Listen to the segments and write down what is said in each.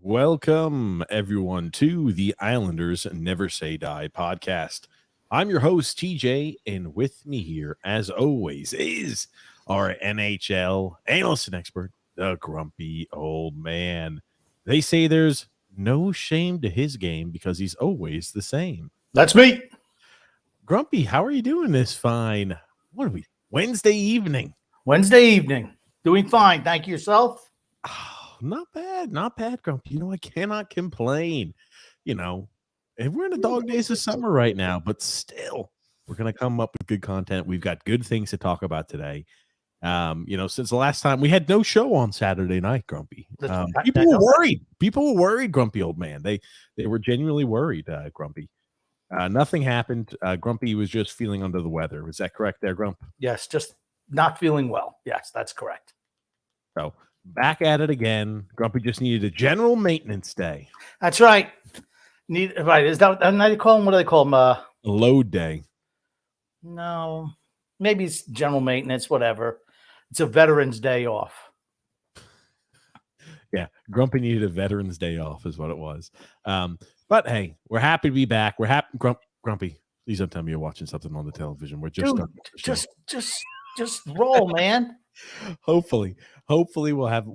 Welcome, everyone, to the Islanders Never Say Die podcast. I'm your host, TJ, and with me here, as always, is our NHL analyst and expert, the grumpy old man. They say there's no shame to his game because he's always the same. That's me. Grumpy, how are you doing this fine? What are we? Wednesday evening. Doing fine. Thank you, yourself. Oh, not bad, Grumpy. I cannot complain. And we're in the dog days of summer right now, but still, we're going to come up with good content. We've got good things to talk about today. Since the last time we had no show on Saturday night, Grumpy. People were worried. People were worried, Grumpy old man. They were genuinely worried, Grumpy. Nothing happened. Grumpy was just feeling under the weather. Was that correct there, Grump? Yes, just not feeling well. Yes, that's correct. So back at it again. Grumpy just needed a general maintenance day. That's right. Right. Is that what they call them? What do they call them? A load day. No, maybe it's general maintenance, whatever. It's a Veterans Day off. Yeah, Grumpy needed a Veterans Day off is what it was. But hey, we're happy to be back. We're happy. Grumpy, please don't tell me you're watching something on the television. We're just just roll, man. Hopefully we'll have.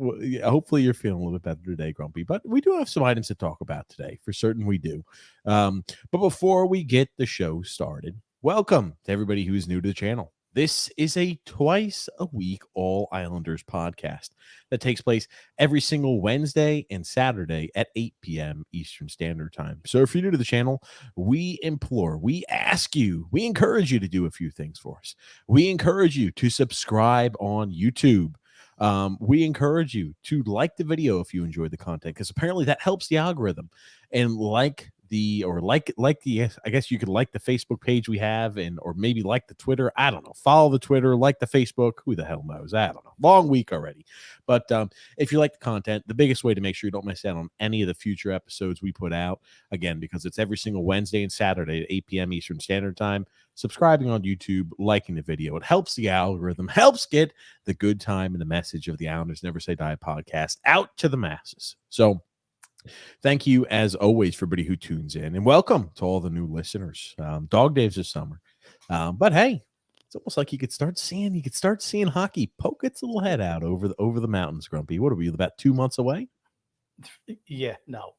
Hopefully you're feeling a little bit better today, Grumpy. But we do have some items to talk about today. For certain, we do. But before we get the show started, welcome to everybody who is new to the channel. This is a twice a week All Islanders podcast that takes place every single Wednesday and Saturday at 8 p.m. Eastern Standard Time. So if you're new to the channel, we ask you, we encourage you to do a few things for us. We encourage you to subscribe on YouTube. We encourage you to like the video if you enjoy the content, because apparently that helps the algorithm. And I guess you could like the Facebook page we have, or maybe like the Twitter. I don't know. Follow the Twitter, like the Facebook. Who the hell knows? I don't know. Long week already. But if you like the content, the biggest way to make sure you don't miss out on any of the future episodes we put out, again, because it's every single Wednesday and Saturday at 8 p.m. Eastern Standard Time, subscribing on YouTube, liking the video. It helps the algorithm, helps get the good time and the message of the Islanders Never Say Die podcast out to the masses. So thank you, as always, for everybody who tunes in, and welcome to all the new listeners. Dog days this summer, but hey, it's almost like you could start seeing hockey poke its little head out over the mountains. Grumpy, what are we, about 2 months away? Yeah, no,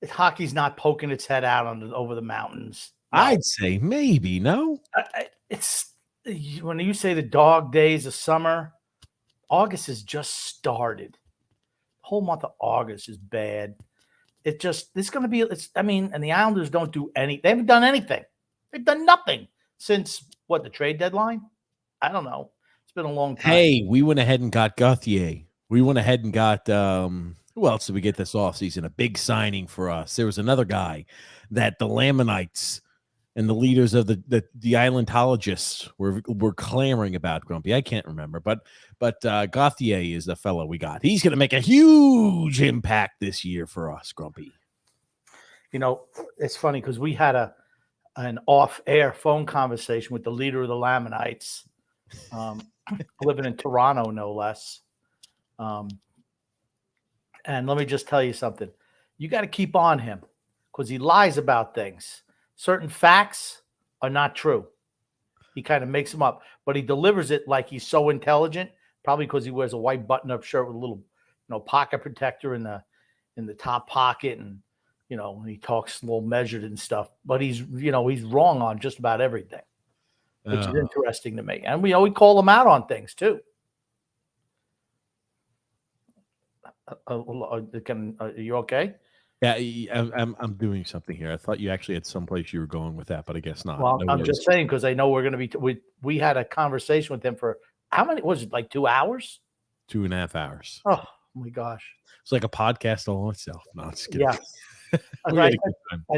hockey's not poking its head out over the mountains. No. I'd say maybe no. It's when you say the dog days of summer, August has just started. The whole month of August is bad. And the Islanders don't do they haven't done anything. They've done nothing since the trade deadline? I don't know. It's been a long time. Hey, we went ahead and got Gauthier. We went ahead and got who else did we get this offseason? A big signing for us. There was another guy that the Lamanites and the leaders of the Islandologists were clamoring about, Grumpy. I can't remember, but Gauthier is the fellow we got. He's going to make a huge impact this year for us, Grumpy. It's funny because we had an off-air phone conversation with the leader of the Lamanites, living in Toronto, no less. And let me just tell you something. You got to keep on him because he lies about things. Certain facts are not true. He kind of makes them up, but he delivers it like he's so intelligent, probably because he wears a white button-up shirt with a little, pocket protector in the top pocket, and he talks a little measured and stuff. But he's wrong on just about everything, which is interesting to me. And we call him out on things too. Are you okay? Yeah, I'm doing something here. I thought you actually had someplace you were going with that, but I guess not. Well, I'm just saying because I know we're going to be. We had a conversation with him for how many? Was it like 2 hours? 2.5 hours. Oh my gosh! It's like a podcast all itself. No, it's good. Yeah. I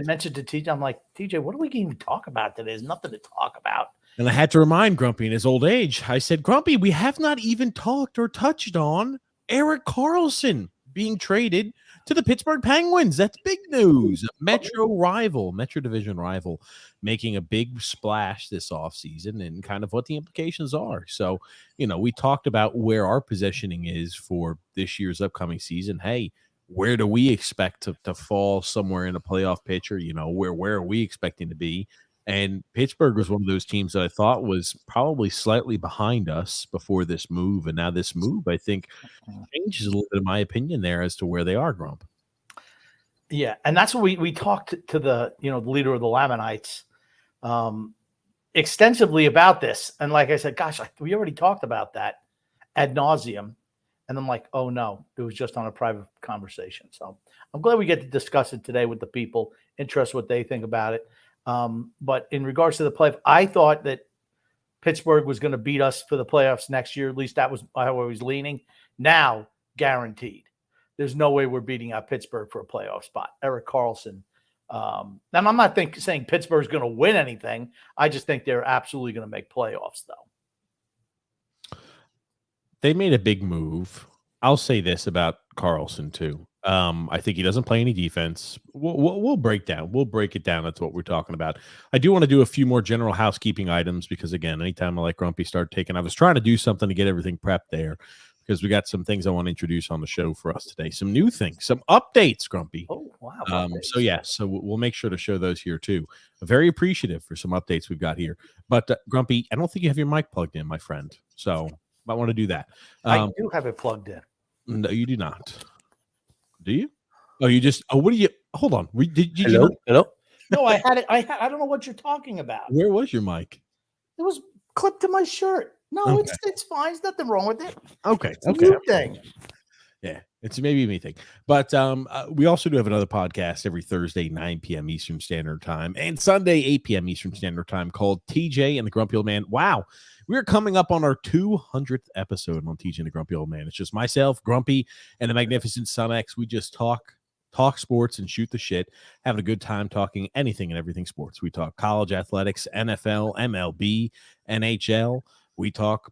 mentioned to TJ, I'm like, TJ, what are we going to talk about today? There's nothing to talk about. And I had to remind Grumpy in his old age. I said, Grumpy, we have not even talked or touched on Erik Karlsson being traded to the Pittsburgh Penguins. That's big news. Metro Division rival, making a big splash this offseason and kind of what the implications are. So, we talked about where our positioning is for this year's upcoming season. Hey, where do we expect to fall somewhere in a playoff picture? Where are we expecting to be? And Pittsburgh was one of those teams that I thought was probably slightly behind us before this move. And now this move, I think, changes a little bit of my opinion there as to where they are, Grump. Yeah, and that's what we talked to the the leader of the Lamanites extensively about this. And like I said, gosh, we already talked about that ad nauseum. And I'm like, oh no, it was just on a private conversation. So I'm glad we get to discuss it today with the people, interested what they think about it. But in regards to the playoff, I thought that Pittsburgh was going to beat us for the playoffs next year. At least that was how I was leaning. Now, guaranteed. There's no way we're beating out Pittsburgh for a playoff spot. Erik Karlsson. And I'm not saying Pittsburgh's going to win anything. I just think they're absolutely going to make playoffs, though. They made a big move. I'll say this about Karlsson, too. I think he doesn't play any defense. We'll break down. We'll break it down. That's what we're talking about. I do want to do a few more general housekeeping items because, again, anytime I let Grumpy start taking, I was trying to do something to get everything prepped there because we got some things I want to introduce on the show for us today. Some new things, some updates, Grumpy. Oh, wow. So we'll make sure to show those here, too. Very appreciative for some updates we've got here. But, Grumpy, I don't think you have your mic plugged in, my friend. So might want to do that. I do have it plugged in. No, you do not. Do you? Oh, you just. Oh, what do you? Hold on. Did you? Hello? Hello? No, I had it. I don't know what you're talking about. Where was your mic? It was clipped to my shirt. No, Okay. it's fine. There's nothing wrong with it. Okay. It's a new thing. Yeah, it's maybe me thing. But we also do have another podcast every Thursday, 9 p.m. Eastern Standard Time, and Sunday, 8 p.m. Eastern Standard Time, called TJ and the Grumpy Old Man. Wow, we're coming up on our 200th episode on TJ and the Grumpy Old Man. It's just myself, Grumpy, and the magnificent Son X. We just talk sports and shoot the shit, having a good time talking anything and everything sports. We talk college athletics, NFL, MLB, NHL. We talk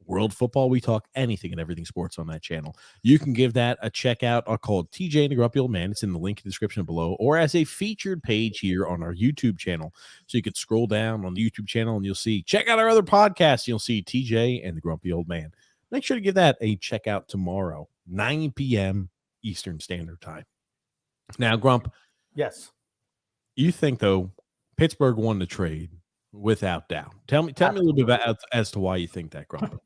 world football. We talk anything and everything sports on that channel. You can give that a check out called TJ and the Grumpy Old Man. It's in the link in the description below, or as a featured page here on our YouTube channel. So you could scroll down on the YouTube channel and you'll see, check out our other podcasts. You'll see TJ and the Grumpy Old Man. Make sure to give that a check out tomorrow, 9 p.m. Eastern Standard Time. Now, Grump. Yes. You think, though, Pittsburgh won the trade without doubt. Tell me a little bit about as to why you think that, Grump.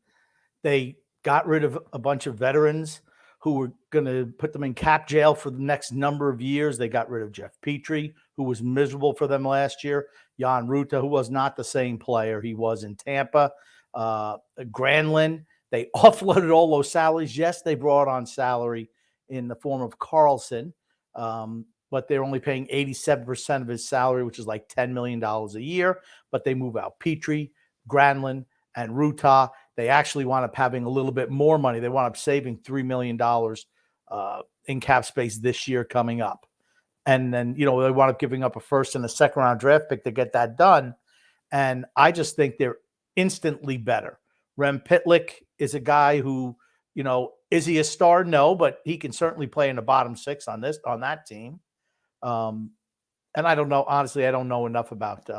They got rid of a bunch of veterans who were going to put them in cap jail for the next number of years. They got rid of Jeff Petrie, who was miserable for them last year. Jan Ruta, who was not the same player he was in Tampa. Granlund. They offloaded all those salaries. Yes, they brought on salary in the form of Karlsson, but they're only paying 87% of his salary, which is like $10 million a year. But they move out Petrie, Granlund, and Ruta. They actually wound up having a little bit more money. They wound up saving $3 million in cap space this year coming up. And then, they wound up giving up a first and a second round draft pick to get that done. And I just think they're instantly better. Rem Pitlick is a guy who, is he a star? No, but he can certainly play in the bottom six on that team. And I don't know, honestly, I don't know enough about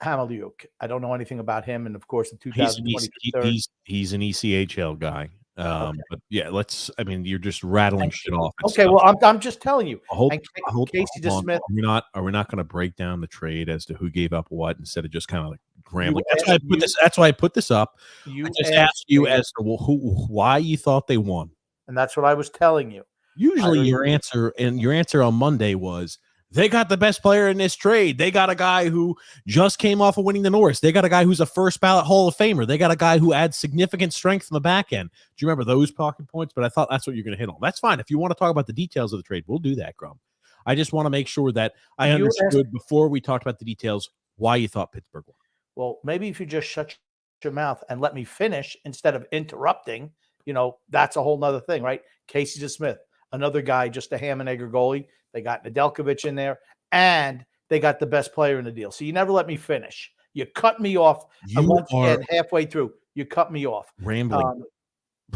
Hamaliuk. I don't know anything about him. And of course, the 2020 he's an ECHL guy. Okay. But yeah, you're just rattling shit off. Okay. Well, I'm just telling you. Casey Smith. Are we not going to break down the trade as to who gave up what instead of just kind of like rambling? That's why I put this up. I just asked you as to why you thought they won. And that's what I was telling you. Usually your answer on Monday was, they got the best player in this trade. They got a guy who just came off of winning the Norris. They got a guy who's a first ballot Hall of Famer. They got a guy who adds significant strength on the back end. Do you remember those talking points? But I thought that's what you're going to hit on. That's fine. If you want to talk about the details of the trade, we'll do that, Grum. I just want to make sure that I understood before we talked about the details why you thought Pittsburgh won. Well, maybe if you just shut your mouth and let me finish instead of interrupting, that's a whole nother thing, right? Casey Smith, another guy, just a ham and egg goalie. They got Nedeljkovic in there, and they got the best player in the deal. So you never let me finish. You cut me off halfway through. You cut me off. Rambling.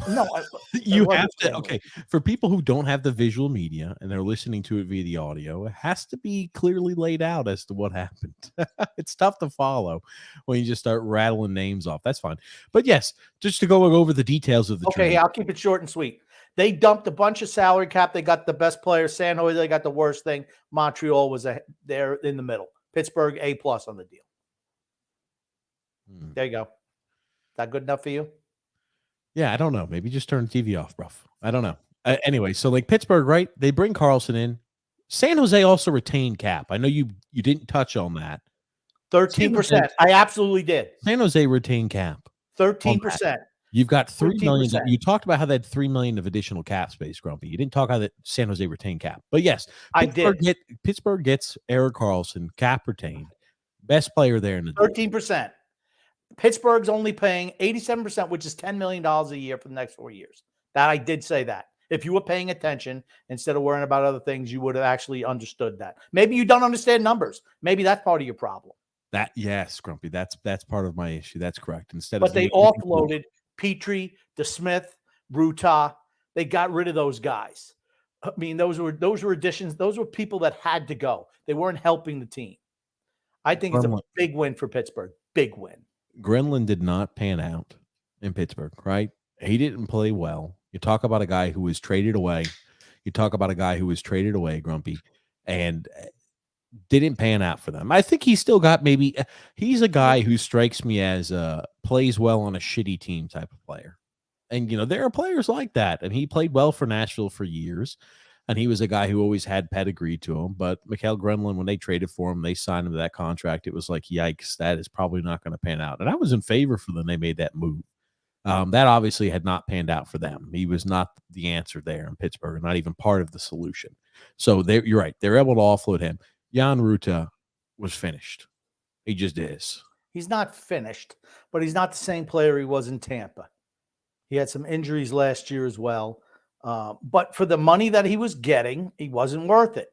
No, you have to. Okay, for people who don't have the visual media and they're listening to it via the audio, it has to be clearly laid out as to what happened. It's tough to follow when you just start rattling names off. That's fine. But yes, just to go over the details of the trade. Okay, I'll keep it short and sweet. They dumped a bunch of salary cap. They got the best players. San Jose, they got the worst thing. Montreal was there in the middle. Pittsburgh, A+ on the deal. There you go. Is that good enough for you? Yeah, I don't know. Maybe just turn the TV off, bruv. I don't know. Anyway, so like Pittsburgh, right? They bring Karlsson in. San Jose also retained cap. I know you didn't touch on that. 13%. I absolutely did. San Jose retained cap. 13%. You've got $3 million. 13%. You talked about how they had $3 million of additional cap space, Grumpy. You didn't talk how that San Jose retained cap. But yes, Pittsburgh gets Erik Karlsson, cap retained. Best player there in the 13%. Pittsburgh's only paying 87%, which is $10 million a year for the next 4 years. That I did say that. If you were paying attention instead of worrying about other things, you would have actually understood that. Maybe you don't understand numbers. Maybe that's part of your problem. Yes, Grumpy. That's part of my issue. That's correct. But they offloaded Petrie, DeSmith, Ruta. They got rid of those guys. I mean, those were additions. Those were people that had to go. They weren't helping the team. I think it's a big win for Pittsburgh. Big win. Grenlund did not pan out in Pittsburgh, right? He didn't play well. You talk about a guy who was traded away. Grumpy, and didn't pan out for them. I think he's still got he's a guy who strikes me as plays well on a shitty team type of player. And, there are players like that. And he played well for Nashville for years. And he was a guy who always had pedigree to him. But Mikael Grenlund, when they traded for him, they signed him to that contract. It was like, yikes, that is probably not going to pan out. And I was in favor for them. They made that move. That obviously had not panned out for them. He was not the answer there in Pittsburgh, not even part of the solution. So you're right. They're able to offload him. Jan Ruta was finished. He just is. He's not finished, but he's not the same player he was in Tampa. He had some injuries last year as well. But for the money that he was getting, he wasn't worth it.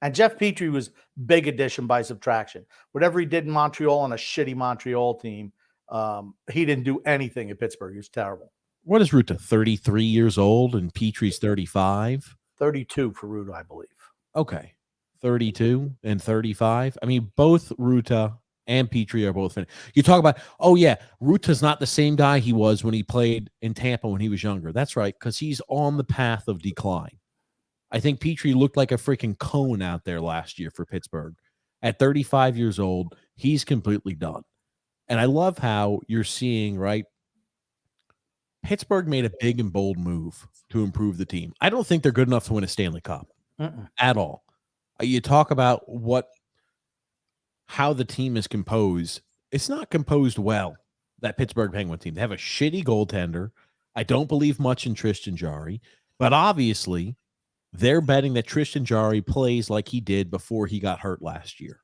And Jeff Petrie was big addition by subtraction. Whatever he did in Montreal on a shitty Montreal team, he didn't do anything at Pittsburgh. He was terrible. What is Ruta, 33 years old, and Petrie's 35? 32 for Ruta, I believe. Okay. 32 and 35. I mean, both Ruta and Petrie are both finished. You talk about, Ruta's not the same guy he was when he played in Tampa when he was younger. That's right, because he's on the path of decline. I think Petrie looked like a freaking cone out there last year for Pittsburgh. At 35 years old, he's completely done. And I love how you're seeing, right, Pittsburgh made a big and bold move to improve the team. I don't think they're good enough to win a Stanley Cup at all. You talk about how the team is composed. It's not composed well, that Pittsburgh Penguin team. They have a shitty goaltender. I don't believe much in Tristan Jarry, but obviously they're betting that Tristan Jarry plays like he did before he got hurt last year.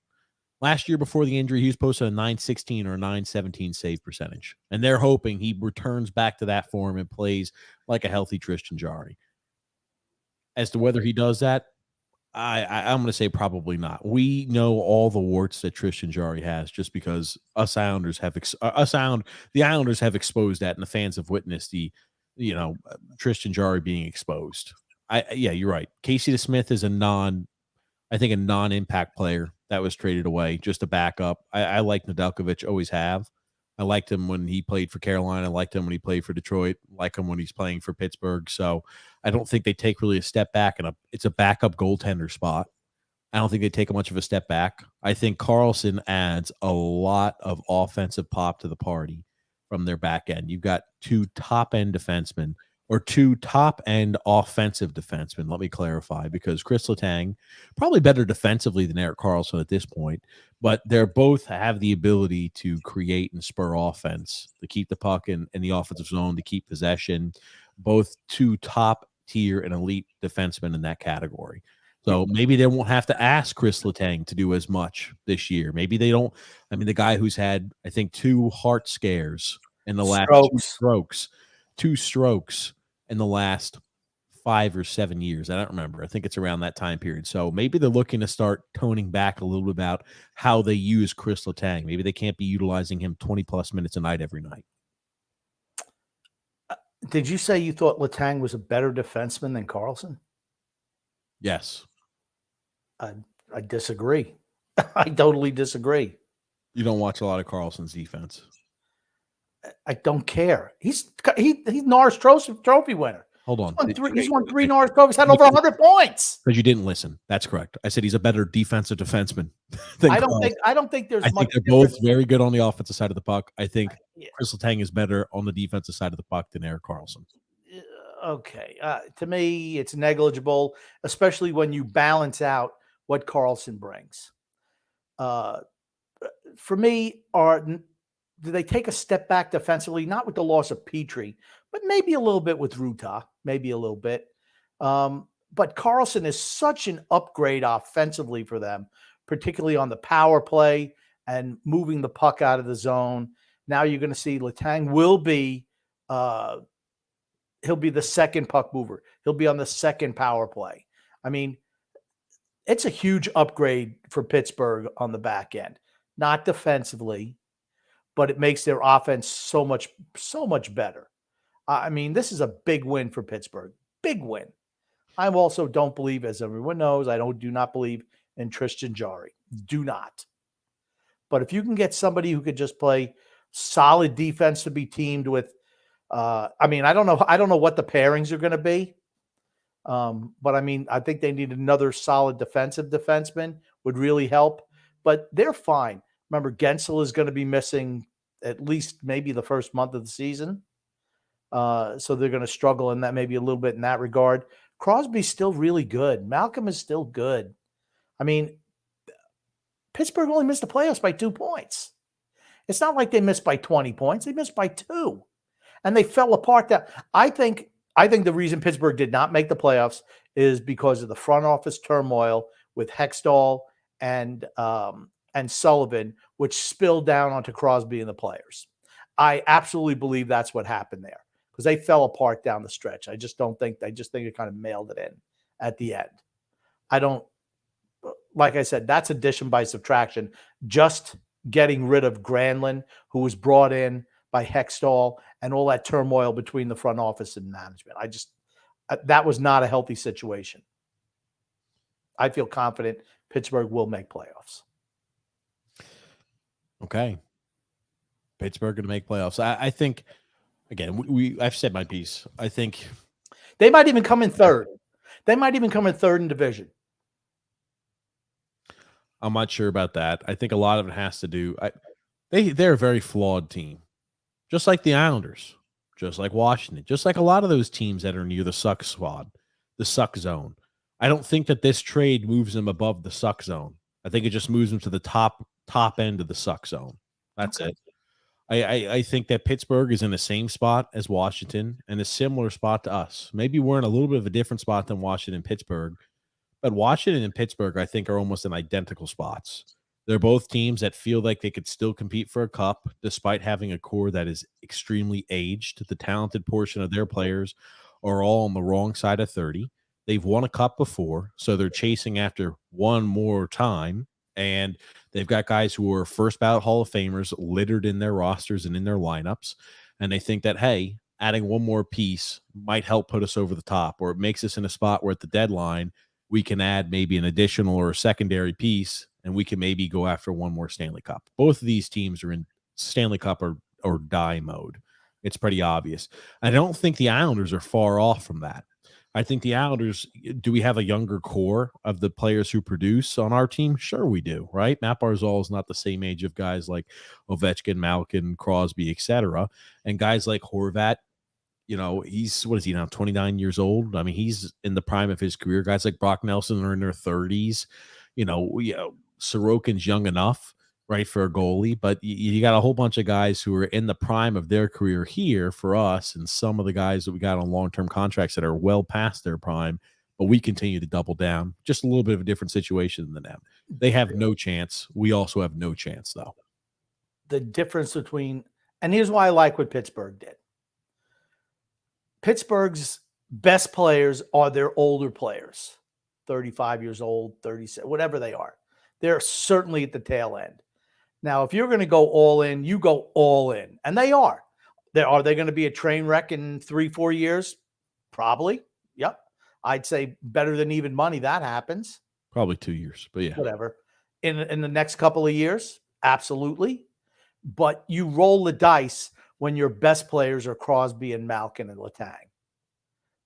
Last year before the injury, he was posted a .916 or a .917 save percentage, and they're hoping he returns back to that form and plays like a healthy Tristan Jarry. As to whether he does that, I'm going to say probably not. We know all the warts that Tristan Jarry has just because the Islanders have exposed that, and the fans have witnessed Tristan Jarry being exposed. You're right. Casey DeSmith is a non-impact player that was traded away, just a backup. I like Nedeljkovic, always have. I liked him when he played for Carolina. I liked him when he played for Detroit. I like him when he's playing for Pittsburgh. So I don't think they take really a step back, and it's a backup goaltender spot. I don't think they take much of a step back. I think Karlsson adds a lot of offensive pop to the party from their back end. You've got two top-end defensemen, or two top-end offensive defensemen, let me clarify, because Chris Letang, probably better defensively than Erik Karlsson at this point, but they're both have the ability to create and spur offense, to keep the puck in the offensive zone, to keep possession, both two top-tier and elite defensemen in that category. So maybe they won't have to ask Chris Letang to do as much this year. Maybe they don't. I mean, the guy who's had, I think, 2 heart scares in the last 2 strokes in the last 5 or 7 years. I don't remember. I think it's around that time period. So maybe they're looking to start toning back a little bit about how they use Chris Letang. Maybe they can't be utilizing him 20-plus minutes a night every night. Did you say you thought Letang was a better defenseman than Karlsson? Yes. I disagree. I totally disagree. You don't watch a lot of Karlsson's defense. I don't care. He's Norris Trophy winner. Hold on. He's won 3 Norris Trophies, had over 100 points. Because you didn't listen. That's correct. I said he's a better defensive defenseman than I Karlsson. don't think there's I much think they're difference. both very good on the offensive side of the puck. I think Yeah. Chris Letang is better on the defensive side of the puck than Erik Karlsson. Okay. To me, it's negligible, especially when you balance out what Karlsson brings. For me, do they take a step back defensively? Not with the loss of Petrie, but maybe a little bit with Ruta, maybe a little bit. But Karlsson is such an upgrade offensively for them, particularly on the power play and moving the puck out of the zone. Now you're going to see Letang will be he'll be the second puck mover. He'll be on the second power play. I mean, it's a huge upgrade for Pittsburgh on the back end. Not defensively, but it makes their offense so much better. I mean, this is a big win for Pittsburgh. Big win. I also don't believe, as everyone knows, I do not believe in Tristan Jarry. Do not. But if you can get somebody who could just play solid defense to be teamed with, I mean, I don't know what the pairings are going to be. But I mean, I think they need another solid defensive defenseman would really help, but they're fine. Remember, Gensel is going to be missing at least maybe the first month of the season. So they're going to struggle in that, maybe a little bit in that regard. Crosby's still really good. Malcolm is still good. I mean, Pittsburgh only missed the playoffs by 2 points. It's not like they missed by 20 points. They missed by 2. And they fell apart. I think the reason Pittsburgh did not make the playoffs is because of the front office turmoil with Hextall and Sullivan, which spilled down onto Crosby and the players. I absolutely believe that's what happened there because they fell apart down the stretch. I just think it kind of mailed it in at the end. Like I said, that's addition by subtraction. Just getting rid of Granlund, who was brought in by Hextall, and all that turmoil between the front office and management. That was not a healthy situation. I feel confident Pittsburgh will make playoffs. Okay. Pittsburgh going to make playoffs. I think, again, I've said my piece. I think they might even come in third. They might even come in third in division. I'm not sure about that. I think a lot of it has to do. They're a very flawed team, just like the Islanders, just like Washington, just like a lot of those teams that are near the suck squad, the suck zone. I don't think that this trade moves them above the suck zone. I think it just moves them to the top end of the suck zone. That's it. I think that Pittsburgh is in the same spot as Washington and a similar spot to us. Maybe we're in a little bit of a different spot than Washington and Pittsburgh, but Washington and Pittsburgh, I think, are almost in identical spots. They're both teams that feel like they could still compete for a cup despite having a core that is extremely aged. The talented portion of their players are all on the wrong side of 30. They've won a cup before, so they're chasing after one more time. And they've got guys who are first ballot Hall of Famers littered in their rosters and in their lineups. And they think that, hey, adding one more piece might help put us over the top, or it makes us in a spot where at the deadline we can add maybe an additional or a secondary piece, and we can maybe go after one more Stanley Cup. Both of these teams are in Stanley Cup or die mode. It's pretty obvious. I don't think the Islanders are far off from that. I think the Islanders, do we have a younger core of the players who produce on our team? Sure we do, right? Matt Barzal is not the same age of guys like Ovechkin, Malkin, Crosby, etc. And guys like Horvat, he's, what is he now, 29 years old? I mean, he's in the prime of his career. Guys like Brock Nelson are in their 30s. Sorokin's young enough, right, for a goalie, but you got a whole bunch of guys who are in the prime of their career here for us, and some of the guys that we got on long-term contracts that are well past their prime, but we continue to double down. Just a little bit of a different situation than them. They have no chance. We also have no chance, though. The difference between, and here's why I like what Pittsburgh did. Pittsburgh's best players are their older players, 35 years old, 37, whatever they are. They're certainly at the tail end. Now, if you're going to go all in, you go all in. And they are. Are they going to be a train wreck in 3-4 years? Probably. Yep. I'd say better than even money. That happens. Probably 2 years, but yeah. Whatever. In the next couple of years, absolutely. But you roll the dice when your best players are Crosby and Malkin and Letang.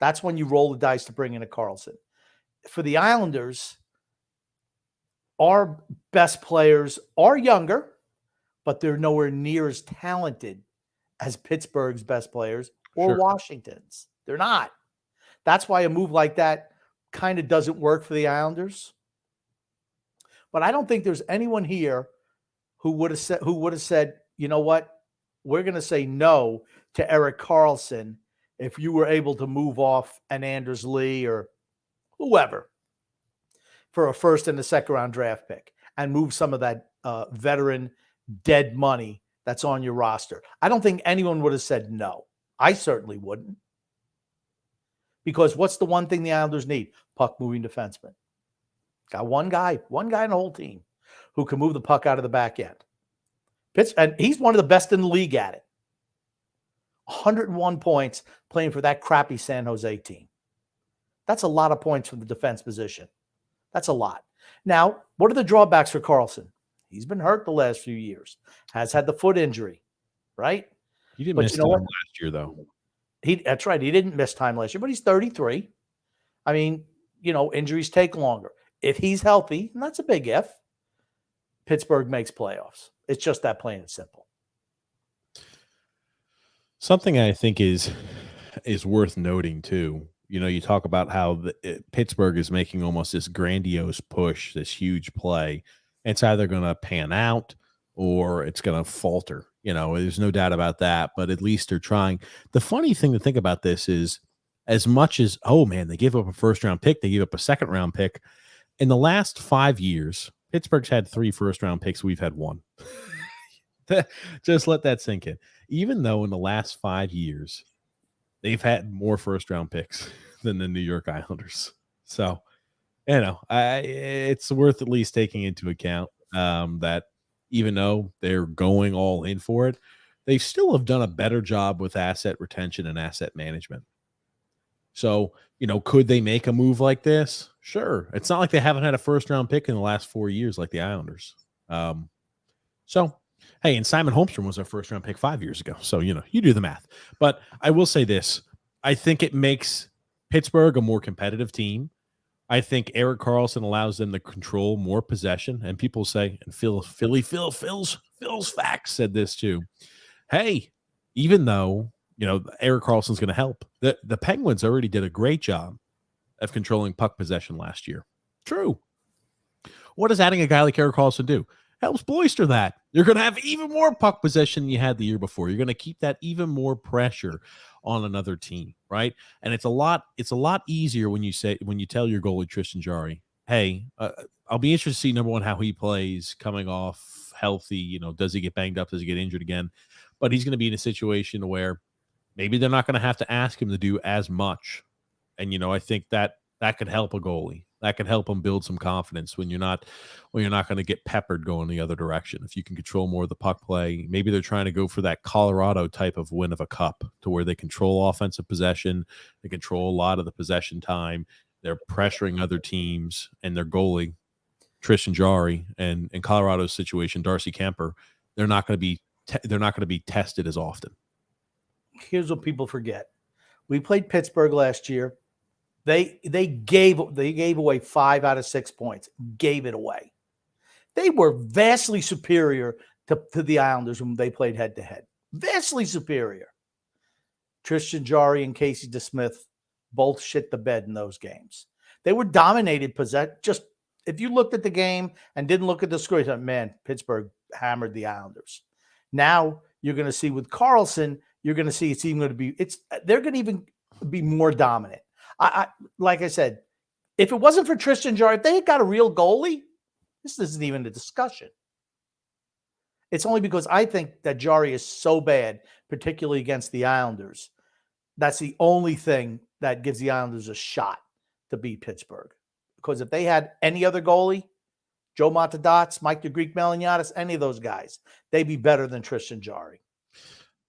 That's when you roll the dice to bring in a Karlsson. For the Islanders, our best players are younger, but they're nowhere near as talented as Pittsburgh's best players or Sure. Washington's. They're not. That's why a move like that kind of doesn't work for the Islanders. But I don't think there's anyone here who would have said, you know what, we're going to say no to Erik Karlsson if you were able to move off an Anders Lee or whoever for a first and a second round draft pick and move some of that veteran dead money that's on your roster. I don't think anyone would have said no. I certainly wouldn't. Because what's the one thing the Islanders need? Puck moving defenseman. Got one guy in the whole team who can move the puck out of the back end. And he's one of the best in the league at it. 101 points playing for that crappy San Jose team. That's a lot of points from the defense position. That's a lot. Now, what are the drawbacks for Karlsson? He's been hurt the last few years. Has had the foot injury, right? He didn't miss time last year, though. That's right. He didn't miss time last year, but he's 33. I mean, injuries take longer. If he's healthy, and that's a big if, Pittsburgh makes playoffs. It's just that plain and simple. Something I think is worth noting, too. You talk about how Pittsburgh is making almost this grandiose push, this huge play. It's either going to pan out or it's going to falter. There's no doubt about that, but at least they're trying. The funny thing to think about this is, as much as, oh man, they gave up a first-round pick, they gave up a second-round pick. In the last 5 years, Pittsburgh's had 3 first-round picks. We've had 1. Just let that sink in. Even though in the last 5 years, they've had more first-round picks than the New York Islanders. So, it's worth at least taking into account that even though they're going all in for it, they still have done a better job with asset retention and asset management. So, could they make a move like this? Sure. It's not like they haven't had a first-round pick in the last 4 years like the Islanders. So, hey, and Simon Holmstrom was our first-round pick 5 years ago. So, you do the math. But I will say this. I think it makes Pittsburgh a more competitive team. I think Erik Karlsson allows them to control more possession. And people say, and Phil's Facts said this too. Hey, even though, Erik Karlsson's going to help, the Penguins already did a great job of controlling puck possession last year. True. What does adding a guy like Erik Karlsson do? Helps bolster that. You're going to have even more puck possession than you had the year before. You're going to keep that even more pressure on another team, right? And it's a lot easier when you tell your goalie Tristan Jarry, hey, I'll be interested to see, number one, how he plays coming off healthy. Does he get banged up? Does he get injured again? But he's going to be in a situation where maybe they're not going to have to ask him to do as much. And, I think that could help a goalie. That could help them build some confidence when you're not going to get peppered going the other direction. If you can control more of the puck play, maybe they're trying to go for that Colorado type of win of a cup, to where they control offensive possession, they control a lot of the possession time, they're pressuring other teams, and their goalie, Tristan Jarry, and in Colorado's situation, Darcy Kemper, they're not going to be tested as often. Here's what people forget: we played Pittsburgh last year. They gave away 5 out of 6 points. Gave it away. They were vastly superior to the Islanders when they played head to head. Vastly superior. Tristan Jarry and Casey DeSmith both shit the bed in those games. They were dominated. Just if you looked at the game and didn't look at the score, you thought, man, Pittsburgh hammered the Islanders. Now you're going to see with Karlsson, you're going to see they're going to even be more dominant. Like I said, if it wasn't for Tristan Jarry, if they had got a real goalie, this isn't even a discussion. It's only because I think that Jarry is so bad, particularly against the Islanders. That's the only thing that gives the Islanders a shot to beat Pittsburgh. Because if they had any other goalie, Joe Matadots, Mike the Greek Melaniatis, any of those guys, they'd be better than Tristan Jarry.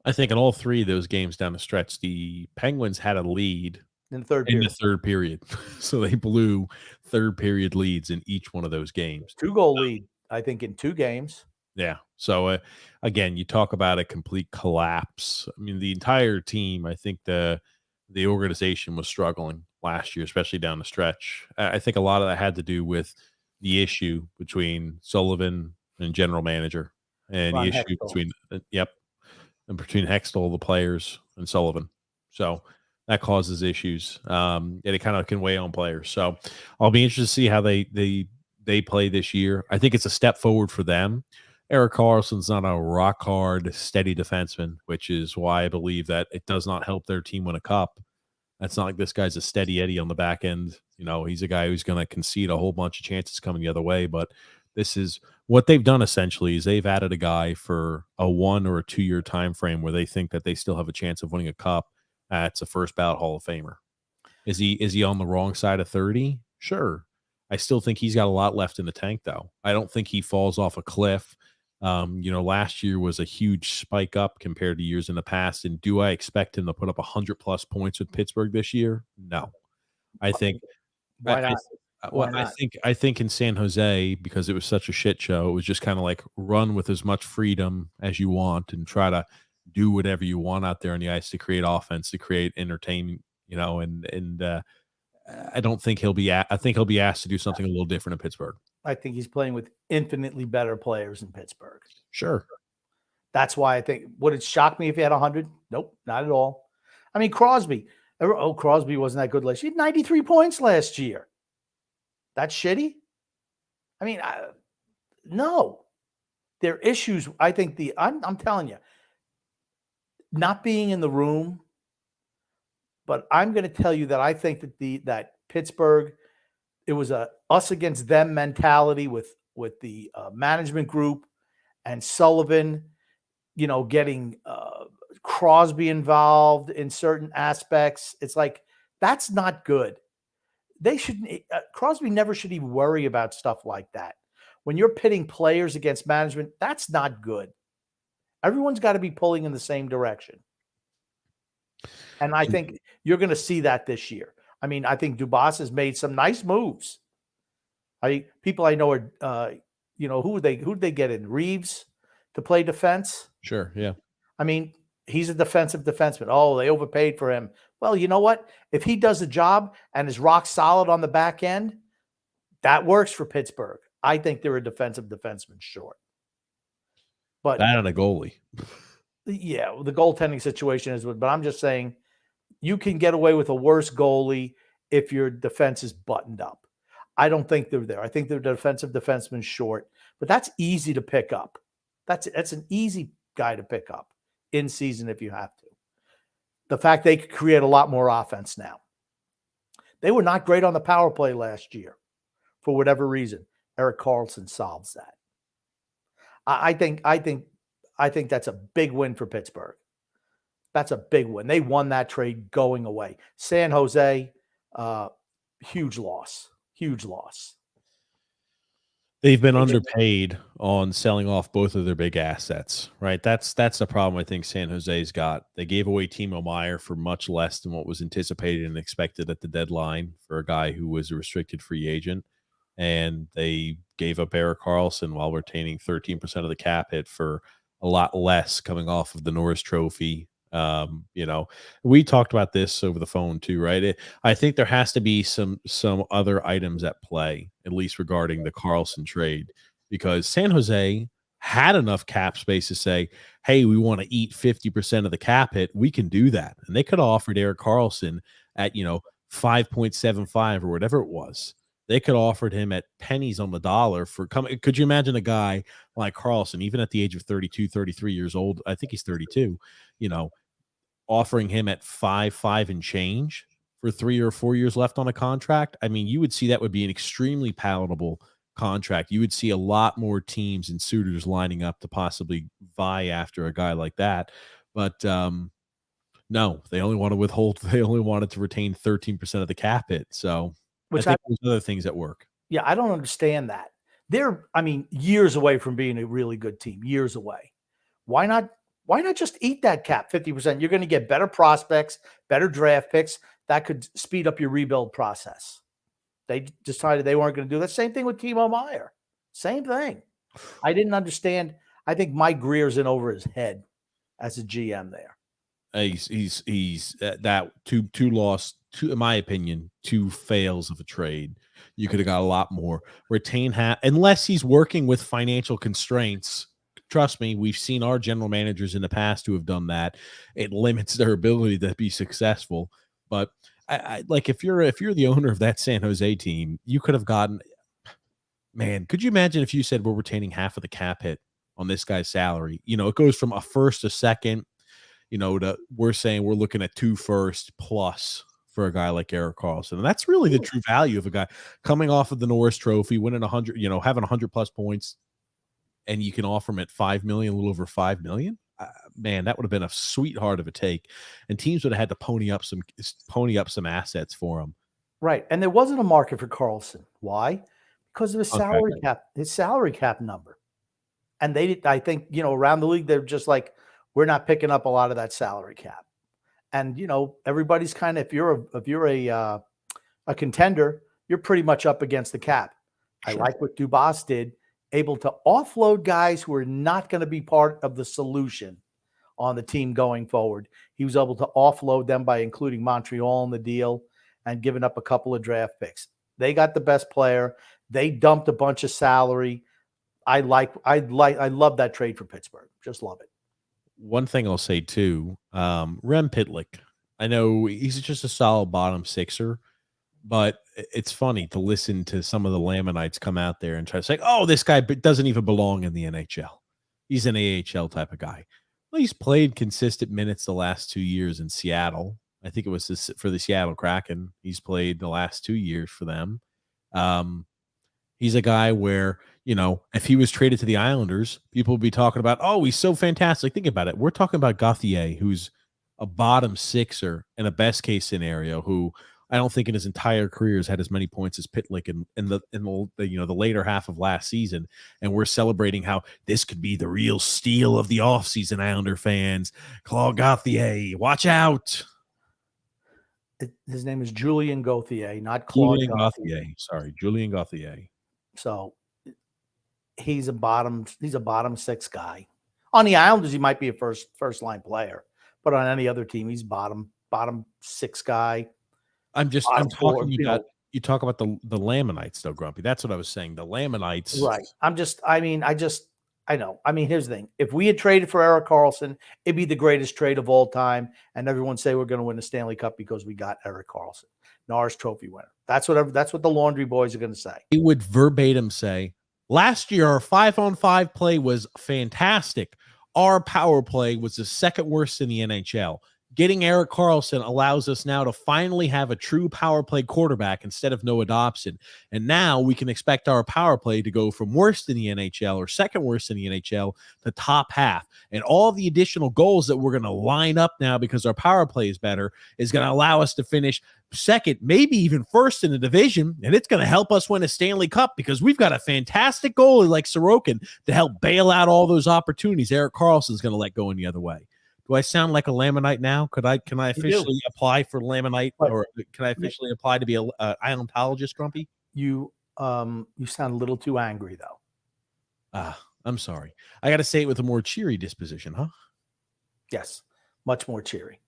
I think in all 3 of those games down the stretch, the Penguins had a lead in the third period. So they blew third period leads in each one of those games. 2-goal lead, I think, in 2 games. Yeah. So again, you talk about a complete collapse. I mean, the entire team, I think the the organization was struggling last year, especially down the stretch. I think a lot of that had to do with the issue between Sullivan and general manager, and the Ron issue Hextall. between and between Hextall, the players, and Sullivan. So that causes issues, and it kind of can weigh on players. So I'll be interested to see how they play this year. I think it's a step forward for them. Erik Karlsson's not a rock hard, steady defenseman, which is why I believe that it does not help their team win a cup. That's not like this guy's a steady Eddie on the back end. You know, he's a guy who's going to concede a whole bunch of chances coming the other way. But this is what they've done essentially is they've added a guy for a 1 or a 2 year time frame where they think that they still have a chance of winning a cup. It's a first ballot Hall of Famer. Is he on the wrong side of 30? Sure. I still think he's got a lot left in the tank, though. I don't think he falls off a cliff. Last year was a huge spike up compared to years in the past. And do I expect him to put up 100+ points with Pittsburgh this year? No. I think Why not? Why not? I think in San Jose, because it was such a shit show, it was just kind of like run with as much freedom as you want and try to do whatever you want out there on the ice to create offense, to create entertainment, I don't think he'll be I think he'll be asked to do something a little different in Pittsburgh. I think he's playing with infinitely better players in Pittsburgh. Sure. That's why I think, would it shock me if he had 100? Nope, not at all. I mean, Crosby. Oh, Crosby wasn't that good last year. He had 93 points last year. That's shitty? I mean, no. There are issues. I think I'm telling you, not being in the room, but I'm going to tell you that I think that Pittsburgh, it was a us against them mentality with the management group and Sullivan, getting Crosby involved in certain aspects. It's like, that's not good. They shouldn't. Crosby never should even worry about stuff like that. When you're pitting players against management, that's not good. Everyone's got to be pulling in the same direction. And I think you're going to see that this year. I mean, I think Dubas has made some nice moves. People I know are, who did they get in? Reeves to play defense? Sure, yeah. I mean, he's a defensive defenseman. Oh, they overpaid for him. Well, you know what? If he does the job and is rock solid on the back end, that works for Pittsburgh. I think they're a defensive defenseman short. But that and a goalie. Yeah, the goaltending situation is, but I'm just saying you can get away with a worse goalie if your defense is buttoned up. I don't think they're there. I think they're defensive defenseman short, but that's easy to pick up. That's an easy guy to pick up in season if you have to. The fact they could create a lot more offense now. They were not great on the power play last year for whatever reason. Erik Karlsson solves that. I think that's a big win for Pittsburgh. That's a big win. They won that trade going away. San Jose, huge loss. Huge loss. They've been underpaid on selling off both of their big assets, right? That's the problem I think San Jose's got. They gave away Timo Meier for much less than what was anticipated and expected at the deadline for a guy who was a restricted free agent. And they gave up Erik Karlsson while retaining 13% of the cap hit for a lot less coming off of the Norris Trophy. We talked about this over the phone too, right? I think there has to be some other items at play, at least regarding the Karlsson trade, because San Jose had enough cap space to say, hey, we want to eat 50% of the cap hit. We can do that. And they could have offered Erik Karlsson at, 5.75 or whatever it was. They could have offered him at pennies on the dollar for coming. Could you imagine a guy like Karlsson, even at the age of 32, 33 years old? I think he's 32, offering him at 5 and change for 3 or 4 years left on a contract. I mean, you would see that would be an extremely palatable contract. You would see a lot more teams and suitors lining up to possibly vie after a guy like that. But no, they only want to withhold. They only wanted to retain 13% of the cap hit. So I think there's other things at work. Yeah, I don't understand that. They're, years away from being a really good team. Years away. Why not just eat that cap 50%? You're going to get better prospects, better draft picks. That could speed up your rebuild process. They decided they weren't going to do that. Same thing with Timo Meier. Same thing. I didn't understand. I think Mike Greer's in over his head as a GM there. He's that two lost, two, in my opinion, two fails of a trade. You could have got a lot more. Retain half, unless he's working with financial constraints. Trust me, we've seen our general managers in the past who have done that. It limits their ability to be successful. But I like if you're the owner of that San Jose team, you could have gotten. Man, could you imagine if you said we're retaining half of the cap hit on this guy's salary? You know, it goes from a first, a second, we're saying we're looking at 2 firsts plus for a guy like Erik Karlsson. And that's really the true value of a guy coming off of the Norris Trophy, winning 100, having 100 plus points, and you can offer him at 5 million, a little over 5 million. Man, that would have been a sweetheart of a take. And teams would have had to pony up some assets for him. Right. And there wasn't a market for Karlsson. Why? Because of his salary cap number. And I think, around the league, they're just like, we're not picking up a lot of that salary cap. And, everybody's kind of, if you're a contender, you're pretty much up against the cap. Sure. I like what Dubas did, able to offload guys who are not going to be part of the solution on the team going forward. He was able to offload them by including Montreal in the deal and giving up a couple of draft picks. They got the best player. They dumped a bunch of salary. I love that trade for Pittsburgh. Just love it. One thing I'll say too, Rem Pitlick, I know he's just a solid bottom sixer, but it's funny to listen to some of the Lamanites come out there and try to say, oh, this guy doesn't even belong in the NHL. He's an AHL type of guy. Well, he's played consistent minutes the last 2 years in Seattle. I think it was for the Seattle Kraken. He's played the last 2 years for them. He's a guy where, if he was traded to the Islanders, people would be talking about, oh, he's so fantastic. Think about it. We're talking about Gauthier, who's a bottom sixer in a best case scenario, who I don't think in his entire career has had as many points as Pitlick in the later half of last season. And we're celebrating how this could be the real steal of the offseason, Islander fans. Claude Gauthier, watch out. His name is Julien Gauthier, not Claude Gauthier. Sorry, Julien Gauthier. So he's a bottom 6 guy. On the Islanders, he might be a first line player, but on any other team, he's bottom 6 guy. I'm talking about you talk about the Lamanites though, Grumpy. That's what I was saying. The Lamanites. Right. I know. Here's the thing. If we had traded for Erik Karlsson, it'd be the greatest trade of all time. And everyone say we're going to win the Stanley Cup because we got Erik Karlsson, Norris Trophy winner. That's what the Laundry Boys are going to say. He would verbatim say, last year, our 5-on-5 play was fantastic. Our power play was the second worst in the NHL. Getting Erik Karlsson allows us now to finally have a true power play quarterback instead of Noah Dobson. And now we can expect our power play to go from worst in the NHL or second worst in the NHL to top half. And all the additional goals that we're going to line up now because our power play is better is going to allow us to finish second, maybe even first in the division. And it's going to help us win a Stanley Cup because we've got a fantastic goalie like Sorokin to help bail out all those opportunities Erik Karlsson's going to let go in the other way. Do I sound like a Lamanite now? Can I officially apply for Lamanite, or can I officially apply to be an Islandologist, Grumpy? You sound a little too angry though. I'm sorry. I got to say it with a more cheery disposition, huh? Yes, much more cheery,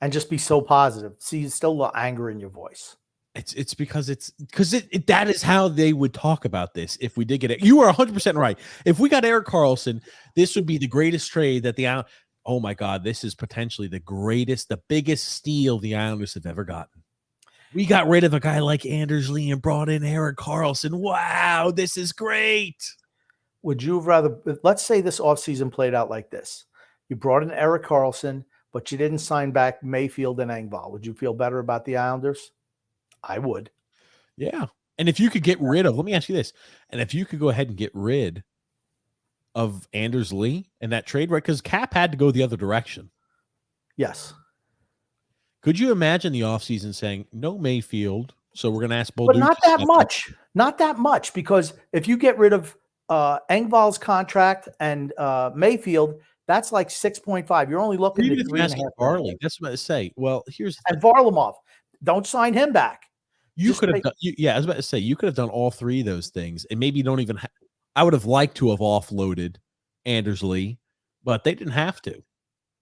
and just be so positive. See, still a little anger in your voice. It's because that is how they would talk about this if we did get it. You are 100% right. If we got Erik Karlsson, this would be the greatest trade that the oh my God, this is potentially the biggest steal the Islanders have ever gotten. We got rid of a guy like Anders Lee and brought in Erik Karlsson. Wow, this is great. Would you have rather, let's say this offseason played out like this. You brought in Erik Karlsson, but you didn't sign back Mayfield and Engvall. Would you feel better about the Islanders? I would. Yeah. And if you could get rid of, let me ask you this, and if you could go ahead and get rid of Anders Lee and that trade, right? Because Cap had to go the other direction. Yes. Could you imagine the offseason saying, no Mayfield, so we're going to ask Bull But not that much. Not that much, because if you get rid of Engvall's contract and Mayfield, that's like 6.5. You're only looking at 3.5. Varley. That's what I say. Well, here's and Varlamov. Don't sign him back. You could have done, I was about to say, you could have done all three of those things, and maybe you don't even I would have liked to have offloaded Anders Lee, but they didn't have to.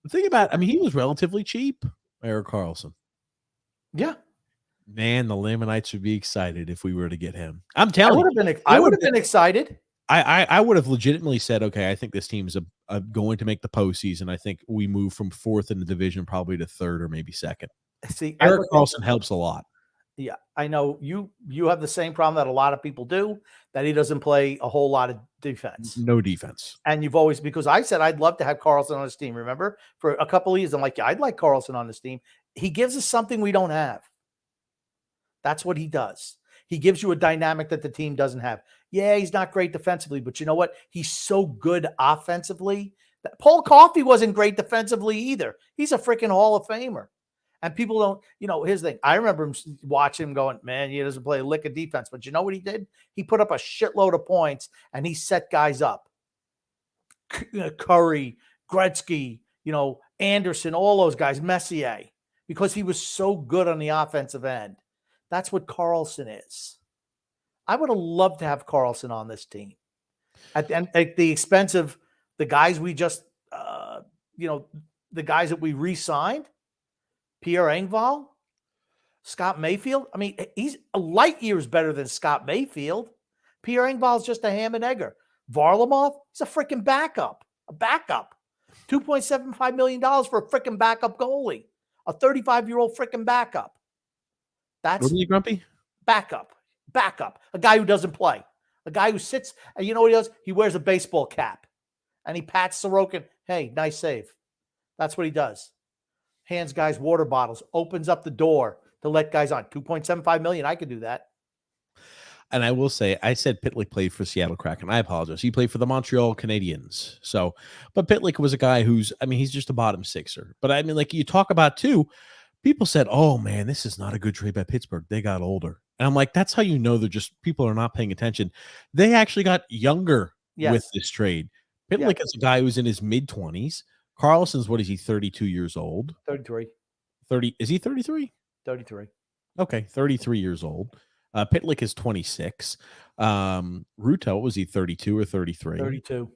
The thing about, I mean, he was relatively cheap, Erik Karlsson. Yeah. Man, the Lamanites would be excited if we were to get him. I'm telling you, I would have been excited. I would have legitimately said, okay, I think this team's going to make the postseason. I think we move from 4th in the division probably to 3rd or maybe 2nd. See, Erik Karlsson helps a lot. Yeah, I know you have the same problem that a lot of people do, that he doesn't play a whole lot of defense. No defense. And you've always, because I said I'd love to have Karlsson on his team. Remember, for a couple of years, I'm like, yeah, I'd like Karlsson on this team. He gives us something we don't have. That's what he does. He gives you a dynamic that the team doesn't have. Yeah, he's not great defensively, but you know what? He's so good offensively. Paul Coffey wasn't great defensively either. He's a freaking Hall of Famer. And people don't, here's the thing. I remember him watching him going, man, he doesn't play a lick of defense. But you know what he did? He put up a shitload of points and he set guys up. Curry, Gretzky, Anderson, all those guys, Messier, because he was so good on the offensive end. That's what Karlsson is. I would have loved to have Karlsson on this team. At the expense of the guys we just, the guys that we re-signed. Pierre Engvall, Scott Mayfield. I mean, he's a light years better than Scott Mayfield. Pierre Engvall's just a ham and egger. Varlamov, he's a freaking backup. A backup. $2.75 million for a freaking backup goalie. A 35-year-old freaking backup. That's What are you, Grumpy? Backup. A guy who doesn't play. A guy who sits, and you know what he does? He wears a baseball cap. And he pats Sorokin. Hey, nice save. That's what he does. Hands guys water bottles, opens up the door to let guys on. $2.75 million. I could do that. And I will say, I said Pitlick played for Seattle Kraken. I apologize. He played for the Montreal Canadiens. So, but Pitlick was a guy who's, I mean, he's just a bottom sixer. But I mean, like you talk about too, people said, oh man, this is not a good trade by Pittsburgh. They got older. And I'm like, that's how you know they're just, people are not paying attention. They actually got younger with this trade. Pitlick is a guy who's in his mid-20s. Karlsson's, what is he, 32 years old? 33. 30. Is he 33? 33. Okay, 33 years old. Pitlick is 26. Ruto, was he 32 or 33? 32.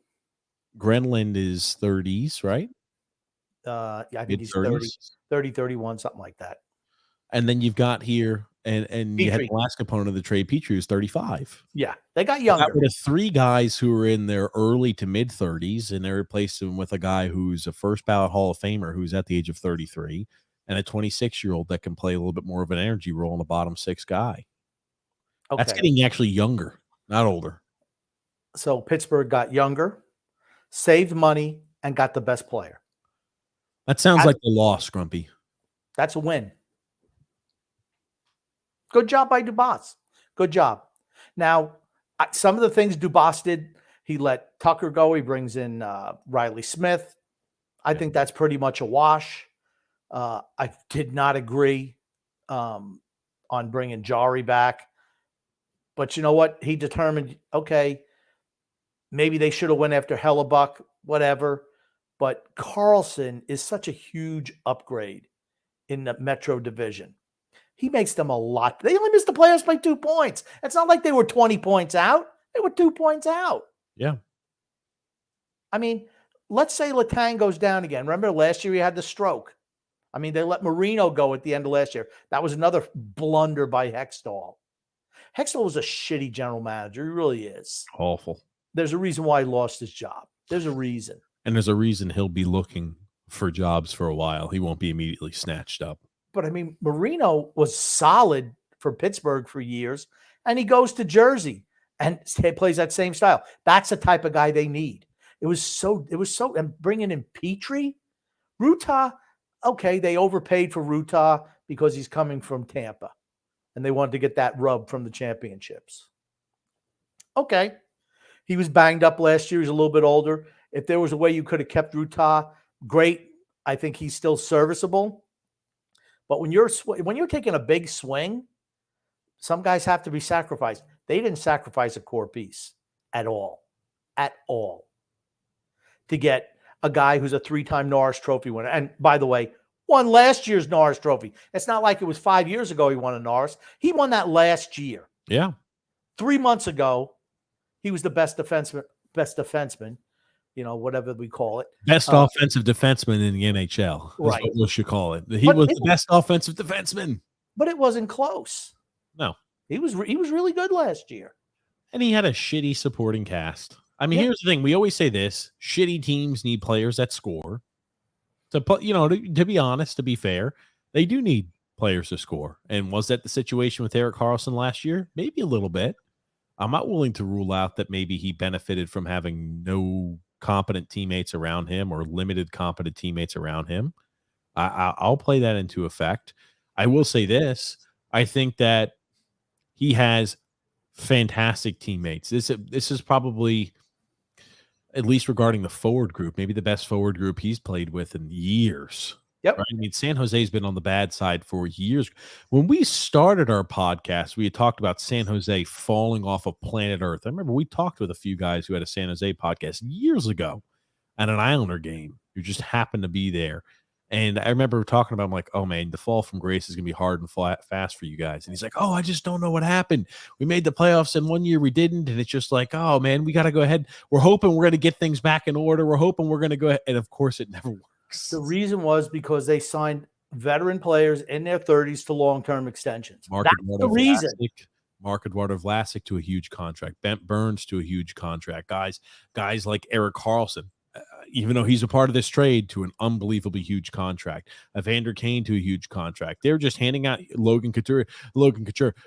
Grenland is 30s, right? I think he's 30, 31, something like that. And then you've got here, and you had the last component of the trade, Petrie, who's 35. Yeah, they got younger. Got rid of 3 guys who were in their early to mid 30s, and they replaced him with a guy who's a first ballot Hall of Famer who's at the age of 33, and a 26-year-old that can play a little bit more of an energy role in a bottom 6 guy. Okay. That's getting actually younger, not older. So Pittsburgh got younger, saved money, and got the best player. That sounds like the loss, Grumpy. That's a win. Good job by Dubas. Good job. Now, some of the things Dubas did, he let Tucker go. He brings in Riley Smith. I think that's pretty much a wash. I did not agree on bringing Jari back. But you know what? He determined, okay, maybe they should have went after Hellebuck, whatever. But Karlsson is such a huge upgrade in the Metro Division. He makes them a lot. They only missed the playoffs by 2 points. It's not like they were 20 points out. They were 2 points out. Yeah. I mean, let's say Letang goes down again. Remember last year he had the stroke. I mean, they let Marino go at the end of last year. That was another blunder by Hextall. Hextall was a shitty general manager. He really is. Awful. There's a reason why he lost his job. There's a reason. And there's a reason he'll be looking for jobs for a while. He won't be immediately snatched up. But, I mean, Marino was solid for Pittsburgh for years, and he goes to Jersey and plays that same style. That's the type of guy they need. It was so, and bringing in Petrie, Ruta, okay, they overpaid for Ruta because he's coming from Tampa, and they wanted to get that rub from the championships. Okay. He was banged up last year. He's a little bit older. If there was a way you could have kept Ruta, great. I think he's still serviceable. But when you're taking a big swing, some guys have to be sacrificed. They didn't sacrifice a core piece at all, to get a guy who's a 3-time Norris Trophy winner. And by the way, won last year's Norris Trophy. It's not like it was 5 years ago he won a Norris. He won that last year. Yeah. 3 months ago, he was the best defenseman. whatever we call it. Best offensive defenseman in the NHL. Right. Is what we should call it. He was the best offensive defenseman. But it wasn't close. No. He was really good last year. And he had a shitty supporting cast. I mean, here's the thing. We always say this. Shitty teams need players that score. To be honest, to be fair, they do need players to score. And was that the situation with Erik Karlsson last year? Maybe a little bit. I'm not willing to rule out that maybe he benefited from having no competent teammates around him or limited competent teammates around him. I'll play that into effect. I will say this. I think that he has fantastic teammates. This is probably, at least regarding the forward group, maybe the best forward group he's played with in years. Yep. Right? I mean, San Jose's been on the bad side for years. When we started our podcast, we had talked about San Jose falling off of planet Earth. I remember we talked with a few guys who had a San Jose podcast years ago at an Islander game who just happened to be there. And I remember talking about, I'm like, oh, man, the fall from grace is going to be hard and fast for you guys. And he's like, oh, I just don't know what happened. We made the playoffs, and one year we didn't. And it's just like, oh, man, we got to go ahead. We're hoping we're going to get things back in order. We're hoping we're going to go ahead. And, of course, it never works. The reason was because they signed veteran players in their 30s to long-term extensions. That's the reason. Mark Eduardo Vlasic to a huge contract. Bent Burns to a huge contract. Guys like Erik Karlsson, even though he's a part of this trade, to an unbelievably huge contract. Evander Kane to a huge contract. They're just handing out Logan Couture,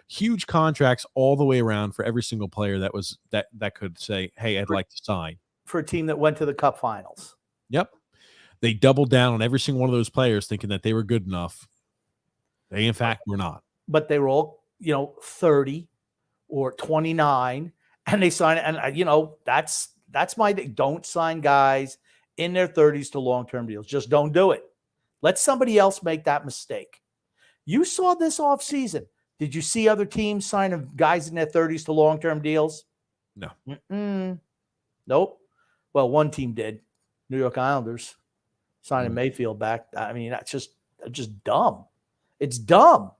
huge contracts all the way around for every single player that could say, hey, I'd like to sign. For a team that went to the Cup Finals. Yep. They doubled down on every single one of those players thinking that they were good enough. They, in fact, were not. But they were all, 30 or 29, and they signed, and, that's my thing. Don't sign guys in their 30s to long-term deals. Just don't do it. Let somebody else make that mistake. You saw this offseason. Did you see other teams signing guys in their 30s to long-term deals? No. Nope. Well, one team did. New York Islanders signing Mayfield back. I mean, that's just dumb. It's dumb.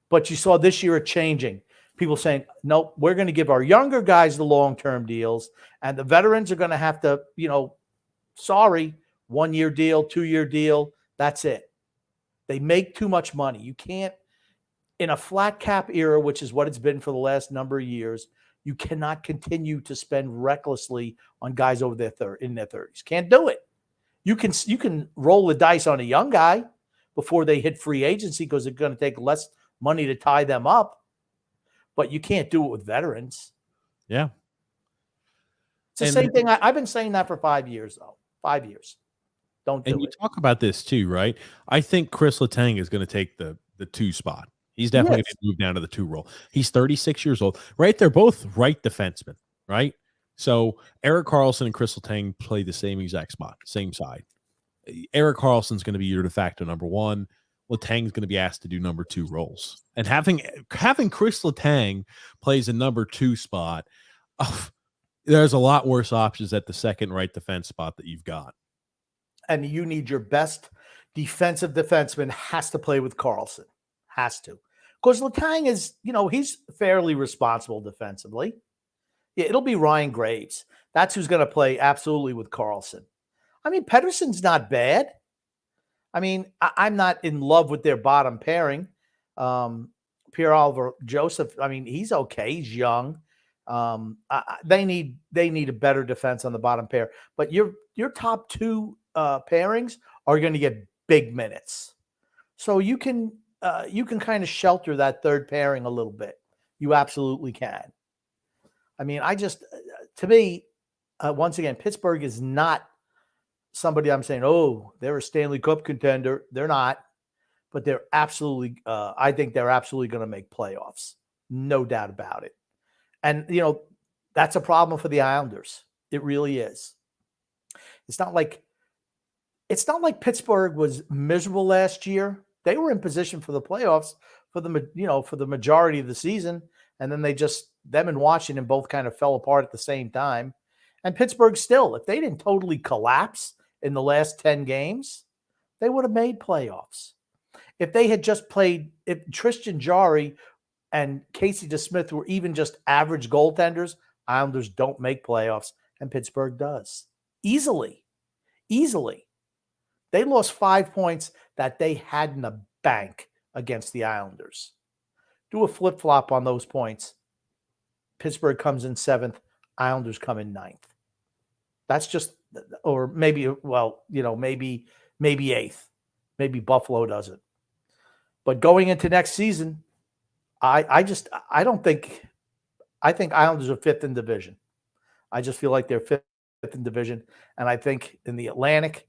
But you saw this year it changing. People saying, nope, we're going to give our younger guys the long-term deals, and the veterans are going to have to, 1-year deal, 2-year deal. That's it. They make too much money. You can't, in a flat cap era, which is what it's been for the last number of years, you cannot continue to spend recklessly on guys over in their 30s. Can't do it. You can roll the dice on a young guy before they hit free agency because it's going to take less money to tie them up, but you can't do it with veterans. Yeah. It's the same thing. I've been saying that for 5 years, though. 5 years. Don't do it. And you talk about this too, right? I think Chris Letang is going to take the 2 spot. He's definitely going to move down to the 2 role. He's 36 years old, right? They're both right defensemen, right? So Erik Karlsson and Chris Letang play the same exact spot, same side. Erik Karlsson's going to be your de facto number 1. Letang's going to be asked to do number 2 roles. And having Chris Letang plays a number 2 spot, there's a lot worse options at the second right defense spot that you've got. And you need your best defensive defenseman has to play with Karlsson. Has to. Because Letang is, he's fairly responsible defensively. Yeah, it'll be Ryan Graves. That's who's going to play absolutely with Karlsson. I mean, Pettersson's not bad. I mean, I'm not in love with their bottom pairing. Pierre-Olivier Joseph, I mean, he's okay. He's young. They need a better defense on the bottom pair. But your top 2 pairings are going to get big minutes. So you can kind of shelter that third pairing a little bit. You absolutely can. I mean, to me, once again, Pittsburgh is not somebody I'm saying, oh, they're a Stanley Cup contender. They're not, but they're absolutely, I think they're absolutely going to make playoffs. No doubt about it. And, that's a problem for the Islanders. It really is. It's not like Pittsburgh was miserable last year. They were in position for the playoffs for the majority of the season. And then them and Washington both kind of fell apart at the same time. And Pittsburgh still, if they didn't totally collapse in the last 10 games, they would have made playoffs. If they had just played, if Tristan Jarry and Casey DeSmith were even just average goaltenders, Islanders don't make playoffs, and Pittsburgh does. easily. They lost 5 points that they had in the bank against the Islanders. Do a flip-flop on those points. Pittsburgh comes in 7th. Islanders come in 9th. That's just, or maybe, well, maybe 8th. Maybe Buffalo doesn't. But going into next season, I think Islanders are 5th in division. I just feel like they're 5th in division. And I think in the Atlantic,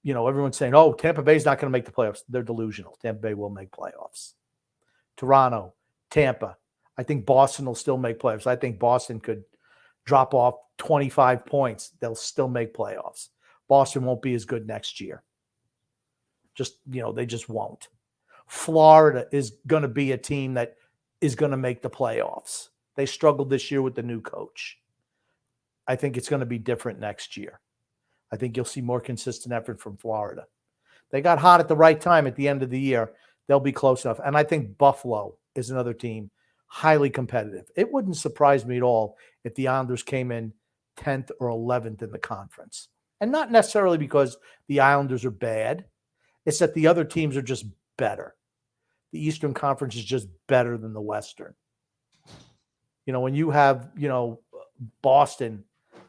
everyone's saying, oh, Tampa Bay's not going to make the playoffs. They're delusional. Tampa Bay will make playoffs. Toronto, Tampa. I think Boston will still make playoffs. I think Boston could drop off 25 points. They'll still make playoffs. Boston won't be as good next year. They just won't. Florida is going to be a team that is going to make the playoffs. They struggled this year with the new coach. I think it's going to be different next year. I think you'll see more consistent effort from Florida. They got hot at the right time at the end of the year. They'll be close enough. And I think Buffalo is another team, highly competitive. It wouldn't surprise me at all if the Islanders came in 10th or 11th in the conference. And not necessarily because the Islanders are bad. It's that the other teams are just better. The Eastern Conference is just better than the Western. When you have, Boston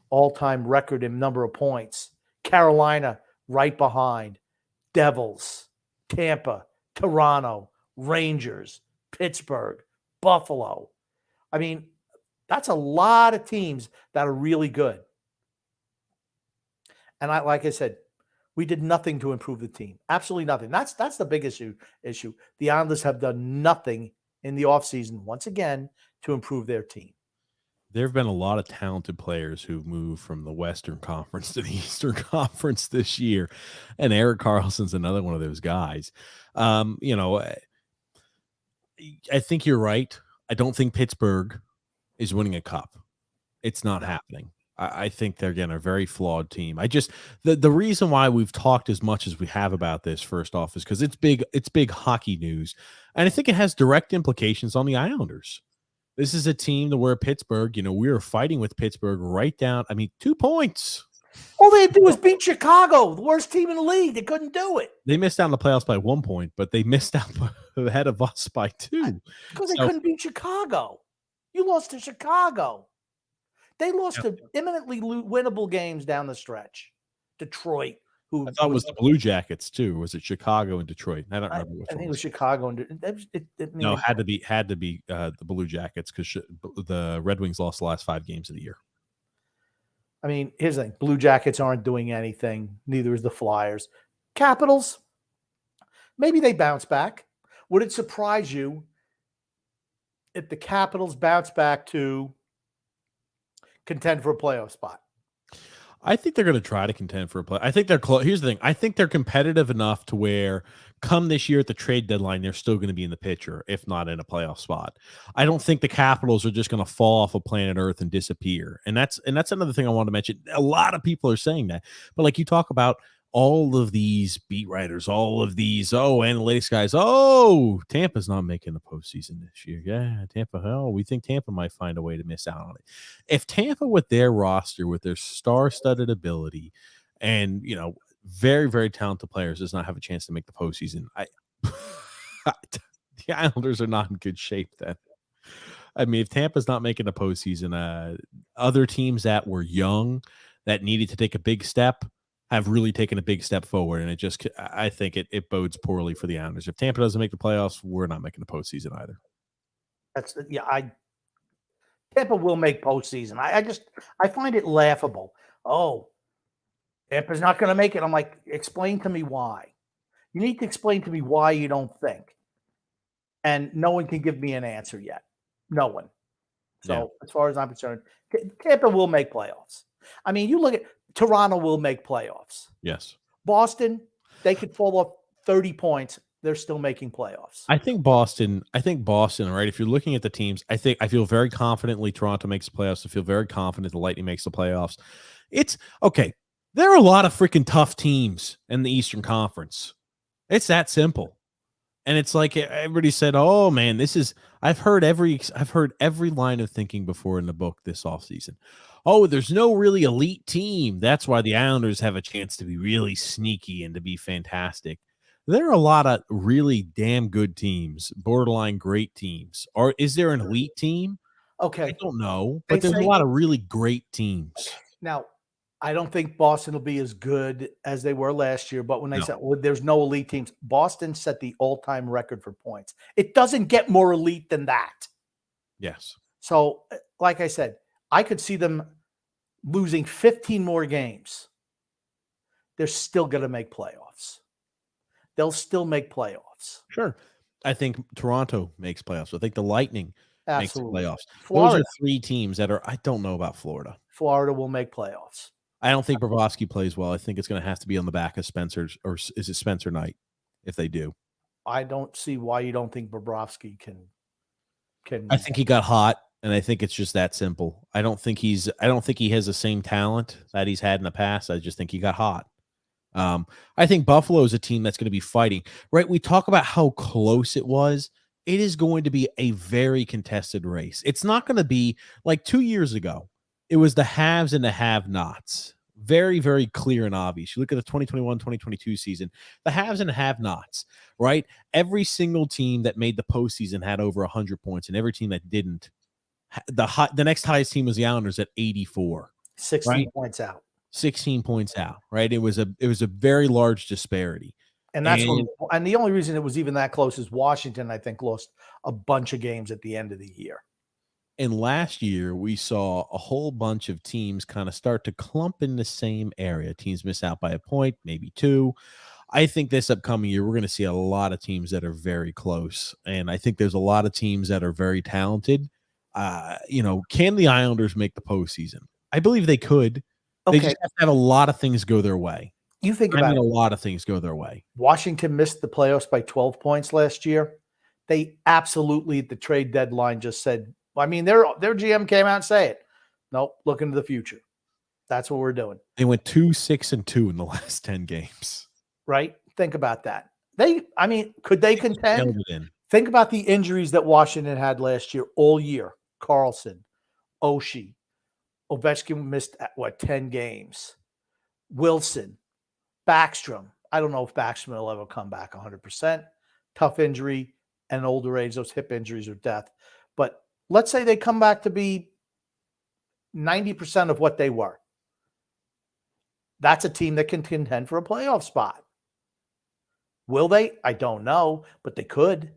all-time record in number of points, Carolina right behind, Devils, Tampa, Toronto, Rangers, Pittsburgh, Buffalo. I mean, that's a lot of teams that are really good. And like I said, we did nothing to improve the team. Absolutely nothing. That's the biggest issue. The Islanders have done nothing in the offseason, once again, to improve their team. There have been a lot of talented players who've moved from the Western Conference to the Eastern Conference this year. And Erik Karlsson's another one of those guys. I think you're right. I don't think Pittsburgh is winning a cup. It's not happening. I think they're, again, a very flawed team. The reason why we've talked as much as we have about this, first off, is because it's big hockey news. And I think it has direct implications on the Islanders. This is a team where Pittsburgh, we were fighting with Pittsburgh right down. 2 points. All they had to do was beat Chicago, the worst team in the league. They couldn't do it. They missed out on the playoffs by 1 point, but they missed out ahead of us by 2. Because they couldn't beat Chicago. You lost to Chicago. They lost to imminently winnable games down the stretch. Detroit. I thought it was the Blue Jackets too. Was it Chicago and Detroit? I don't remember. I think it was Chicago and no, it had to be the Blue Jackets because the Red Wings lost the last 5 games of the year. Here's the thing: Blue Jackets aren't doing anything. Neither is the Flyers. Capitals, maybe they bounce back. Would it surprise you if the Capitals bounce back to contend for a playoff spot? I think they're going to try to contend for a play. I think they're close. Here's the thing. I think they're competitive enough to where come this year at the trade deadline, they're still going to be in the picture, if not in a playoff spot. I don't think the Capitals are just going to fall off of planet Earth and disappear. And that's another thing I wanted to mention. A lot of people are saying that, but like you talk about all of these beat writers, all of these, analytics guys, Tampa's not making the postseason this year. Yeah, Tampa, we think Tampa might find a way to miss out on it. If Tampa, with their roster, with their star-studded ability and, very, very talented players, does not have a chance to make the postseason, the Islanders are not in good shape then. If Tampa's not making the postseason, other teams that were young, that needed to take a big step, have really taken a big step forward, and I think it bodes poorly for the Islanders. If Tampa doesn't make the playoffs, we're not making the postseason either. Tampa will make postseason. I find it laughable. Tampa's not going to make it. I'm like, explain to me why. You need to explain to me why you don't think. And no one can give me an answer yet. No one. So as far as I'm concerned, Tampa will make playoffs. You look at Toronto will make playoffs. Yes. Boston, they could fall off 30 points. They're still making playoffs. I think Boston, right? If you're looking at the teams, I feel very confidently Toronto makes the playoffs. I feel very confident the Lightning makes the playoffs. It's okay. There are a lot of freaking tough teams in the Eastern Conference. It's that simple. And it's like everybody said, "Oh man, this is." I've heard every line of thinking before in the book this offseason. Oh, there's no really elite team. That's why the Islanders have a chance to be really sneaky and to be fantastic. There are a lot of really damn good teams, borderline great teams. Or is there an elite team? I Okay. don't know, They but there's a say lot of really great teams. now, I don't think Boston will be as good as they were last year, but when they No. said, well, there's no elite teams, Boston set the all-time record for points. It doesn't get more elite than that. Yes. So, like I said, I could see them losing 15 more games. They're still going to make playoffs. They'll still make playoffs. Sure. I think Toronto makes playoffs. I think the Lightning makes the Absolutely. playoffs. Those Florida. are 3 teams that are I don't know about Florida. Florida will make playoffs. I don't think Bobrovsky plays well. I think it's gonna have to be on the back of Spencer's or is it Spencer Knight if they do. I don't see why you don't think Bobrovsky can. I think he got hot, and I think it's just that simple. I don't think he has the same talent that he's had in the past. I just think he got hot. I think Buffalo is a team that's going to be fighting, right? We talk about how close it was. It is going to be a very contested race. It's not going to be like 2 years ago. It was the haves and the have-nots. Very, very clear and obvious. You look at the 2021-2022 season, the haves and the have-nots, right? Every single team that made the postseason had over 100 points, and every team that didn't, the next highest team was the Islanders at 84. 16 right? points out. 16 points out, right? It was a very large disparity. And that's and the only reason it was even that close is Washington, I think, lost a bunch of games at the end of the year. And last year, we saw a whole bunch of teams kind of start to clump in the same area. Teams miss out by a point, maybe 2. I think this upcoming year, we're going to see a lot of teams that are very close. And I think there's a lot of teams that are very talented. Can the Islanders make the postseason? I believe they could. They Okay. just have to have a lot of things go their way. You think about a it. lot of things go their way. Washington missed the playoffs by 12 points last year. They absolutely at the trade deadline just said, I mean, their GM came out and said it. Nope, look into the future. That's what we're doing. They went 2-6-2 in the last 10 games. Right? Think about that. Could they contend? In. Think about the injuries that Washington had last year, all year. Karlsson, Oshie, Ovechkin missed 10 games. Wilson, Backstrom. I don't know if Backstrom will ever come back 100%. Tough injury and older age, those hip injuries or death. But let's say they come back to be 90% of what they were. That's a team that can contend for a playoff spot. Will they? I don't know, but they could.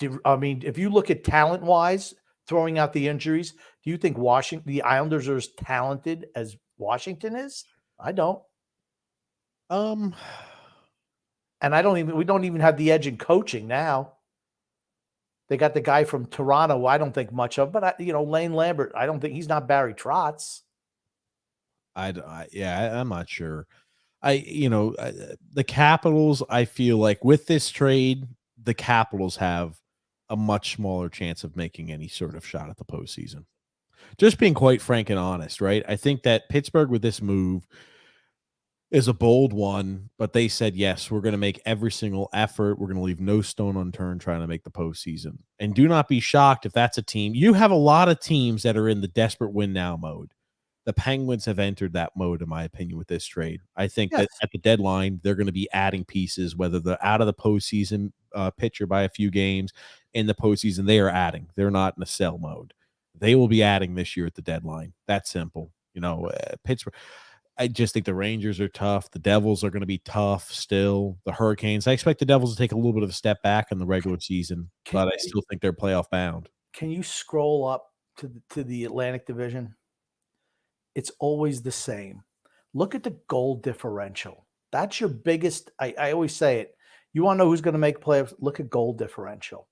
If you look at talent-wise, throwing out the injuries, do you think the Islanders are as talented as Washington is? I don't. And we don't even have the edge in coaching now. They got the guy from Toronto, I don't think much of, but Lane Lambert, I don't think he's not Barry Trotz. I'm not sure. The Capitals, I feel like with this trade, the Capitals have a much smaller chance of making any sort of shot at the postseason. Just being quite frank and honest, right? I think that Pittsburgh with this move is a bold one, but they said, yes, we're going to make every single effort. We're going to leave no stone unturned trying to make the postseason. And do not be shocked if that's a team. You have a lot of teams that are in the desperate win now mode. The Penguins have entered that mode, in my opinion, with this trade. I think that at the deadline, they're going to be adding pieces, whether they're out of the postseason picture by a few games. In the postseason, they are adding. They're not in a sell mode. They will be adding this year at the deadline. That's simple. Pittsburgh. I just think the Rangers are tough. The Devils are going to be tough still. The Hurricanes. I expect the Devils to take a little bit of a step back in the regular season, but I still think they're playoff bound. Can you scroll up to the Atlantic Division? It's always the same. Look at the goal differential. That's your biggest. I always say it. You want to know who's going to make playoffs? Look at goal differential.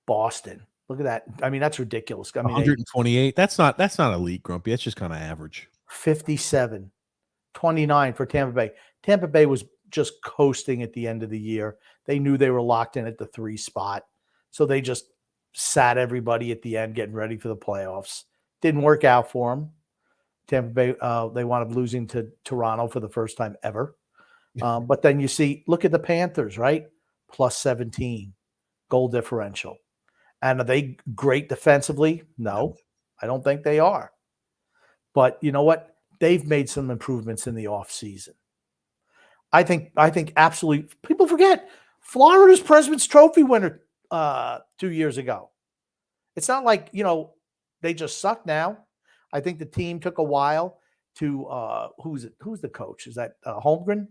Boston. Look at that. That's ridiculous. 128. That's not elite, Grumpy. That's just kind of average. 57. 29 for Tampa Bay. Tampa Bay was just coasting at the end of the year. They knew they were locked in at the 3 spot. So they just sat everybody at the end getting ready for the playoffs. Didn't work out for them. Tampa Bay, they wound up losing to Toronto for the first time ever. But then you see, look at the Panthers, right? Plus 17 goal differential. And are they great defensively? No, I don't think they are. But you know what? They've made some improvements in the offseason. I think absolutely people forget Florida's President's Trophy winner 2 years ago. It's not like, they just suck now. I think the team took a while to who's the coach? Is that Holmgren?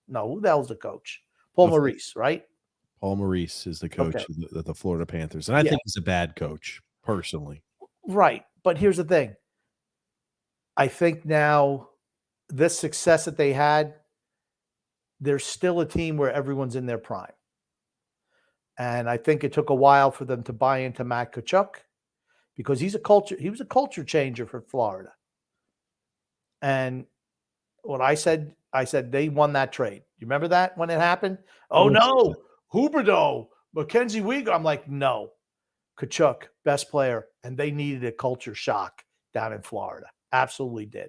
No, who the hell's the coach? Paul Maurice, right? Paul Maurice is the coach of the Florida Panthers. And I think he's a bad coach, personally. Right. But here's the thing. I think now this success that they had, there's still a team where everyone's in their prime. And I think it took a while for them to buy into Matt Tkachuk because he was a culture changer for Florida. And what I said they won that trade. You remember that when it happened? Oh no, Huberdeau, Mackenzie Weegar. I'm like, no. Tkachuk, best player, and they needed a culture shock down in Florida. Absolutely did.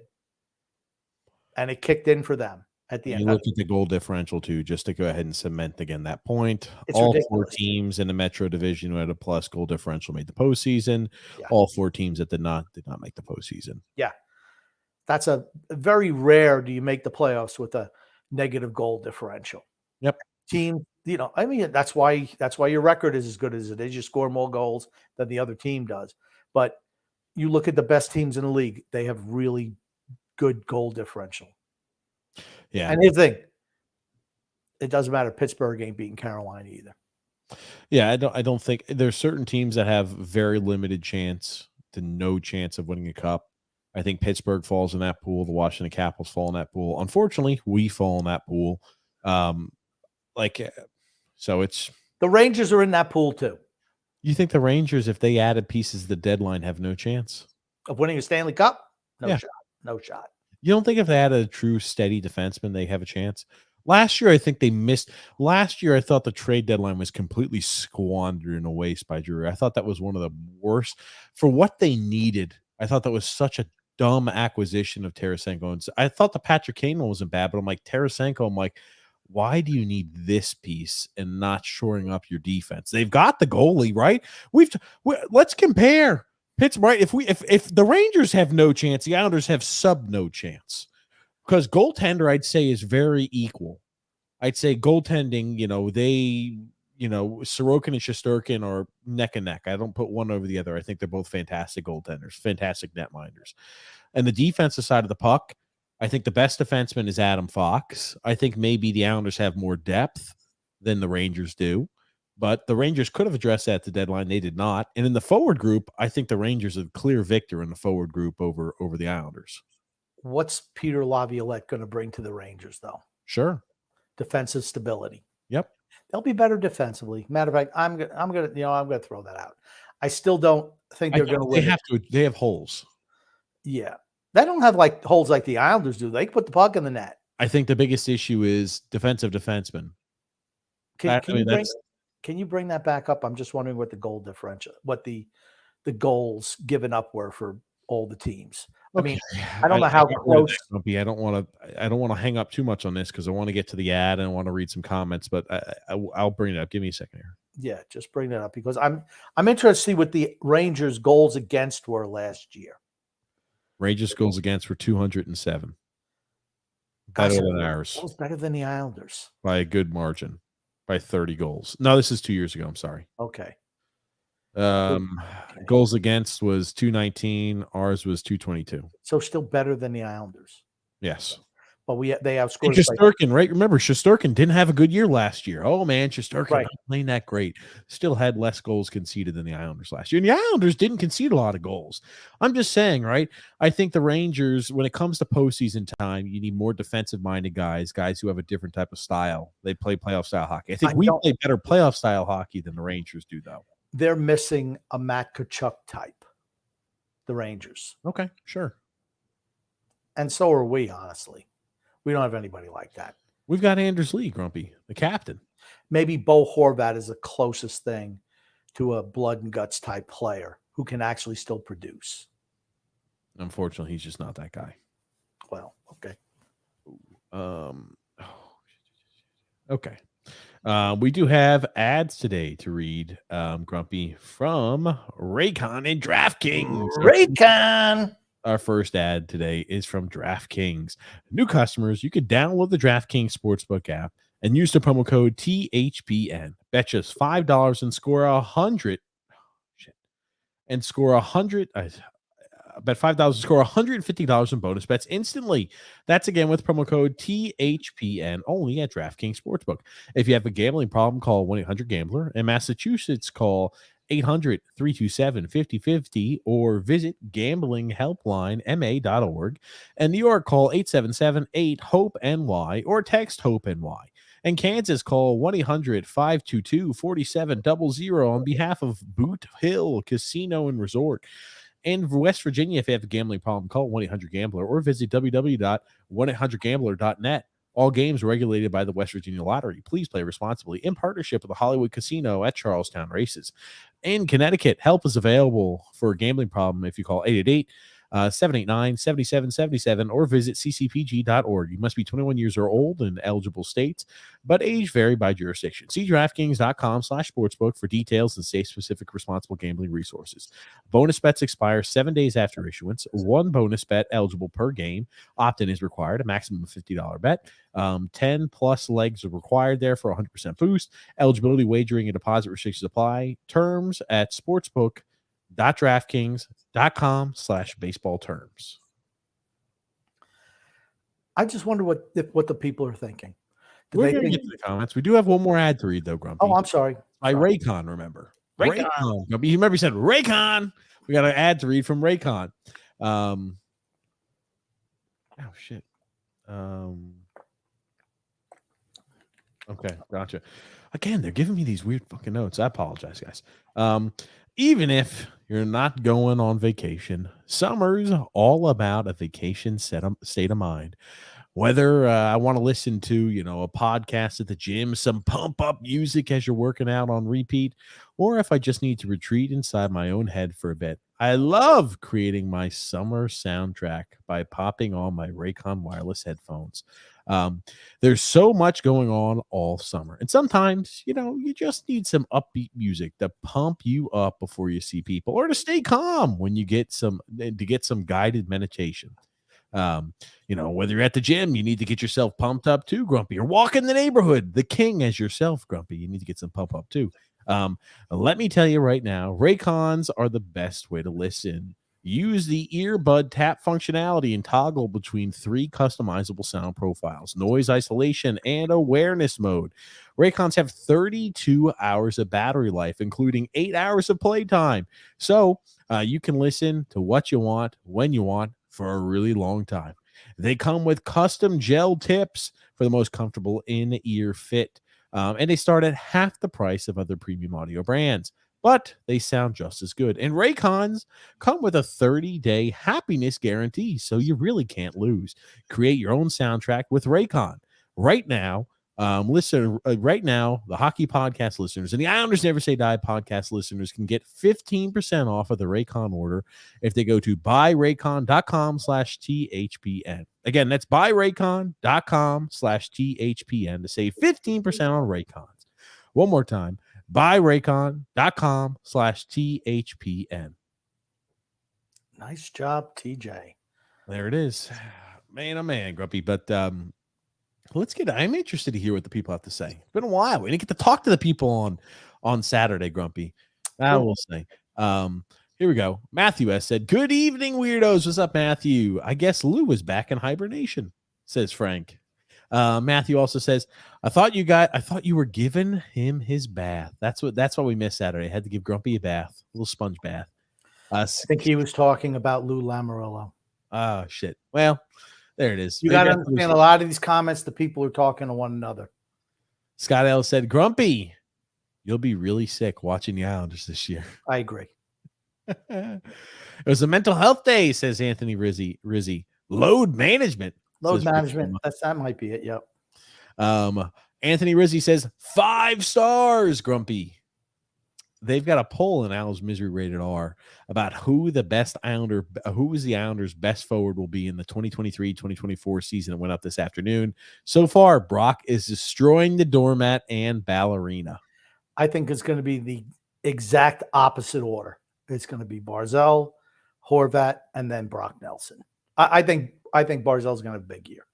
And it kicked in for them at the end. You look at the goal differential too, just to go ahead and cement again that point. It's all ridiculous. 4 teams in the Metro Division who had a plus goal differential made the postseason. Yeah. All 4 teams that did not make the postseason. Yeah. That's a very rare do you make the playoffs with a negative goal differential. Yep. Team, I mean, that's why your record is as good as it is. You score more goals than the other team does. But you look at the best teams in the league, they have really good goal differential. Yeah. And here's the thing. It doesn't matter. Pittsburgh ain't beating Carolina either. Yeah, I don't think there's certain teams that have very limited chance to no chance of winning a cup. I think Pittsburgh falls in that pool. The Washington Capitals fall in that pool. Unfortunately, we fall in that pool. So it's the Rangers are in that pool too. You think the Rangers, if they added pieces to the deadline, have no chance of winning a Stanley Cup? No shot. No shot. You don't think if they had a true steady defenseman, they have a chance? Last year, I think they missed. Last year, I thought the trade deadline was completely squandered in a waste by Drury. I thought that was one of the worst for what they needed. I thought that was such a dumb acquisition of Tarasenko. And I thought the Patrick Kane one wasn't bad, but I'm like, Tarasenko, I'm like, why do you need this piece and not shoring up your defense? They've got the goalie, right? Let's compare. Pittsburgh, right? If the Rangers have no chance, the Islanders have no chance. Because goaltender, I'd say, is very equal. I'd say goaltending, Sorokin and Shesterkin are neck and neck. I don't put one over the other. I think they're both fantastic goaltenders, fantastic netminders. And the defensive side of the puck, I think the best defenseman is Adam Fox. I think maybe the Islanders have more depth than the Rangers do. But the Rangers could have addressed that at the deadline. They did not. And in the forward group, I think the Rangers are the clear victor in the forward group over the Islanders. What's Peter Laviolette going to bring to the Rangers, though? Sure. Defensive stability. Yep. They'll be better defensively. Matter of fact, I'm gonna throw that out. I still don't think they're going to win. They have holes. Yeah. They don't have like holes like the Islanders do. They can put the puck in the net. I think the biggest issue is defensive defensemen. Can you bring that back up? I'm just wondering what the goal differential, what the goals given up were for all the teams. Okay. I mean, I don't know how close. I don't want to hang up too much on this because I want to get to the ad and I want to read some comments, but I'll bring it up. Give me a second here. Yeah, just bring that up because I'm interested to see what the Rangers' goals against were last year. Rangers goals against were 207. Better than ours. That was better than the Islanders by a good margin, by 30 goals. No, this is 2 years ago. I'm sorry. Okay. Goals against was 219. Ours was 222. So still better than the Islanders. Yes. But they outscored. Shesterkin, right? Remember, Shesterkin didn't have a good year last year. Oh man, Shesterkin not playing that great. Still had less goals conceded than the Islanders last year. And the Islanders didn't concede a lot of goals. I'm just saying, right? I think the Rangers, when it comes to postseason time, you need more defensive-minded guys who have a different type of style. They play playoff style hockey. I think we play better playoff style hockey than the Rangers do, though. They're missing a Matt Tkachuk type. The Rangers. Okay, sure. And so are we, honestly. We don't have anybody like that. We've got Anders Lee, Grumpy, the captain. Maybe Bo Horvat is the closest thing to a blood and guts type player who can actually still produce. Unfortunately, he's just not that guy. Well, okay. Okay. We do have ads today to read, Grumpy, from Raycon and DraftKings. Raycon. Our first ad today is from DraftKings. New customers, you could download the DraftKings Sportsbook app and use the promo code THPN. Bet just $5 and score 100. Shit. And score 100. Bet $5, score $150 in bonus bets instantly. That's again with promo code THPN only at DraftKings Sportsbook. If you have a gambling problem, call 1-800-GAMBLER. In Massachusetts, call 800-327-5050 or visit gamblinghelplinema.org. And New York, call 877-8-HOPE-NY or text HOPE-NY. And Kansas, call 1-800-522-4700 on behalf of Boot Hill Casino and Resort. In West Virginia, if you have a gambling problem, call 1-800-GAMBLER or visit www.1800gambler.net. All games regulated by the West Virginia Lottery. Please play responsibly in partnership with the Hollywood Casino at Charlestown Races. In Connecticut, help is available for a gambling problem if you call 888-789-7777 or visit ccpg.org. You must be 21 years or old in eligible states, but age vary by jurisdiction. See DraftKings.com/sportsbook for details and state-specific responsible gambling resources. Bonus bets expire 7 days after issuance. One bonus bet eligible per game. Opt-in is required, a maximum of $50 bet. 10 plus legs are required there for 100% boost. Eligibility, wagering, and deposit restrictions apply. Terms at sportsbook.draftkings.com/baseball terms. I just wonder what the people are thinking. We're going to get to the comments. We do have one more ad to read, though, Grumpy. Oh, I'm sorry. By Raycon, remember. Raycon. You remember you said Raycon. We got an ad to read from Raycon. Oh, shit. Okay, gotcha. Again, they're giving me these weird fucking notes. I apologize, guys. Even if you're not going on vacation, summer's all about a vacation state of mind. Whether I want to listen to, a podcast at the gym, some pump up music as you're working out on repeat, or if I just need to retreat inside my own head for a bit, I love creating my summer soundtrack by popping on my Raycon wireless headphones. There's so much going on all summer. And sometimes, you just need some upbeat music to pump you up before you see people, or to stay calm when you get some guided meditation. Whether you're at the gym, you need to get yourself pumped up too, Grumpy, or walk in the neighborhood, the king as yourself, Grumpy. You need to get some pump up too. Let me tell you right now, Raycons are the best way to listen. Use the earbud tap functionality and toggle between 3 customizable sound profiles, noise isolation, and awareness mode. Raycons have 32 hours of battery life, including 8 hours of playtime. So you can listen to what you want, when you want, for a really long time. They come with custom gel tips for the most comfortable in-ear fit. And they start at half the price of other premium audio brands, but they sound just as good. And Raycons come with a 30-day happiness guarantee, so you really can't lose. Create your own soundtrack with Raycon. Right now, right now, the hockey podcast listeners and the Islanders Never Say Die podcast listeners can get 15% off of the Raycon order if they go to buyraycon.com/THPN. Again, that's buyraycon.com/THPN to save 15% on Raycons. One more time, buyraycon.com/THPN. Nice job, TJ. There it is. Man, oh man, Grumpy. But I'm interested to hear what the people have to say. It's been a while. We didn't get to talk to the people on Saturday, Grumpy. I will say. Here we go. Matthew S. said, "Good evening, weirdos." What's up, Matthew? I guess Lou was back in hibernation, says Frank. Matthew also says, I thought you were giving him his bath. That's what we missed Saturday. I had to give Grumpy a bath, a little sponge bath. I think he was talking about Lou Lamoriello. Oh, shit. Well, there it is. You got to understand, a lot of these comments, the people are talking to one another. Scott L. said, Grumpy, you'll be really sick watching the Islanders this year. I agree. It was a mental health day, says Anthony Rizzi. Load management. That might be it. Yep. Anthony Rizzi says 5 stars, Grumpy. they've got a poll in Al's Misery Rated R about who was the Islanders' best forward will be in the 2023-2024 season that went up this afternoon. So far, Brock is destroying the doormat and ballerina. I think it's going to be the exact opposite order. It's going to be Barzal, Horvat, and then Brock Nelson. I think Barzal's going to have a big year.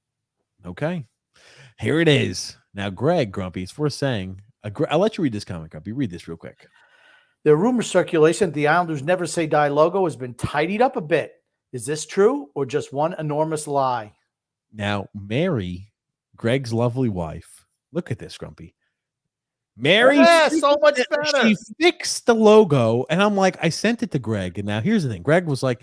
Okay. Here it is. Now, Greg, Grumpy, it's worth saying. I'll let you read this comment, Grumpy. Read this real quick. The rumor circulation that the Islanders Never Say Die logo has been tidied up a bit. Is this true or just one enormous lie? Now, Mary, Greg's lovely wife, look at this, Grumpy. Mary, so much better. She fixed the logo, and I'm like, I sent it to Greg, and now here's the thing. Greg was like,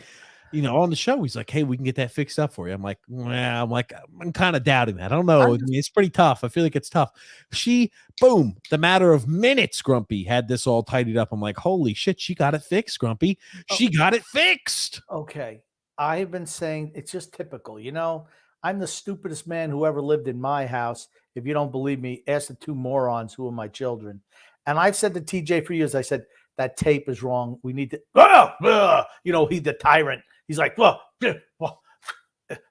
on the show, he's like, hey, we can get that fixed up for you. I'm like, I'm kind of doubting that. I don't know. I mean, it's pretty tough. I feel like it's tough. She, boom, the matter of minutes, Grumpy, had this all tidied up. I'm like, holy shit, she got it fixed, Grumpy. She got it fixed. Okay. I have been saying it's just typical. I'm the stupidest man who ever lived in my house. If you don't believe me, ask the two morons who are my children. And I've said to TJ for years, I said, that tape is wrong. We need to, he's the tyrant. He's like, well,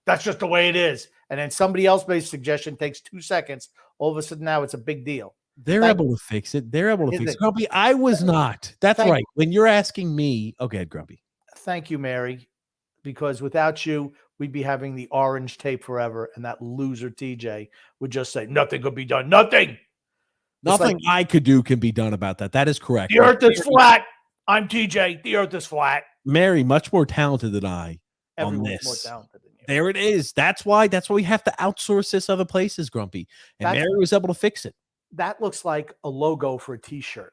that's just the way it is. And then somebody else made a suggestion, takes 2 seconds. All of a sudden now it's a big deal. They're able to fix it. They're able to fix it. Grumpy, I was not. That's right. When you're asking me, okay, Grumpy. Thank you, Mary. Because without you, we'd be having the orange tape forever. And that loser TJ would just say, nothing could be done. Nothing I could do can be done about that. That is correct. The earth is flat. I'm TJ. The earth is flat. Mary, much more talented than I. Everyone's on this. more talented than you. There it is. That's why we have to outsource this other places, Grumpy. And Mary was able to fix it. That looks like a logo for a t-shirt.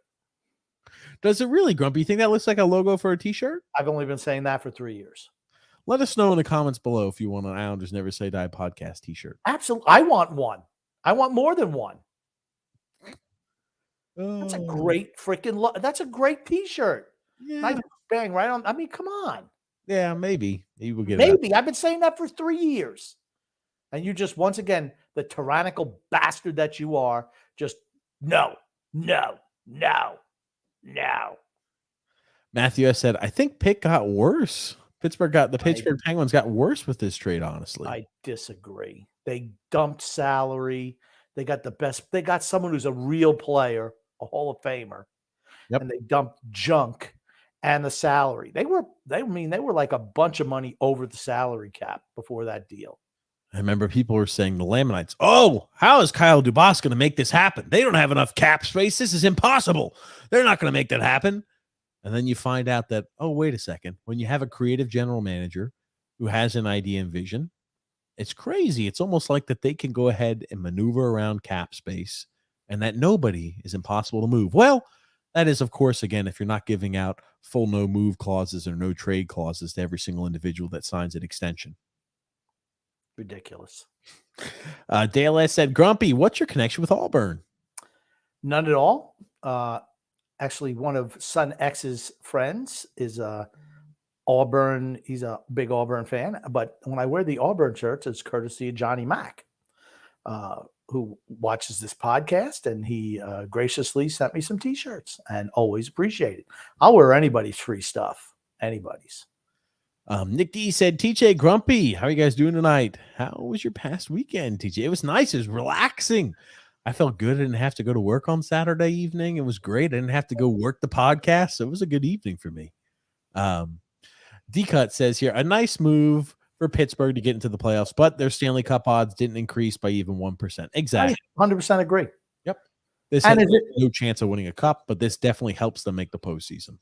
Does it really, Grumpy? You think that looks like a logo for a t-shirt? I've only been saying that for 3 years. Let us know in the comments below if you want an Islanders Never Say Die podcast t-shirt. Absolutely. I want one. I want more than one. That's a great freaking that's a great t-shirt. Yeah. Nice bang right on. I mean, come on. Yeah, maybe we'll get maybe. I've been saying that for 3 years. And you just, once again, the tyrannical bastard that you are, just no. Matthew S. said, I think Pitt got worse. Pittsburgh Penguins got worse with this trade, honestly. I disagree. They dumped salary. They got the best. They got someone who's a real player, a Hall of Famer. Yep. And they dumped junk and the salary. They were like a bunch of money over the salary cap before that deal. I remember people were saying the Lamanites, oh, how is Kyle Dubas going to make this happen? They don't have enough cap space. This is impossible. They're not going to make that happen. And then you find out that, oh, wait a second. When you have a creative general manager who has an idea and vision, it's crazy. It's almost like that they can go ahead and maneuver around cap space and that nobody is impossible to move. Well, that is, of course, again, if you're not giving out full no move clauses or no trade clauses to every single individual that signs an extension. Ridiculous. Dale S. said, Grumpy, what's your connection with Auburn? None at all. Actually, one of Son X's friends is Auburn. He's a big Auburn fan. But when I wear the Auburn shirts, it's courtesy of Johnny Mack, who watches this podcast. And he graciously sent me some T-shirts and always appreciate it. I'll wear anybody's free stuff. Anybody's. Nick D said, TJ Grumpy, how are you guys doing tonight? How was your past weekend, TJ? It was nice. It was relaxing. I felt good. I didn't have to go to work on Saturday evening. It was great. I didn't have to go work the podcast. So it was a good evening for me. D-Cut says here, a nice move for Pittsburgh to get into the playoffs, but their Stanley Cup odds didn't increase by even 1%. Exactly. I 100% agree. Yep. This has no chance of winning a cup, but this definitely helps them make the postseason.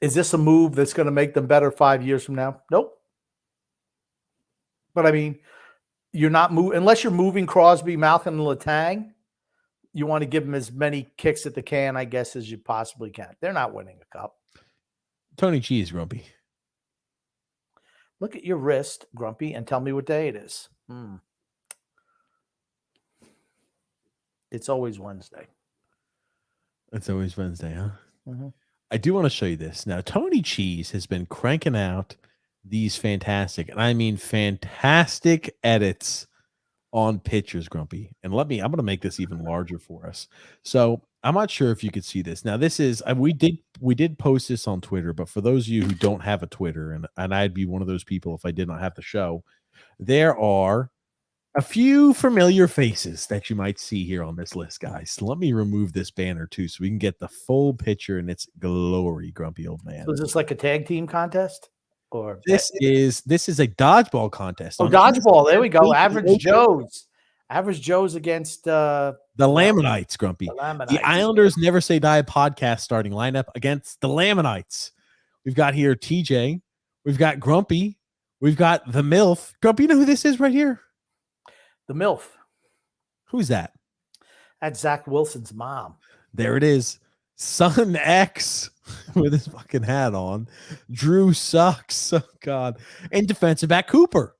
Is this a move that's going to make them better 5 years from now? Nope. But I mean, you're not moving unless you're moving Crosby, Malkin, and Letang. You want to give them as many kicks at the can, I guess, as you possibly can. They're not winning a cup. Tony Cheese, Grumpy. Look at your wrist, Grumpy, and tell me what day it is. It's always Wednesday. It's always Wednesday, huh? Mm-hmm. I do want to show you this. Now, Tony Cheese has been cranking out these fantastic, and I mean fantastic edits on pictures, Grumpy. And I'm going to make this even larger for us. So I'm not sure if you could see this. Now, this is we did post this on Twitter, but for those of you who don't have a Twitter, and I'd be one of those people if I did not have the show, there are a few familiar faces that you might see here on this list, guys. So let me remove this banner too, so we can get the full picture in its glory, grumpy old man. So is this like a tag team contest? Or This is a dodgeball contest. Oh, dodgeball. There we go. Average Joes. Average Joes against the Lamanites, Grumpy. The Islanders Never Say Die podcast starting lineup against the Lamanites. We've got here TJ. We've got Grumpy. We've got the MILF. Grumpy, you know who this is right here? The MILF. Who's that? That's Zach Wilson's mom. There it is. Son X with his fucking hat on. Drew sucks. Oh, God. And defensive back Cooper.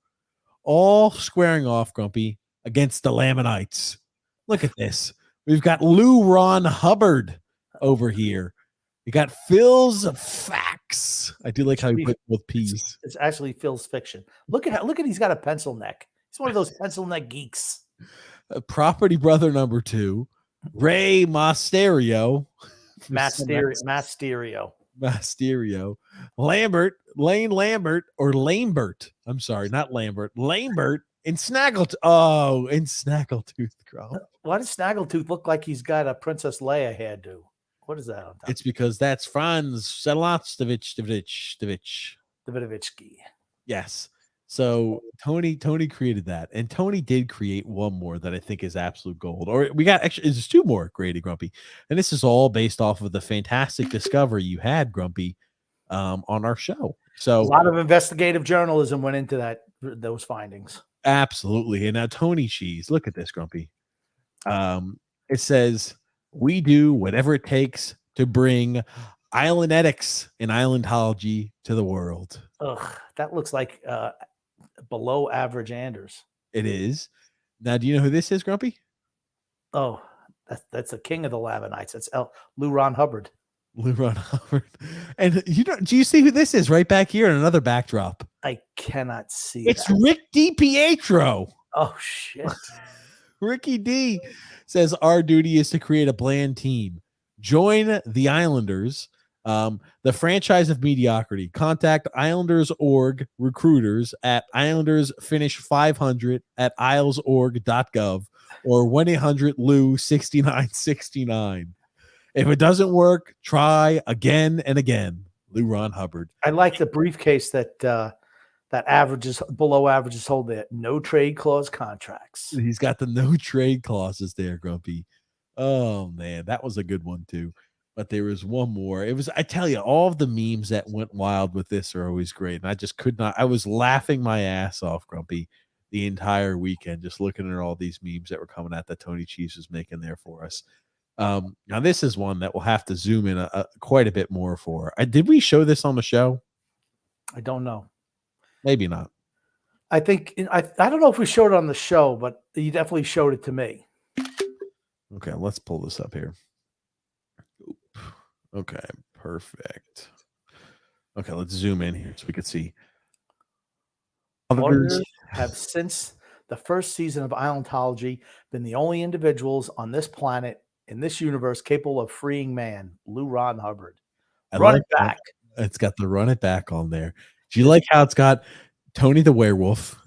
All squaring off, Grumpy, against the Lamanites. Look at this. We've got Lou Ron Hubbard over here. We got Phil's Facts. I do like how he put both P's. It's actually Phil's Fiction. Look at he's got a pencil neck. He's one of those pencil neck geeks. Property brother number 2, Ray Masterio. Masterio. Lane Lambert, or Lambert. I'm sorry, not Lambert. Lambert and Snaggletooth. Oh, and Snaggletooth. Why does Snaggletooth look like he's got a Princess Leia hairdo? What is that on top? It's because that's Franz Davidovitsky. Yes. So Tony created that, and Tony did create one more that I think is absolute gold. Or we got actually, there's 2 more, Grady Grumpy, and this is all based off of the fantastic discovery you had, Grumpy, on our show. So a lot of investigative journalism went into those findings. Absolutely. And now Tony Cheese, look at this, Grumpy. It says, we do whatever it takes to bring Islandetics and Islandology to the world. Ugh, that looks like below average Anders. It is. Now, do you know who this is, Grumpy? Oh, that's the king of the Lamanites. That's Lou Ron Hubbard. Lou Ron Hubbard. And do you see who this is right back here in another backdrop? I cannot see. It's Rick DiPietro. Oh, shit. Ricky D says our duty is to create a bland team. Join the Islanders, the franchise of mediocrity. Contact Islanders.org recruiters at IslandersFinish500 at ilesorg.gov or 1-800-LOU-6969. If it doesn't work, try again and again. Lou Ron Hubbard. I like the briefcase that averages below averages hold there. No trade clause contracts. He's got the no trade clauses there, Grumpy. Oh man, that was a good one too. But there was one more. I tell you, all of the memes that went wild with this are always great. And I just could not, I was laughing my ass off, Grumpy, the entire weekend, just looking at all these memes that were coming out that Tony Cheese was making there for us. Now this is one that we'll have to zoom in quite a bit more for. Did we show this on the show? I don't know. Maybe not. I think I don't know if we showed it on the show, but you definitely showed it to me. Okay, let's pull this up here. Okay, perfect. Okay, let's zoom in here so we can see. Others have since the first season of Islandology been the only individuals on this planet in this universe capable of freeing man. Lou Ron Hubbard. Run it back. It's got the run it back on there. Do you like how it's got Tony the Werewolf?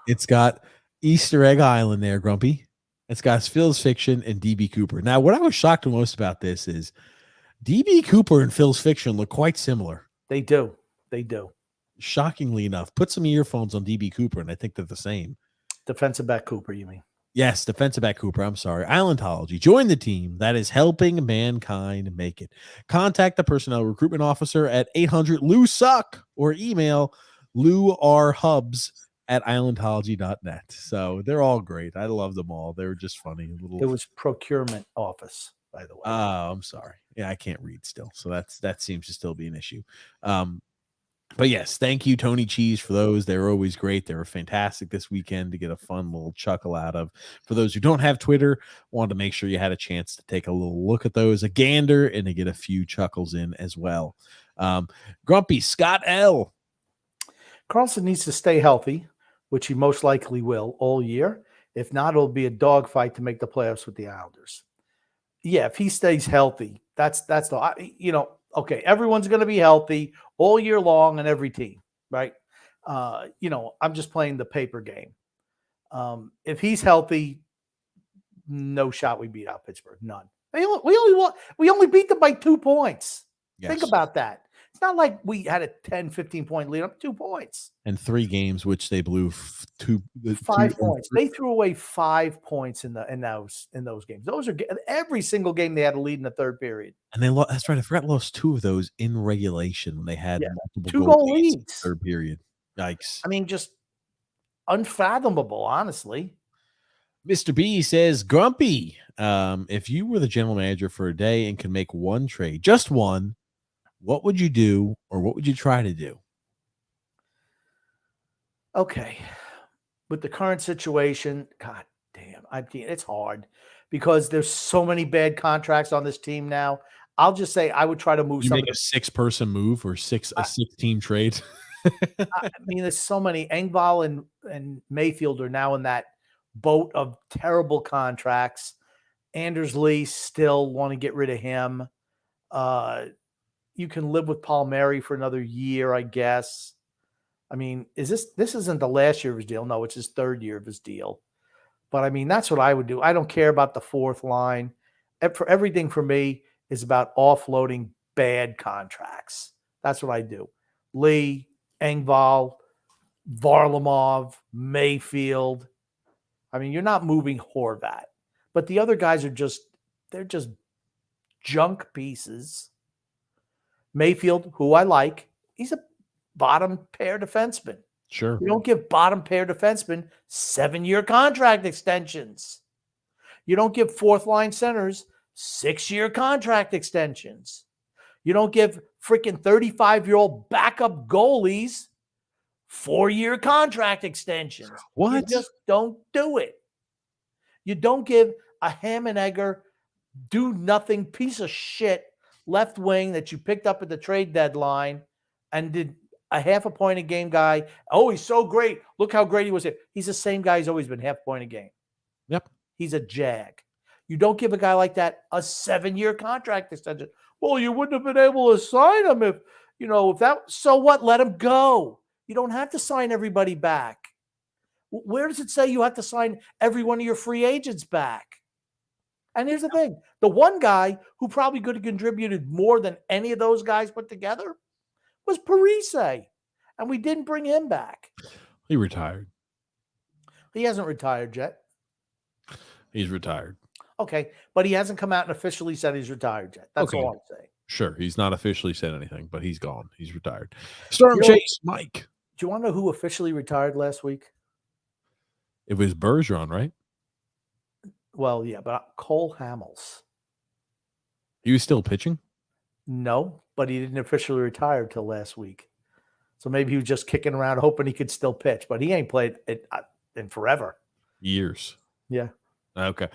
It's got Easter Egg Island there, Grumpy. It's got Phil's Fiction and DB Cooper. Now, what I was shocked the most about this is DB Cooper and Phil's Fiction look quite similar. They do. They do. Shockingly enough. Put some earphones on DB Cooper, and I think they're the same. Defensive back Cooper, you mean? Yes, defensive back Cooper. I'm sorry. Islandology. Join the team that is helping mankind make it. Contact the personnel recruitment officer at 800-LOU-SUCK or email lourhubs@islandology.net. So they're all great. I love them all. They were just funny. It was procurement office, by the way. Oh, I'm sorry. Yeah, I can't read still. So that seems to still be an issue. But yes, thank you, Tony Cheese, for those. They were always great. They were fantastic this weekend to get a fun little chuckle out of. For those who don't have Twitter, wanted to make sure you had a chance to take a little look at those, a gander, and to get a few chuckles in as well. Grumpy Scott L. Karlsson needs to stay healthy, which he most likely will all year. If not, it'll be a dogfight to make the playoffs with the Islanders. Yeah, if he stays healthy, that's okay, everyone's going to be healthy all year long on every team, right? I'm just playing the paper game. If he's healthy, no shot we beat out Pittsburgh. None. We only beat them by 2 points. Yes. Think about that. It's not like we had a 10, 15 point lead up 2 points. And 3 games, which they blew 5 points. They threw away 5 points in those games. Those are every single game they had a lead in the third period. And they lost. That's right. I forgot lost 2 of those in regulation when they had multiple 2-goal leads. In the third period. Yikes. I mean, just unfathomable, honestly. Mr. B says, Grumpy, if you were the general manager for a day and could make one trade, just one, what would you do or what would you try to do? Okay. With the current situation, God damn, it's hard because there's so many bad contracts on this team now. I'll just say I would try to move. You make a 6-person move or a 6-team trade. I mean, there's so many. Engvall and Mayfield are now in that boat of terrible contracts. Anders Lee still want to get rid of him. You can live with Palmieri for another year, I guess. I mean, this isn't the last year of his deal. No, it's his third year of his deal. But I mean, that's what I would do. I don't care about the fourth line. For everything for me is about offloading bad contracts. That's what I do. Lee, Engvall, Varlamov, Mayfield. I mean, you're not moving Horvat. But the other guys they're just junk pieces. Mayfield, who I like, he's a bottom pair defenseman. Sure. You don't give bottom pair defensemen 7-year contract extensions. You don't give fourth line centers 6-year contract extensions. You don't give freaking 35-year-old backup goalies 4-year contract extensions. What? You just don't do it. You don't give a Hammenegger do nothing piece of shit left wing that you picked up at the trade deadline and did a half a point a game guy. Oh, he's so great. Look how great he was here. He's the same guy who's always been half a point a game. Yep. He's a jag. You don't give a guy like that a 7-year contract extension. Well, you wouldn't have been able to sign him if that. So what? Let him go. You don't have to sign everybody back. Where does it say you have to sign every one of your free agents back? And here's the thing. The one guy who probably could have contributed more than any of those guys put together was Parise. And we didn't bring him back. He retired. He hasn't retired yet. He's retired. Okay. But he hasn't come out and officially said he's retired yet. That's all I'm saying. Sure. He's not officially said anything, but he's gone. He's retired. Storm Chase, Mike. Do you want to know who officially retired last week? It was Bergeron, right? Well, yeah, but Cole Hamels. He was still pitching? No, but he didn't officially retire till last week. So maybe he was just kicking around hoping he could still pitch, but he ain't played it in forever. Years. Yeah. Okay.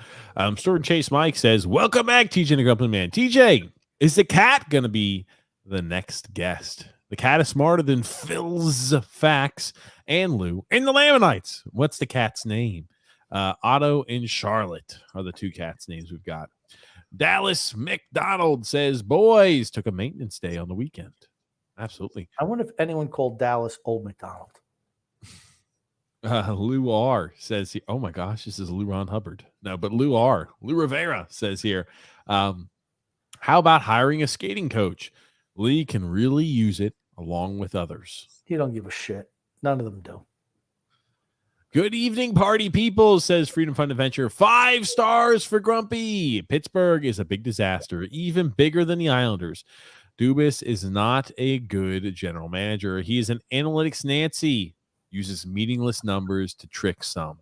Storm Chase Mike says, welcome back, TJ and the Grumpy Man. TJ, is the cat going to be the next guest? The cat is smarter than Phil's facts and Lou and the Lamanites. What's the cat's name? Otto and Charlotte are the 2 cats' names we've got. Dallas McDonald says, boys, took a maintenance day on the weekend. Absolutely. I wonder if anyone called Dallas Old McDonald. Lou R says, oh my gosh, this is Lou Ron Hubbard. No, but Lou Rivera says here, how about hiring a skating coach? Lee can really use it along with others. He don't give a shit. None of them do. Good evening, party people, says Freedom Fund Adventure. 5 stars for Grumpy. Pittsburgh is a big disaster, even bigger than the Islanders. Dubas is not a good general manager. He is an analytics Nancy, uses meaningless numbers to trick some.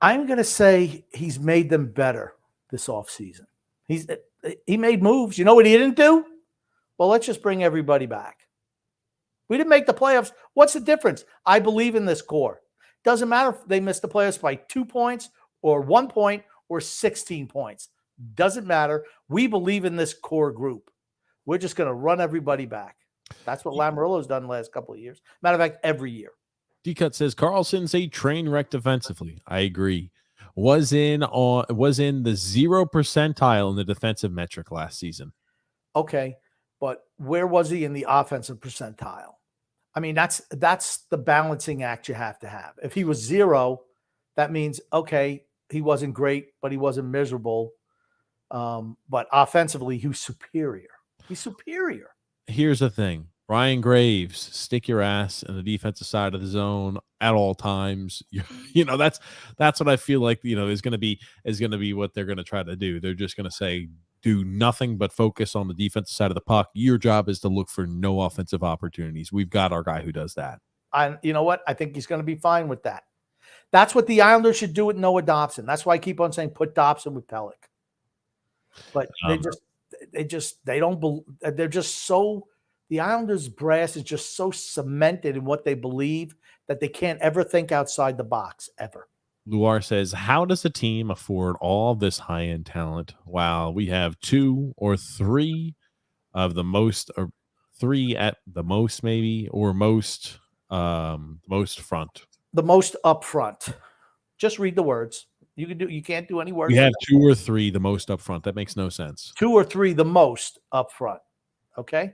I'm going to say he's made them better this offseason. He made moves. You know what he didn't do? Well, let's just bring everybody back. We didn't make the playoffs. What's the difference? I believe in this core. Doesn't matter if they missed the playoffs by 2 points or 1 point or 16 points. Doesn't matter. We believe in this core group. We're just going to run everybody back. That's what Lamoriello's done the last couple of years. Matter of fact, every year. D-Cut says, Karlsson's a train wreck defensively. I agree. was in the 0th percentile in the defensive metric last season. Okay, but where was he in the offensive percentile? I mean, that's the balancing act you have to have. If he was 0, that means, okay, he wasn't great, but he wasn't miserable. But offensively, he was superior. He's superior. Here's the thing. Ryan Graves, stick your ass in the defensive side of the zone at all times. That's what I feel like, is going to be what they're going to try to do. They're just going to say, do nothing but focus on the defensive side of the puck. Your job is to look for no offensive opportunities. We've got our guy who does that. You know what? I think he's going to be fine with that. That's what the Islanders should do with Noah Dobson. That's why I keep on saying put Dobson with Pelech. But the Islanders brass is just so cemented in what they believe that they can't ever think outside the box ever. Luar says, how does a team afford all this high-end talent while we have 2 or 3 of the most, or 3 at the most, maybe, or most front? The most up front. Just read the words. You can't do any words. We have 2 or 3 the most up front. That makes no sense. 2 or 3 the most up front. Okay?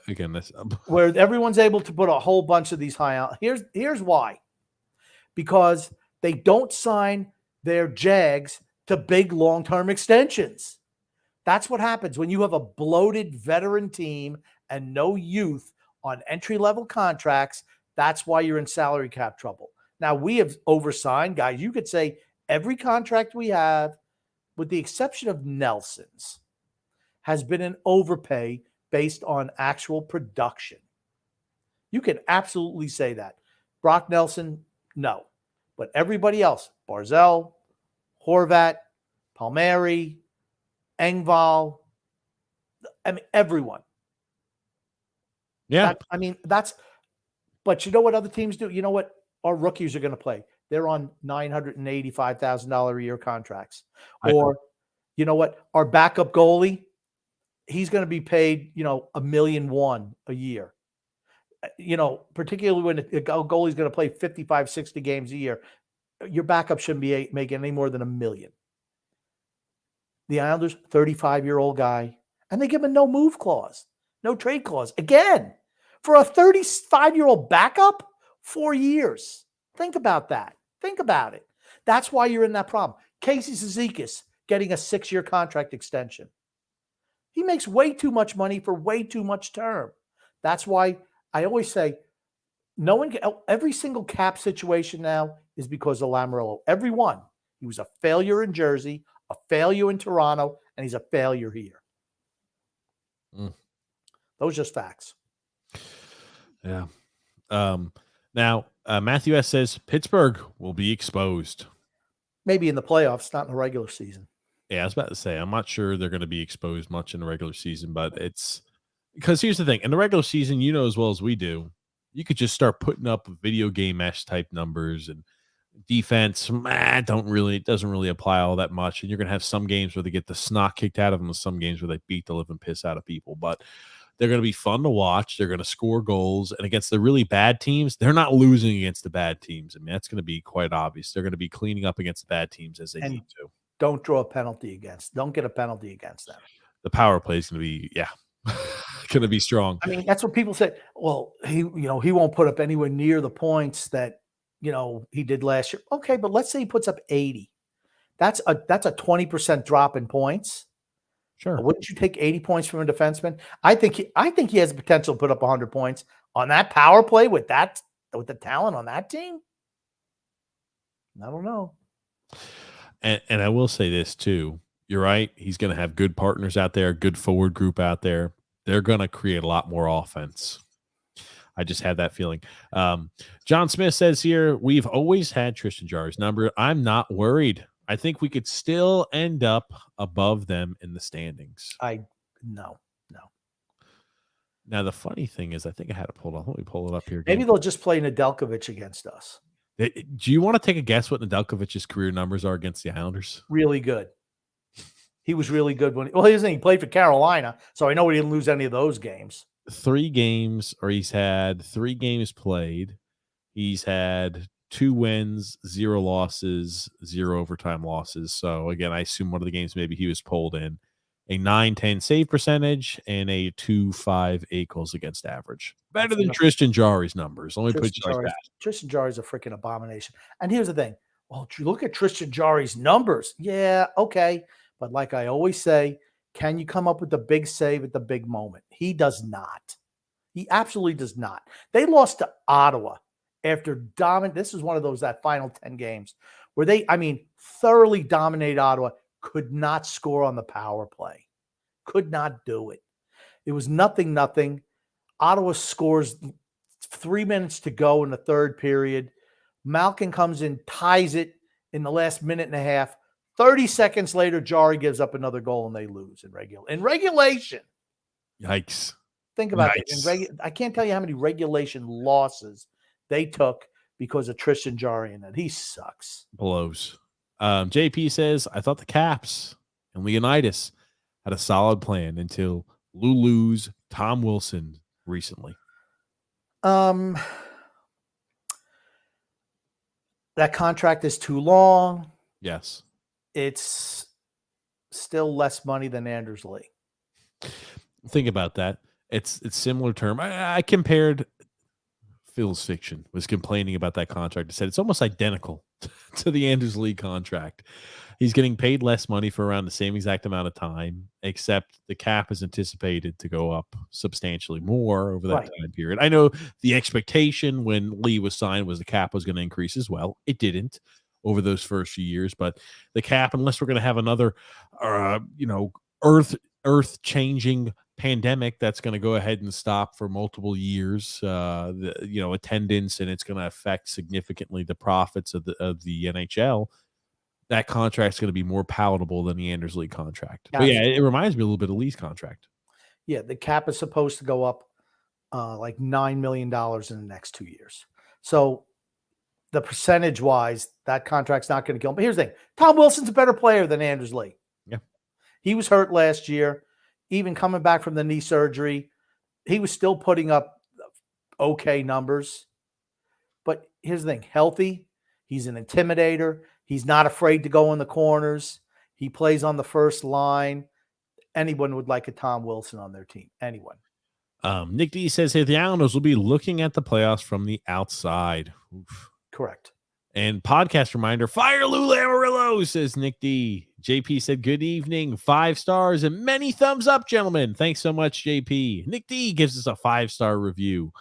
Again, this where everyone's able to put a whole bunch of these high out. Here's why. Because they don't sign their Jags to big long-term extensions. That's what happens when you have a bloated veteran team and no youth on entry-level contracts. That's why you're in salary cap trouble. Now, we have oversigned guys. You could say every contract we have, with the exception of Nelson's, has been an overpay based on actual production. You can absolutely say that. Brock Nelson, no. But everybody else, Barzell, Horvat, Palmieri, Engvall, everyone. Yeah. But you know what other teams do? You know what our rookies are going to play? They're on $985,000 a year contracts. Or, you know what? Our backup goalie, he's going to be paid, $1.1 million a year. Particularly when a goalie's going to play 55, 60 games a year, your backup shouldn't be making any more than $1 million. The Islanders, 35-year-old guy, and they give him a no move clause, no trade clause. Again, for a 35-year-old backup, 4 years. Think about that. Think about it. That's why you're in that problem. Casey Cizikas getting a 6-year contract extension. He makes way too much money for way too much term. That's why I always say every single cap situation now is because of Lamoriello. Every one. He was a failure in Jersey, a failure in Toronto, and he's a failure here. Those are just facts. Yeah. Now, Matthew S. says Pittsburgh will be exposed. Maybe in the playoffs, not in the regular season. Yeah, I was about to say, I'm not sure they're going to be exposed much in the regular season, but it's because here's the thing. In the regular season, as well as we do, you could just start putting up video game mesh type numbers, and defense it doesn't really apply all that much. And you're going to have some games where they get the snot kicked out of them, and some games where they beat the living piss out of people. But they're going to be fun to watch. They're going to score goals. And against the really bad teams, they're not losing against the bad teams. I mean, that's going to be quite obvious. They're going to be cleaning up against the bad teams as they need to. Don't draw a penalty don't get a penalty against them. The power play is going to be, going to be strong. I mean, that's what people say. Well, he won't put up anywhere near the points that, he did last year. Okay, but let's say he puts up 80. That's a 20% drop in points. Sure. Wouldn't you take 80 points from a defenseman? I think he has the potential to put up 100 points on that power play with the talent on that team. I don't know. And I will say this too. You're right. He's going to have good partners out there, good forward group out there. They're going to create a lot more offense. I just had that feeling. John Smith says here, we've always had Tristan Jarry's number. I'm not worried. I think we could still end up above them in the standings. No. Now, the funny thing is, I think I had it pulled up. Let me pull it up here again. Maybe they'll just play Nedeljkovic against us. Do you want to take a guess what Nedeljkovic's career numbers are against the Islanders? Really good. He was really good he played for Carolina, so I know he didn't lose any of those games. 3 games, or he's had 3 games played. He's had 2 wins, 0 losses, 0 overtime losses. So again, I assume one of the games maybe he was pulled in. A 9-10 save percentage and a 2.58 goals against average. Better than Tristan Jarry's numbers. Let me put you like that. Tristan Jarry's a freaking abomination. And here's the thing. Well, look at Tristan Jarry's numbers. Yeah, okay. But like I always say, can you come up with the big save at the big moment? He does not. He absolutely does not. They lost to Ottawa after dominant. This is one of those, that final 10 games where they, thoroughly dominated Ottawa, could not score on the power play. Could not do it. It was 0-0. Ottawa scores 3 minutes to go in the third period. Malkin comes in, ties it in the last minute and a half. 30 seconds later, Jarry gives up another goal and they lose in regulation. Yikes. Think about it. I can't tell you how many regulation losses they took because of Tristan Jarry and that. He sucks. Blows. JP says, I thought the Caps and Leonidas had a solid plan until Lulu's Tom Wilson recently. That contract is too long. Yes. It's still less money than Anders Lee. Think about that. It's similar term. I compared. Phil's Fiction was complaining about that contract. He said it's almost identical to the Anders Lee contract. He's getting paid less money for around the same exact amount of time, except the cap is anticipated to go up substantially more over that time period. I know the expectation when Lee was signed was the cap was going to increase as well. It didn't over those first few years, but the cap, unless we're going to have another, earth-changing pandemic that's going to go ahead and stop for multiple years, attendance, and it's going to affect significantly the profits of the NHL. That contract's going to be more palatable than the Anders Lee contract. But yeah, it reminds me a little bit of Lee's contract. Yeah, the cap is supposed to go up like $9 million in the next 2 years. So the percentage-wise, that contract's not going to kill him. But here's the thing. Tom Wilson's a better player than Anders Lee. Yeah. He was hurt last year. Even coming back from the knee surgery, he was still putting up okay numbers. But here's the thing. Healthy. He's an intimidator. He's not afraid to go in the corners. He plays on the first line. Anyone would like a Tom Wilson on their team. Anyone. Nick D says here the Islanders will be looking at the playoffs from the outside. Oof. Correct. And podcast reminder, fire Lou Lamoriello, says Nick D. JP said, good evening, 5 stars and many thumbs up, gentlemen. Thanks so much, JP. Nick D gives us a 5-star review.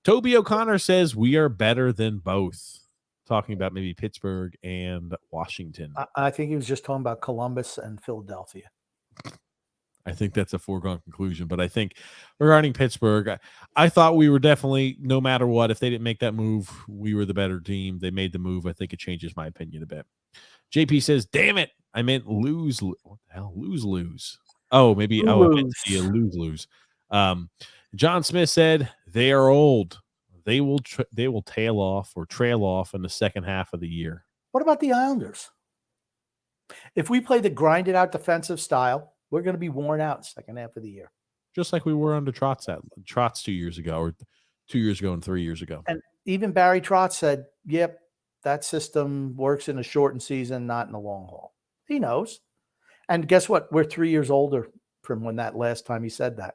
Toby O'Connor says, we are better than both. Talking about maybe Pittsburgh and Washington. I think he was just talking about Columbus and Philadelphia. I think that's a foregone conclusion. But I think regarding Pittsburgh, I thought we were definitely, no matter what, if they didn't make that move, we were the better team. They made the move. I think it changes my opinion a bit. JP says, damn it. I meant lose. What the hell? Lose. Oh, maybe. Lose. Oh, I meant to be a lose. John Smith said, they are old. They will trail off in the second half of the year. What about the Islanders? If we play the grinded out defensive style, we're going to be worn out in the second half of the year. Just like we were under Trotz 2 years ago, or 2 years ago and 3 years ago. And even Barry Trotz said, yep, that system works in a shortened season, not in the long haul. He knows. And guess what? We're 3 years older from when that last time he said that.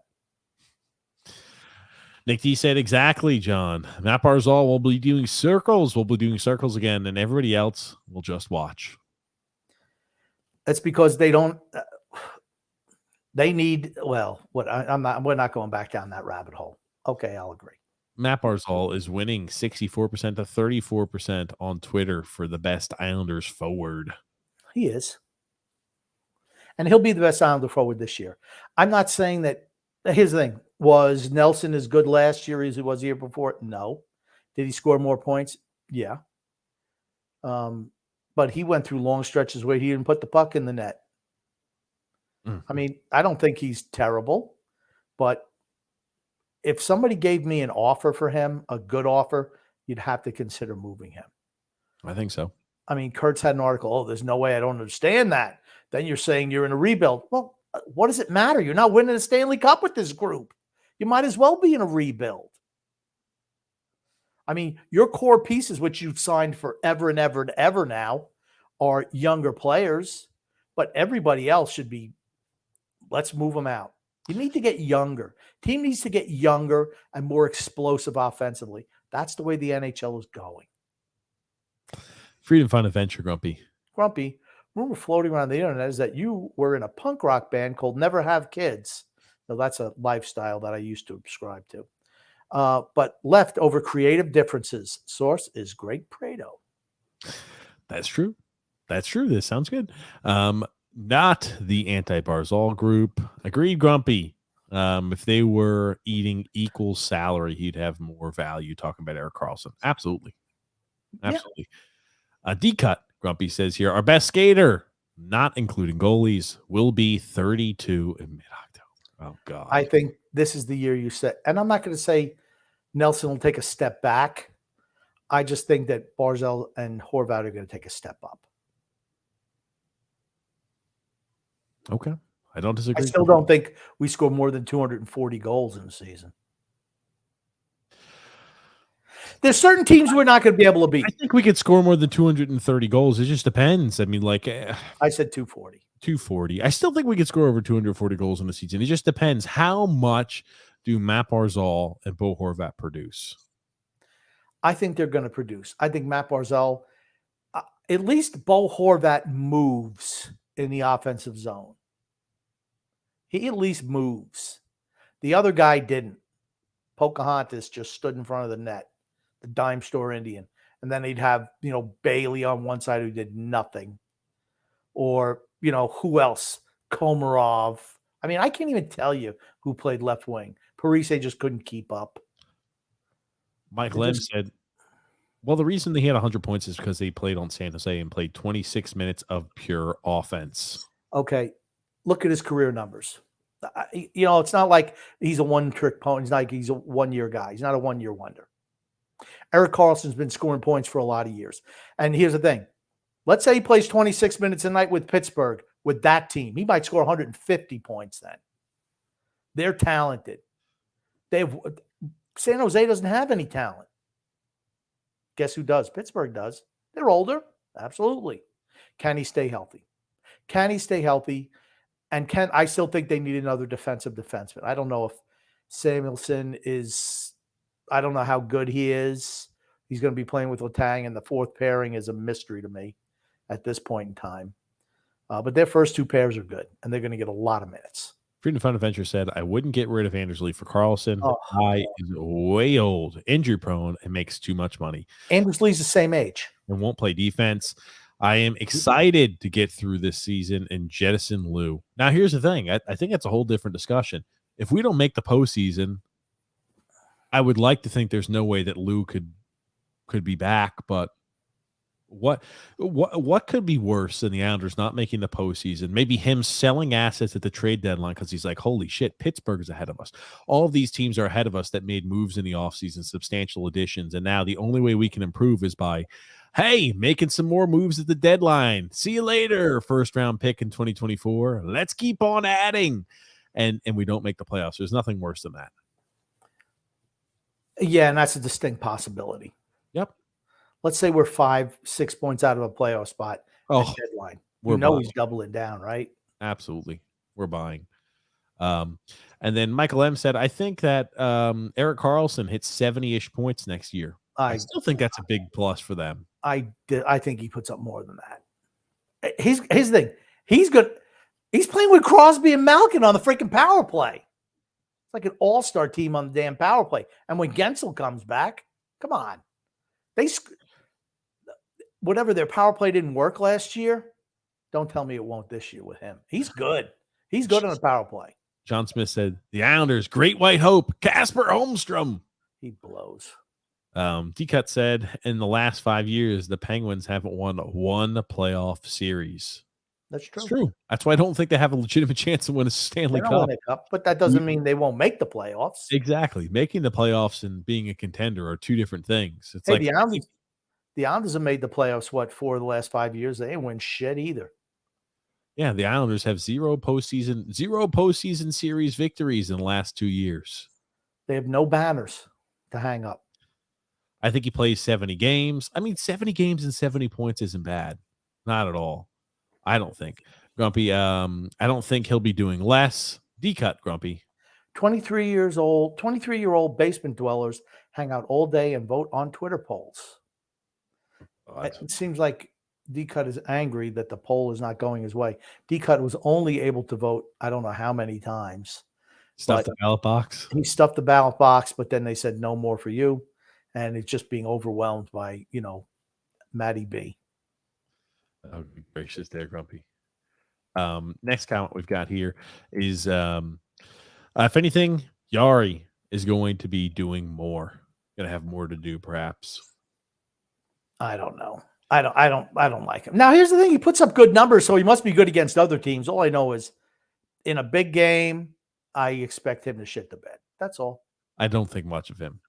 Nick D said, exactly, John. Matt Barzal will be doing circles. We'll be doing circles again, and everybody else will just watch. That's because they don't they need, well, we're not going back down that rabbit hole. Okay, I'll agree. Matt Barzal is winning 64% to 34% on Twitter for the best Islanders forward. He is. And he'll be the best Islander forward this year. I'm not saying that. Here's the thing. Was Nelson as good last year as he was the year before? No. Did he score more points? Yeah. But he went through long stretches where he didn't put the puck in the net. Mm. I mean, I don't think he's terrible, but if somebody gave me an offer for him, a good offer, you'd have to consider moving him. I think so. I mean, Kurtz had an article, oh, there's no way, I don't understand that. Then you're saying you're in a rebuild. Well, what does it matter? You're not winning a Stanley Cup with this group. You might as well be in a rebuild. I mean, your core pieces, which you've signed forever and ever and ever now, are younger players, but everybody else should be, let's move them out. You need to get younger. Team needs to get younger and more explosive offensively. That's the way the NHL is going. Freedom Fun Adventure, Grumpy, rumor floating around the internet is that you were in a punk rock band called Never Have Kids. So that's a lifestyle that I used to subscribe to. But left over creative differences. Source is Greg Prado. That's true. That's true. This sounds good. Not the anti-Barzal group. Agreed, Grumpy. If they were eating equal salary, he'd have more value. Talking about Erik Karlsson. Absolutely. Absolutely. Yeah. D-Cut, Grumpy says here, our best skater, not including goalies, will be 32 in mid-October. Oh, God. I think this is the year you said, and I'm not going to say Nelson will take a step back. I just think that Barzal and Horvat are going to take a step up. Okay. I don't disagree. I still don't think we score more than 240 goals in the season. There's certain teams we're not going to be able to beat. I think we could score more than 230 goals. It just depends. I mean, like I said 240. 240. I still think we could score over 240 goals in the season. It just depends. How much do Matt Barzal and Bo Horvat produce? I think they're going to produce. I think Matt Barzal, at least Bo Horvat moves in the offensive zone. He at least moves. The other guy didn't. Pocahontas just stood in front of the net, the dime store Indian. And then they'd have, Bailey on one side who did nothing. Or, who else? Komarov. I mean, I can't even tell you who played left wing. Parise just couldn't keep up. Mike Lem said, well, the reason they had 100 points is because they played on San Jose and played 26 minutes of pure offense. Okay. Look at his career numbers. It's not like he's a one-trick pony. It's not like he's a one-year guy. He's not a one-year wonder. Erik Karlsson's been scoring points for a lot of years. And here's the thing. Let's say he plays 26 minutes a night with Pittsburgh with that team. He might score 150 points then. They're talented. San Jose doesn't have any talent. Guess who does? Pittsburgh does. They're older. Absolutely. Can he stay healthy? And I still think they need another defensive defenseman. I don't know if Samuelson is, I don't know how good he is. He's going to be playing with Letang, and the fourth pairing is a mystery to me at this point in time. But their first two pairs are good, and they're going to get a lot of minutes. Freedom Fun Adventure said, I wouldn't get rid of Andersley for Karlsson. Guy is way old, injury prone, and makes too much money. Andersley's the same age. And won't play defense. I am excited to get through this season and jettison Lou. Now, here's the thing. I think that's a whole different discussion. If we don't make the postseason, I would like to think there's no way that Lou could be back, but what could be worse than the Islanders not making the postseason? Maybe him selling assets at the trade deadline because he's like, holy shit, Pittsburgh is ahead of us. All of these teams are ahead of us that made moves in the offseason, substantial additions, and now the only way we can improve is by, hey, making some more moves at the deadline. See you later, first-round pick in 2024. Let's keep on adding. And we don't make the playoffs. There's nothing worse than that. Yeah, and that's a distinct possibility. Yep. Let's say we're 5-6 points out of a playoff spot at deadline. He's doubling down, right? Absolutely. We're buying. And then Michael M. said, I think that Erik Karlsson hits 70-ish points next year. I still think that's a big plus for them. I think he puts up more than that. His thing. He's good. He's playing with Crosby and Malkin on the freaking power play. It's like an all-star team on the damn power play. And when Gensel comes back, come on. Whatever their power play didn't work last year, don't tell me it won't this year with him. He's good. He's good on the power play. John Smith said, the Islanders, great white hope, Casper Holmstrom. He blows. D-Cut said, in the last 5 years, the Penguins haven't won one playoff series. That's true. It's true. That's why I don't think they have a legitimate chance to win a Stanley Cup. But that doesn't mean they won't make the playoffs. Exactly. Making the playoffs and being a contender are two different things. It's the Islanders have made the playoffs, 4 of the last 5 years? They ain't win shit either. Yeah, the Islanders have zero postseason series victories in the last 2 years. They have no banners to hang up. I think he plays 70 games. I mean, 70 games and 70 points isn't bad. Not at all. I don't think. Grumpy, I don't think he'll be doing less. D-cut, Grumpy. 23-year-old basement dwellers hang out all day and vote on Twitter polls. It seems like D-cut is angry that the poll is not going his way. D-cut was only able to vote, I don't know how many times. Stuff the ballot box. He stuffed the ballot box, but then they said no more for you. And it's just being overwhelmed by, Matty B. Oh, gracious there, Grumpy. Next comment we've got here is, if anything, Yari is going to be doing more. Going to have more to do, perhaps. I don't know. I don't like him. Now, here's the thing. He puts up good numbers, so he must be good against other teams. All I know is in a big game, I expect him to shit the bed. That's all. I don't think much of him.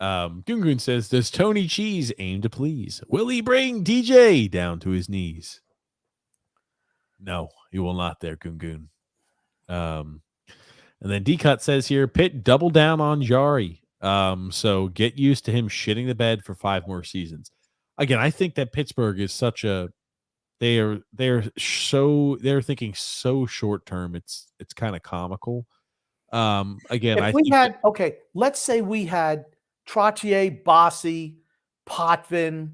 Gungun says, does Tony Cheese aim to please? Will he bring DJ down to his knees? No, he will not there, Gungun. And then D-Cut says here, Pitt double down on Jari. So get used to him shitting the bed for 5 more seasons. Again, I think that Pittsburgh is such a they're thinking so short term. It's kind of comical. Again, let's say we had Trottier, Bossy, Potvin,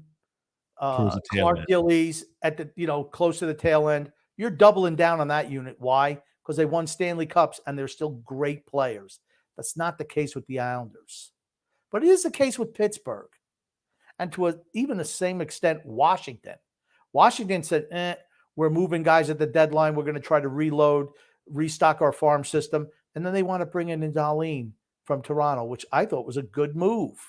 Clark Gillies at the close to the tail end. You're doubling down on that unit. Why? Because they won Stanley Cups and they're still great players. That's not the case with the Islanders, but it is the case with Pittsburgh, and to even the same extent, Washington. Washington said, we're moving guys at the deadline. We're going to try to restock our farm system. And then they want to bring in Darlene from Toronto, which I thought was a good move.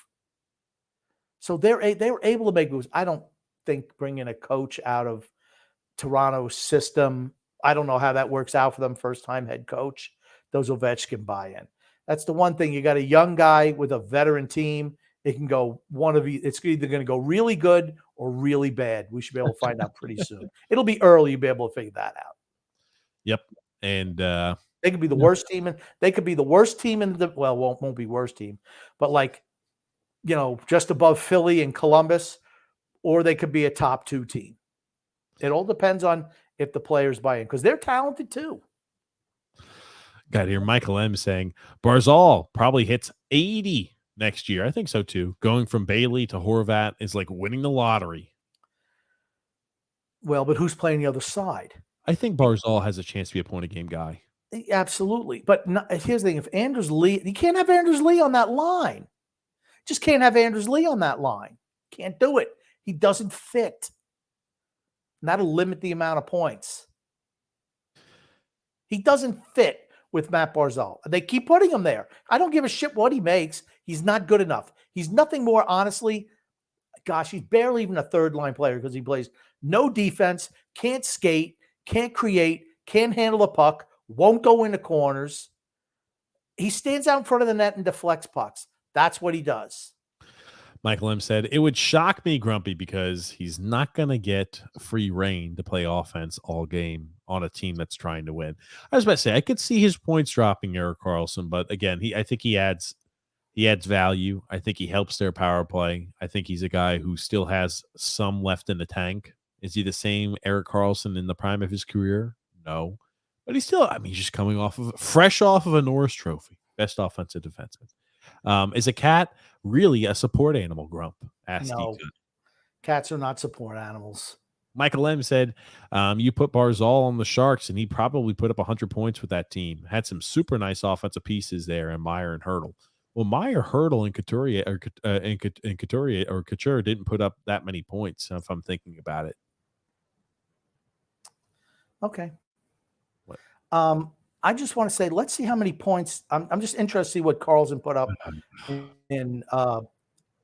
So they were able to make moves. I don't think bringing a coach out of Toronto's system, I don't know how that works out for them. First-time head coach, those Ovechkin buy-in. That's the one thing. You got a young guy with a veteran team. It can go it's either going to go really good or really bad. We should be able to find out pretty soon. It'll be early. You'll be able to figure that out. Yep. And they could be the worst team. They could be the worst team in the, won't be worst team, but just above Philly and Columbus, or they could be a top 2 team. It all depends on if the players buy in, because they're talented too. Got here Michael M saying Barzal probably hits 80 next year. I think so too. Going from Bailey to Horvat is like winning the lottery. Well, but who's playing the other side? I think Barzal has a chance to be a point a game guy. Absolutely. But here's the thing. If Anders Lee, you can't have Anders Lee on that line. Just can't have Anders Lee on that line. Can't do it. He doesn't fit. And that'll limit the amount of points. He doesn't fit with Matt Barzal. They keep putting him there. I don't give a shit what he makes. He's not good enough. He's nothing more, honestly. Gosh, he's barely even a third-line player because he plays no defense, can't skate, can't create, can't handle the puck, won't go into corners. He stands out in front of the net and deflects pucks. That's what he does. Michael M said, it would shock me, Grumpy, because he's not going to get free reign to play offense all game on a team that's trying to win. I was about to say, I could see his points dropping, Erik Karlsson, but again, I think he adds value. I think he helps their power play. I think he's a guy who still has some left in the tank. Is he the same Erik Karlsson in the prime of his career? No. But he's still, he's just coming fresh off of a Norris Trophy. Best offensive defenseman. Is a cat really a support animal, Grump? No. Cats are not support animals. Michael M said, you put Barzal on the Sharks, and he probably put up 100 points with that team. Had some super nice offensive pieces there, and Meyer and Hurdle. Well, Meyer, Hurdle, and Couturier Couture didn't put up that many points, if I'm thinking about it. Okay. What? I just want to say, let's see how many points. I'm just interested to see what Karlsson put up in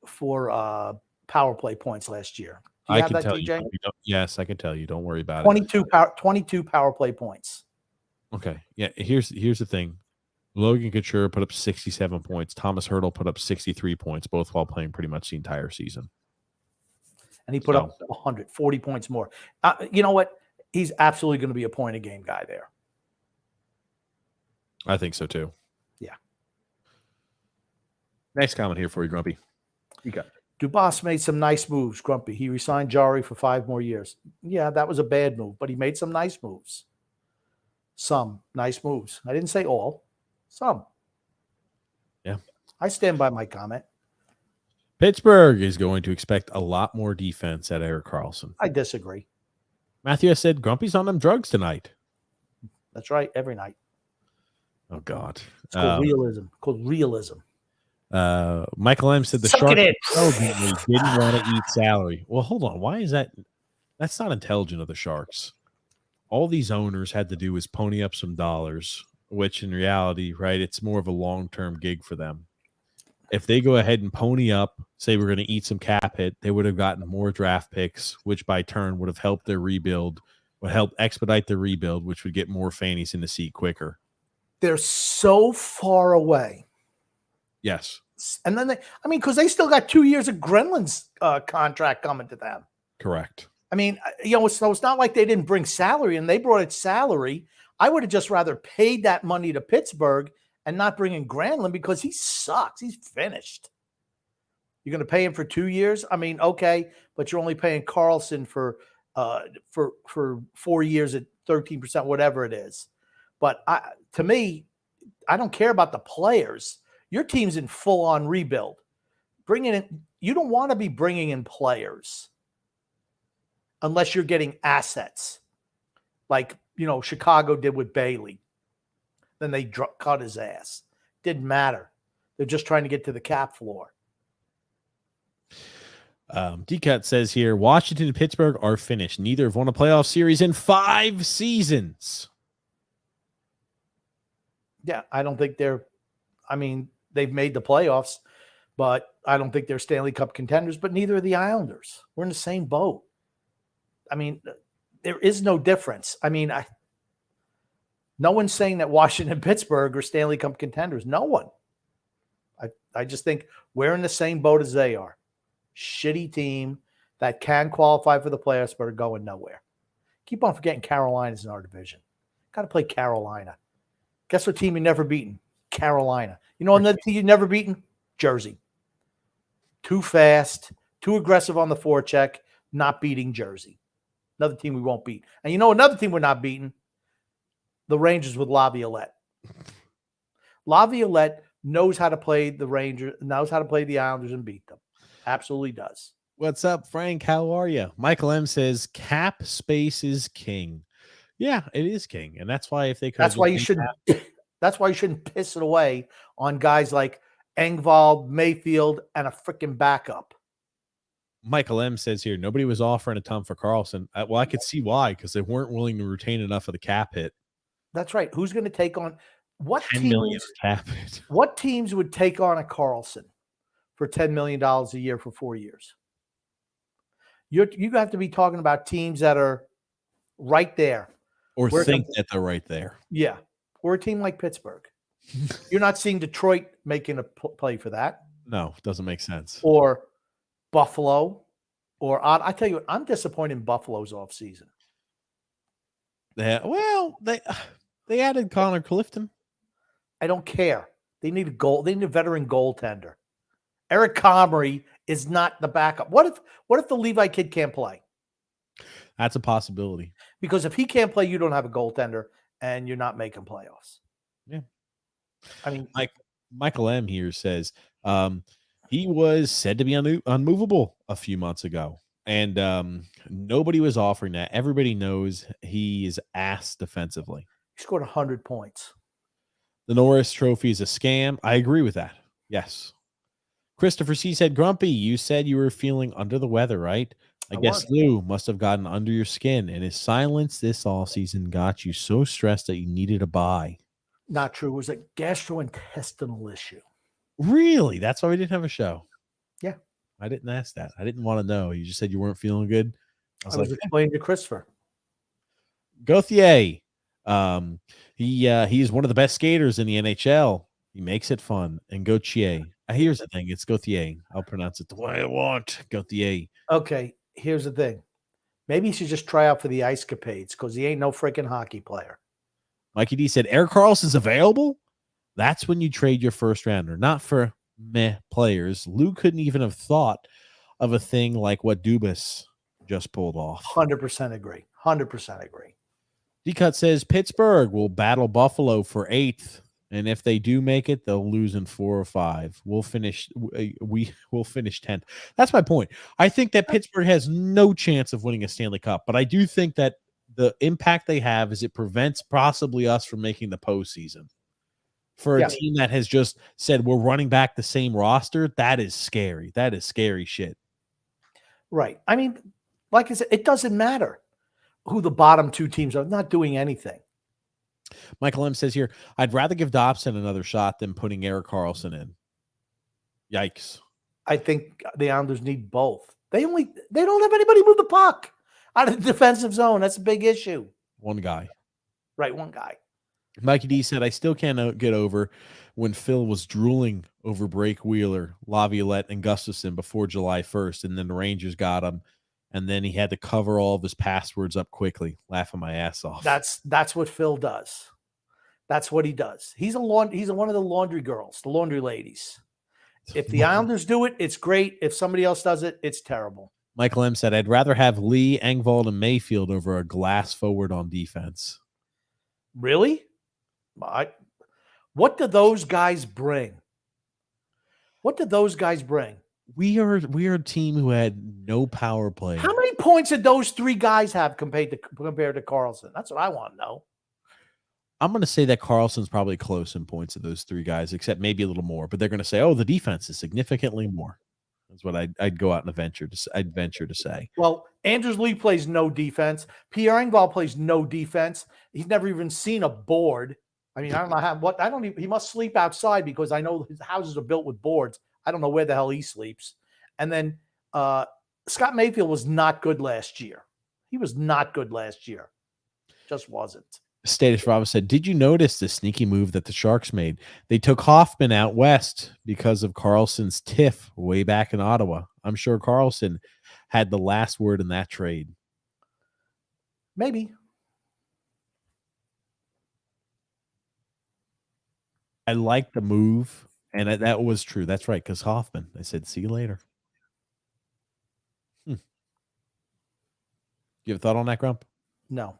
for power play points last year. Do you have that, DJ? Yes, I can tell you. Don't worry about 22 power play points. Okay. Yeah. Here's the thing. Logan Couture put up 67 points. Thomas Hurdle put up 63 points, both while playing pretty much the entire season. And he put up 140 points more. You know what? He's absolutely going to be a point a game guy there. I think so too. Yeah. Next comment here for you, Grumpy. You got Dubas made some nice moves, Grumpy. He resigned Jari for 5 more years. Yeah, that was a bad move, but he made some nice moves. Some nice moves. I didn't say all. Some. Yeah. I stand by my comment. Pittsburgh is going to expect a lot more defense at Erik Karlsson. I disagree. Matthew has said Grumpy's on them drugs tonight. That's right. Every night. Oh, God. It's called realism. Called realism. Michael M. said the Suck it Sharks in. didn't want to eat salary. Well, hold on. Why is that? That's not intelligent of the Sharks. All these owners had to do was pony up some dollars, which in reality, right, it's more of a long-term gig for them. If they go ahead and pony up, say we're going to eat some cap hit, they would have gotten more draft picks, which by turn would have helped their rebuild, would help expedite the rebuild, which would get more fannies in the seat quicker. They're so far away. Yes. And then because they still got 2 years of Grenland's contract coming to them. Correct. I mean, so it's not like they didn't bring salary and they brought it salary. I would have just rather paid that money to Pittsburgh and not bring in Granlund because he sucks. He's finished. You're going to pay him for 2 years? I mean, okay, but you're only paying Karlsson for 4 years at 13%, whatever it is. But to me, I don't care about the players. Your team's in full-on rebuild. You don't want to be bringing in players unless you're getting assets, like Chicago did with Bailey. Then they cut his ass. Didn't matter. They're just trying to get to the cap floor. D-Cut says here, Washington and Pittsburgh are finished. Neither have won a playoff series in 5 seasons. Yeah, I don't think they've made the playoffs, but I don't think they're Stanley Cup contenders, but neither are the Islanders. We're in the same boat. I mean, there is no difference. I mean, no one's saying that Washington and Pittsburgh are Stanley Cup contenders. No one. I just think we're in the same boat as they are. Shitty team that can qualify for the playoffs but are going nowhere. Keep on forgetting Carolina's in our division. Got to play Carolina. Guess what team you never beaten? Carolina. You know another team you've never beaten? Jersey. Too fast, too aggressive on the forecheck, not beating Jersey. Another team we won't beat. And you know another team we're not beating? The Rangers with Laviolette. Laviolette knows how to play the Rangers, knows how to play the Islanders and beat them. Absolutely does. What's up, Frank? How are you? Michael M says cap space is king. Yeah, it is king. And that's why if they could, that's why you shouldn't piss it away on guys like Engvall, Mayfield, and a freaking backup. Michael M says here, nobody was offering a ton for Karlsson. Well, I could see why, because they weren't willing to retain enough of the cap hit. That's right. Who's going to take on what $10 million cap hit? What teams would take on a Karlsson for $10 million a year for 4 years? You have to be talking about teams that are right there. Or think that they're right there. Yeah. Or a team like Pittsburgh. You're not seeing Detroit making a play for that. No, it doesn't make sense. Or Buffalo. Or I tell you what, I'm disappointed in Buffalo's offseason. They added Connor Clifton. I don't care. They need a goal. They need a veteran goaltender. Erik Karlsson is not the backup. What if the Levi kid can't play? That's a possibility. Because if he can't play, you don't have a goaltender, and you're not making playoffs. Yeah. I mean, Michael M. here says he was said to be unmovable a few months ago, and nobody was offering that. Everybody knows he is ass defensively. He scored 100 points. The Norris Trophy is a scam. I agree with that. Yes. Christopher C. said, Grumpy, you said you were feeling under the weather, right? I guess Lou must have gotten under your skin, and his silence this offseason got you so stressed that you needed a bye. Not true. It was a gastrointestinal issue. Really? That's why we didn't have a show? Yeah. I didn't ask that. I didn't want to know. You just said you weren't feeling good. I was explaining to Christopher. Gauthier. He's one of the best skaters in the NHL. He makes it fun. And Gauthier. Here's the thing. It's Gauthier. I'll pronounce it the way I want. Gauthier. Okay. Here's the thing. Maybe he should just try out for the Ice Capades because he ain't no freaking hockey player. Mikey D said, Erik Karlsson's available? That's when you trade your first rounder. Not for meh players. Lou couldn't even have thought of a thing like what Dubas just pulled off. 100% agree. 100% agree. D-Cut says Pittsburgh will battle Buffalo for 8th, and if they do make it, they'll lose in 4 or 5. We'll finish 10th. That's my point. I think that Pittsburgh has no chance of winning a Stanley Cup, but I do think that the impact they have is it prevents possibly us from making the postseason. For a team that has just said we're running back the same roster, that is scary. That is scary shit. Right. I mean, like I said, it doesn't matter who the bottom 2 teams are. Not doing anything. Michael M says here, I'd rather give Dobson another shot than putting Erik Karlsson in. Yikes. I think the Islanders need both. They don't have anybody move the puck out of the defensive zone. That's a big issue. One guy. Right, one guy. Mikey D said, I still can't get over when Phil was drooling over Blake Wheeler, Laviolette, and Gustafson before July 1st, and then the Rangers got him, and then he had to cover all of his passwords up quickly, laughing my ass off. That's what Phil does. That's what he does. He's one of the laundry girls, the laundry ladies. If the Islanders do it, it's great. If somebody else does it, it's terrible. Michael M said, I'd rather have Lee, Engvall, and Mayfield over a glass forward on defense. Really? What do those guys bring? What do those guys bring? We are a team who had no power play. How many points did those 3 guys have compared to Karlsson? That's what I want to know. I'm going to say that Karlsson's probably close in points of those 3 guys, except maybe a little more. But they're going to say, "Oh, the defense is significantly more." That's what I'd go out and venture to say. Well, Anders Lee plays no defense. Pierre Engvall plays no defense. He's never even seen a board. I mean, I don't know he must sleep outside because I know his houses are built with boards. I don't know where the hell he sleeps. And then Scott Mayfield was not good last year. He was not good last year. Just wasn't. Status Rob said, did you notice the sneaky move that the Sharks made? They took Hoffman out west because of Karlsson's tiff way back in Ottawa. I'm sure Karlsson had the last word in that trade. Maybe. I like the move, and that was true. That's right, because Hoffman. I said, see you later. You have a thought on that, Grump? No.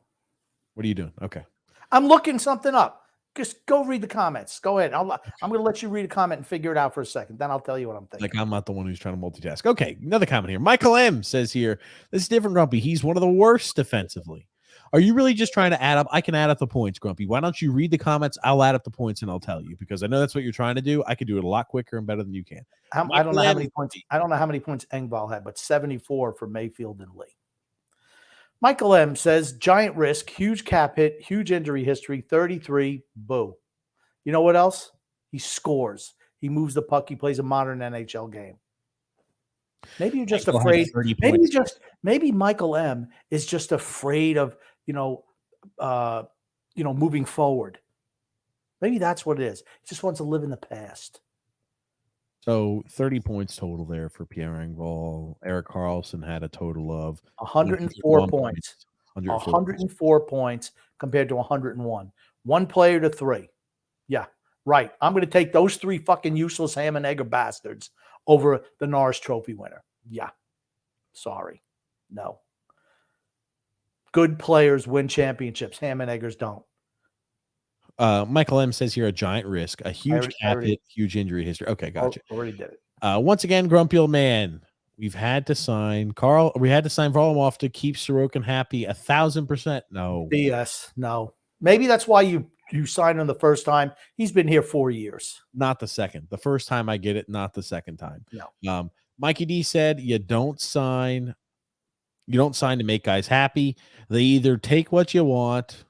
What are you doing? Okay. I'm looking something up. Just go read the comments. Go ahead. I'm going to let you read a comment and figure it out for a second. Then I'll tell you what I'm thinking. Like I'm not the one who's trying to multitask. Okay, another comment here. Michael M says here, this is different, Grumpy. He's one of the worst defensively. Are you really just trying to add up? I can add up the points, Grumpy. Why don't you read the comments? I'll add up the points and I'll tell you, because I know that's what you're trying to do. I could do it a lot quicker and better than you can. I don't know how many points. I don't know how many points Engvall had, but 74 for Mayfield and Lee. Michael M says, giant risk, huge cap hit, huge injury history, 33, boo. You know what else? He scores. He moves the puck. He plays a modern NHL game. Maybe you're just afraid. Maybe Michael M is just afraid of, moving forward. Maybe that's what it is. He just wants to live in the past. So 30 points total there for Pierre Engvall. Erik Karlsson had a total of 104 points. 104 points compared to 101. 1 player to 3. Yeah, right. I'm going to take those 3 fucking useless ham and egger bastards over the Norris Trophy winner. Yeah. Sorry. No. Good players win championships. Ham and eggers don't. Michael M says here a giant risk, a huge cap hit, huge injury history. Okay, gotcha. Already did it. Once again, grumpy old man. We had to sign Varlamov to keep Sorokin happy 1,000%. No. BS. No. Maybe that's why you signed him the first time. He's been here 4 years. Not the second. The first time I get it, not the second time. No. Mikey D said you don't sign to make guys happy. They either take what you want.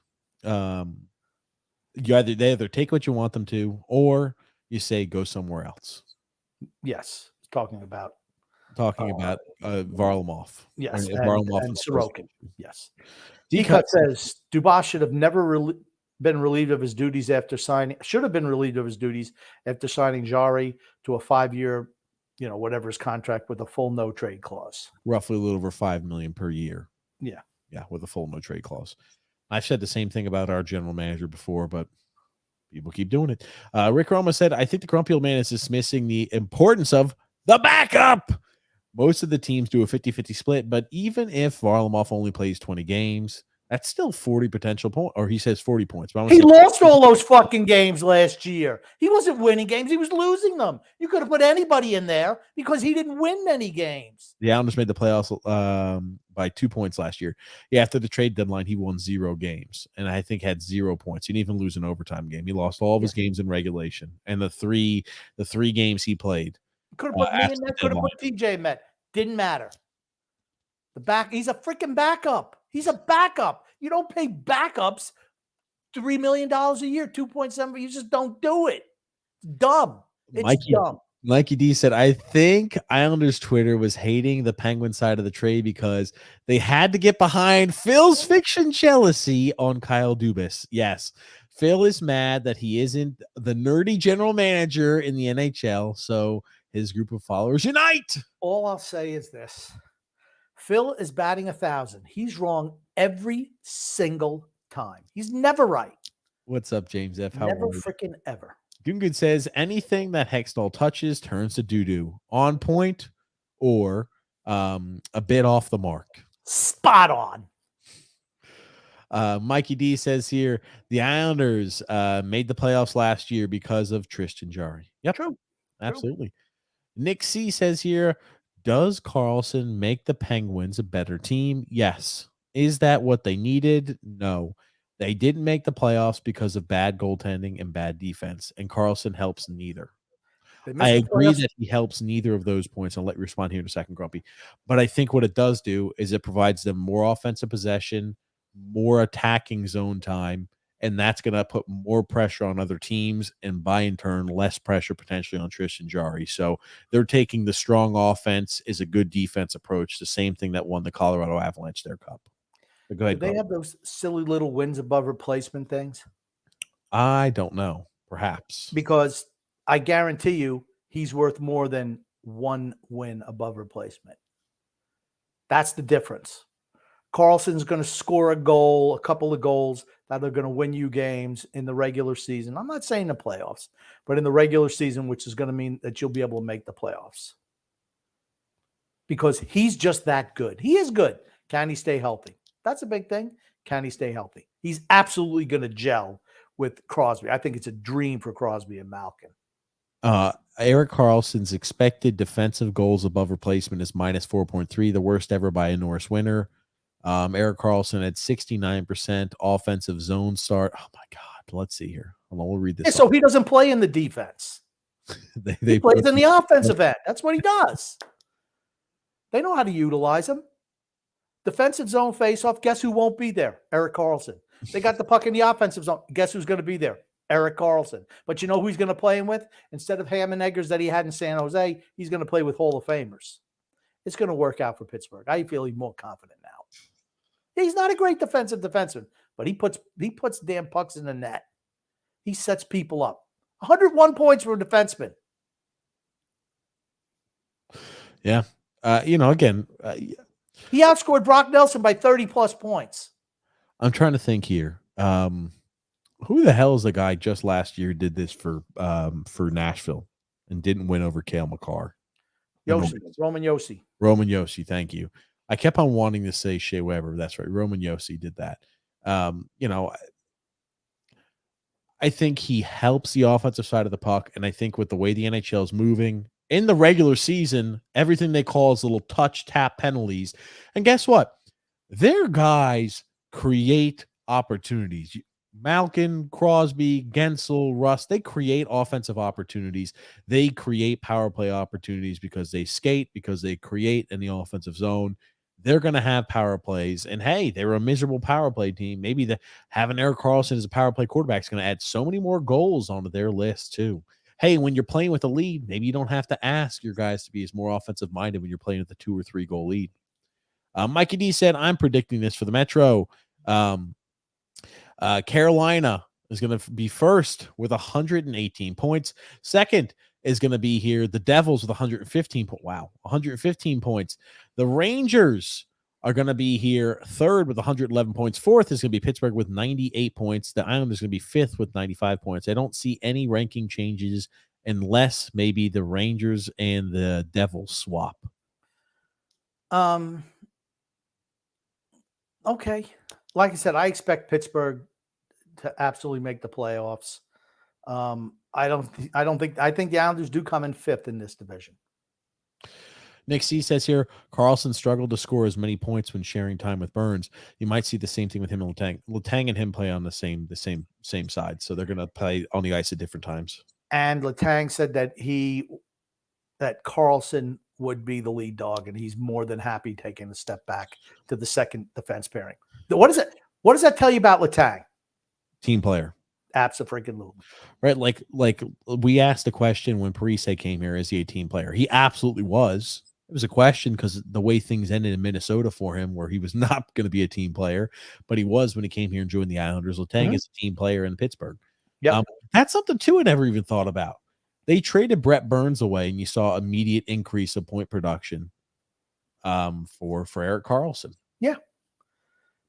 They either take what you want them to, or you say go somewhere else. Yes, talking about Varlamov. Yes, and Sorokin. Yes. D-Cut says Dubas should have never been relieved of his duties after signing. Should have been relieved of his duties after signing Jari to a 5-year, whatever his contract with a full no trade clause. Roughly a little over $5 million per year. Yeah, with a full no trade clause. I've said the same thing about our general manager before, but People keep doing it. Rick Roma said, I think the grumpy old man is dismissing the importance of the backup. Most of the teams do a 50-50 split, but even if Varlamov only plays 20 games, that's still 40 potential points, or he says 40 points. He lost all those fucking games last year. He wasn't winning games. He was losing them. You could have put anybody in there because he didn't win any games. The Islanders made the playoffs by 2 points last year. Yeah, after the trade deadline, he won 0 games, and I think had 0 points. He didn't even lose an overtime game. He lost all of his games in regulation, and the three games he played. Could have put me in that. Could have put TJ in that. Didn't matter. He's a freaking backup. He's a backup. You don't pay backups $3 million a year, 2.7. You just don't do it. It's dumb. It's dumb. Mikey D said, I think Islanders Twitter was hating the Penguin side of the trade because they had to get behind Phil's fiction jealousy on Kyle Dubas. Yes, Phil is mad that he isn't the nerdy general manager in the NHL, so his group of followers unite. All I'll say is this. Phil is batting 1,000. He's wrong every single time. He's never right. What's up, James F? How never freaking ever. Gungun says anything that Hextall touches turns to doo-doo. On point or a bit off the mark. Spot on. Mikey D says here, the Islanders made the playoffs last year because of Tristan Jarry. Yep. True. Absolutely. True. Nick C says here, does Karlsson make the Penguins a better team? Yes. Is that what they needed? No. They didn't make the playoffs because of bad goaltending and bad defense, and Karlsson helps neither. I agree that he helps neither of those points. I'll let you respond here in a second, Grumpy. But I think what it does do is it provides them more offensive possession, more attacking zone time, and that's going to put more pressure on other teams and, by in turn, less pressure potentially on Tristan Jarry. So they're taking the strong offense is a good defense approach, the same thing that won the Colorado Avalanche their cup. But go ahead. Do they have those silly little wins above replacement things? I don't know. Perhaps. Because I guarantee you he's worth more than 1 win above replacement. That's the difference. Karlsson's going to score a goal, a couple of goals that are going to win you games in the regular season. I'm not saying the playoffs, but in the regular season, which is going to mean that you'll be able to make the playoffs. Because he's just that good. He is good. Can he stay healthy? That's a big thing. Can he stay healthy? He's absolutely going to gel with Crosby. I think it's a dream for Crosby and Malkin. Erik Karlsson's expected defensive goals above replacement is -4.3, the worst ever by a Norris winner. Erik Karlsson had 69% offensive zone start. Oh my God. Let's see here. We'll read this. Yeah, so he doesn't play in the defense. He plays in the offensive end. That's what he does. They know how to utilize him. Defensive zone faceoff. Guess who won't be there? Erik Karlsson. They got the puck in the offensive zone. Guess who's going to be there? Erik Karlsson. But you know who he's going to play him with? Instead of Ham and Eggers that he had in San Jose, he's going to play with Hall of Famers. It's going to work out for Pittsburgh. I feel he's more confident now. He's not a great defenseman, but he puts damn pucks in the net. He sets people up. 101 points for a defenseman. Yeah. Again, he outscored Brock Nelson by 30+ points. I'm trying to think here. Who the hell is the guy just last year did this for Nashville and didn't win over Cale Makar? Roman Josi. Roman Josi, thank you. I kept on wanting to say Shea Weber. That's right. Roman Josi did that. I think he helps the offensive side of the puck, and I think with the way the NHL is moving in the regular season, everything they call is little touch tap penalties. And guess what? Their guys create opportunities. Malkin, Crosby, Gensel, Russ, they create offensive opportunities. They create power play opportunities because they skate, because they create in the offensive zone. They're going to have power plays. And hey, they were a miserable power play team. Maybe having Erik Karlsson as a power play quarterback is going to add so many more goals onto their list too. Hey, when you're playing with a lead, maybe you don't have to ask your guys to be as more offensive minded when you're playing with a 2 or 3 goal lead. Mikey D said, I'm predicting this for the Metro. Carolina is going to be first with 118 points. Second is going to be here the Devils with 115 points. Wow, 115 points. The Rangers are going to be here third with 111 points. Fourth is going to be Pittsburgh with 98 points. The Islanders are going to be fifth with 95 points. I don't see any ranking changes unless maybe the Rangers and the Devils swap. Okay. Like I said, I expect Pittsburgh to absolutely make the playoffs. I think the Islanders do come in fifth in this division. Nick C says here, Karlsson struggled to score as many points when sharing time with Burns. You might see the same thing with him and Letang. Letang and him play on the same side, so they're going to play on the ice at different times. And Letang said that Karlsson would be the lead dog, and he's more than happy taking a step back to the second defense pairing. What does that tell you about Letang? Team player. Abso-freaking-lutely. Right? Like we asked a question when Parise came here, is he a team player? He absolutely was. It was a question because the way things ended in Minnesota for him, where he was not going to be a team player, but he was when he came here and joined the Islanders. Letang is a team player in Pittsburgh. Yep. That's something too I never even thought about. They traded Brett Burns away, and you saw immediate increase of point production for Erik Karlsson. Yeah,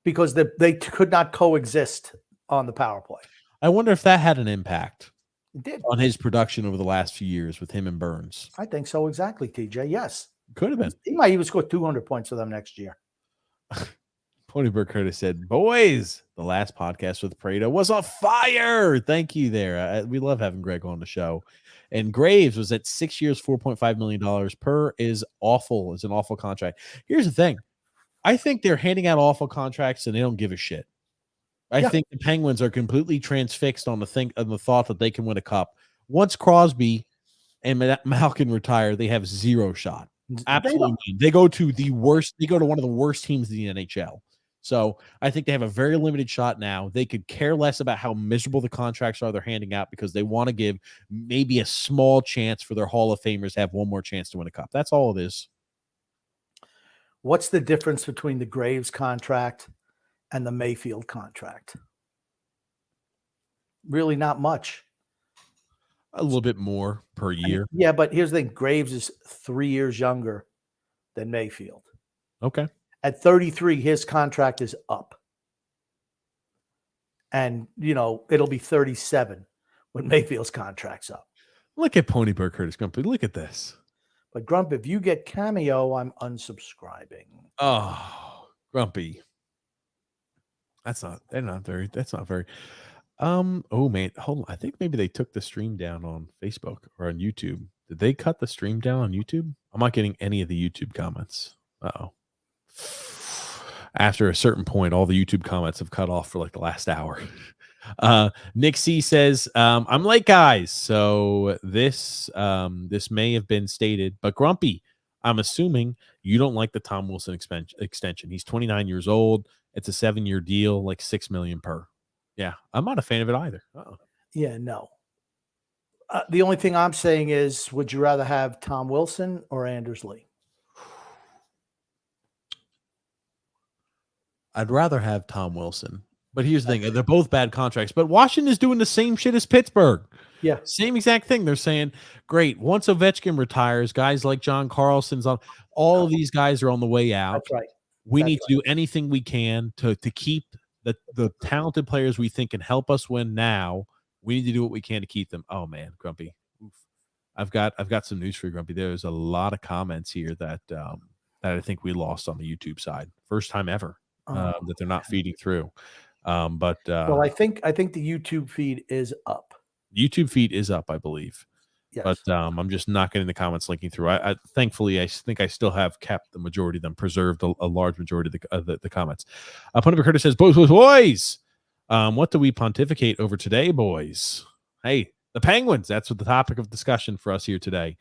because they could not coexist on the power play. I wonder if that had an impact. It did on his production over the last few years with him and Burns. I think so, exactly, TJ. Yes. Could have been. He might even score 200 points for them next year. Ponyberg Curtis said, boys, the last podcast with Prado was on fire. Thank you there. We love having Greg on the show. And Graves was at 6 years, $4.5 million per is awful. It's an awful contract. Here's the thing. I think they're handing out awful contracts and they don't give a shit. I think the Penguins are completely transfixed on the thought that they can win a cup. Once Crosby and Malkin retire, they have zero shot. Absolutely. They go to the worst. They go to one of the worst teams in the NHL. So I think they have a very limited shot now. They could care less about how miserable the contracts are they're handing out because they want to give maybe a small chance for their Hall of Famers to have one more chance to win a cup. That's all it is. What's the difference between the Graves contract and the Mayfield contract? Really not much. A little bit more per year. Yeah, but here's the thing. Graves is 3 years younger than Mayfield. Okay. At 33, his contract is up. And, it'll be 37 when Mayfield's contract's up. Look at Ponyberg Curtis Grumpy. Look at this. But Grump, if you get Cameo, I'm unsubscribing. Oh, Grumpy. That's not very. Oh man, hold on. I think maybe they took the stream down on Facebook or on YouTube. Did they cut the stream down on YouTube? I'm not getting any of the YouTube comments. Uh-oh. After a certain point, all the YouTube comments have cut off for like the last hour. Nick C says, I'm late, guys. So this may have been stated, but Grumpy, I'm assuming you don't like the Tom Wilson extension. He's 29 years old. It's a 7-year deal, like $6 million per. Yeah, I'm not a fan of it either. Uh-oh. Yeah, no. The only thing I'm saying is, would you rather have Tom Wilson or Anders Lee? I'd rather have Tom Wilson. But here's the thing. They're both bad contracts. But Washington is doing the same shit as Pittsburgh. Yeah. Same exact thing. They're saying, great, once Ovechkin retires, guys like John Carlson's on, all of these guys are on the way out. That's right. We need to do anything we can to keep the talented players we think can help us win now. We need to do what we can to keep them. Oh man, Grumpy. Oof. I've got some news for you, Grumpy. There's a lot of comments here that I think we lost on the YouTube side. First time ever that they're not feeding through. Well, I think the YouTube feed is up. YouTube feed is up, I believe. Yes. But I'm just not getting the comments linking through. I thankfully, I think I still have kept the majority of them, preserved a large majority of the comments. Pony Curtis says, boys, what do we pontificate over today, boys? Hey, the Penguins. That's what the topic of discussion for us here today.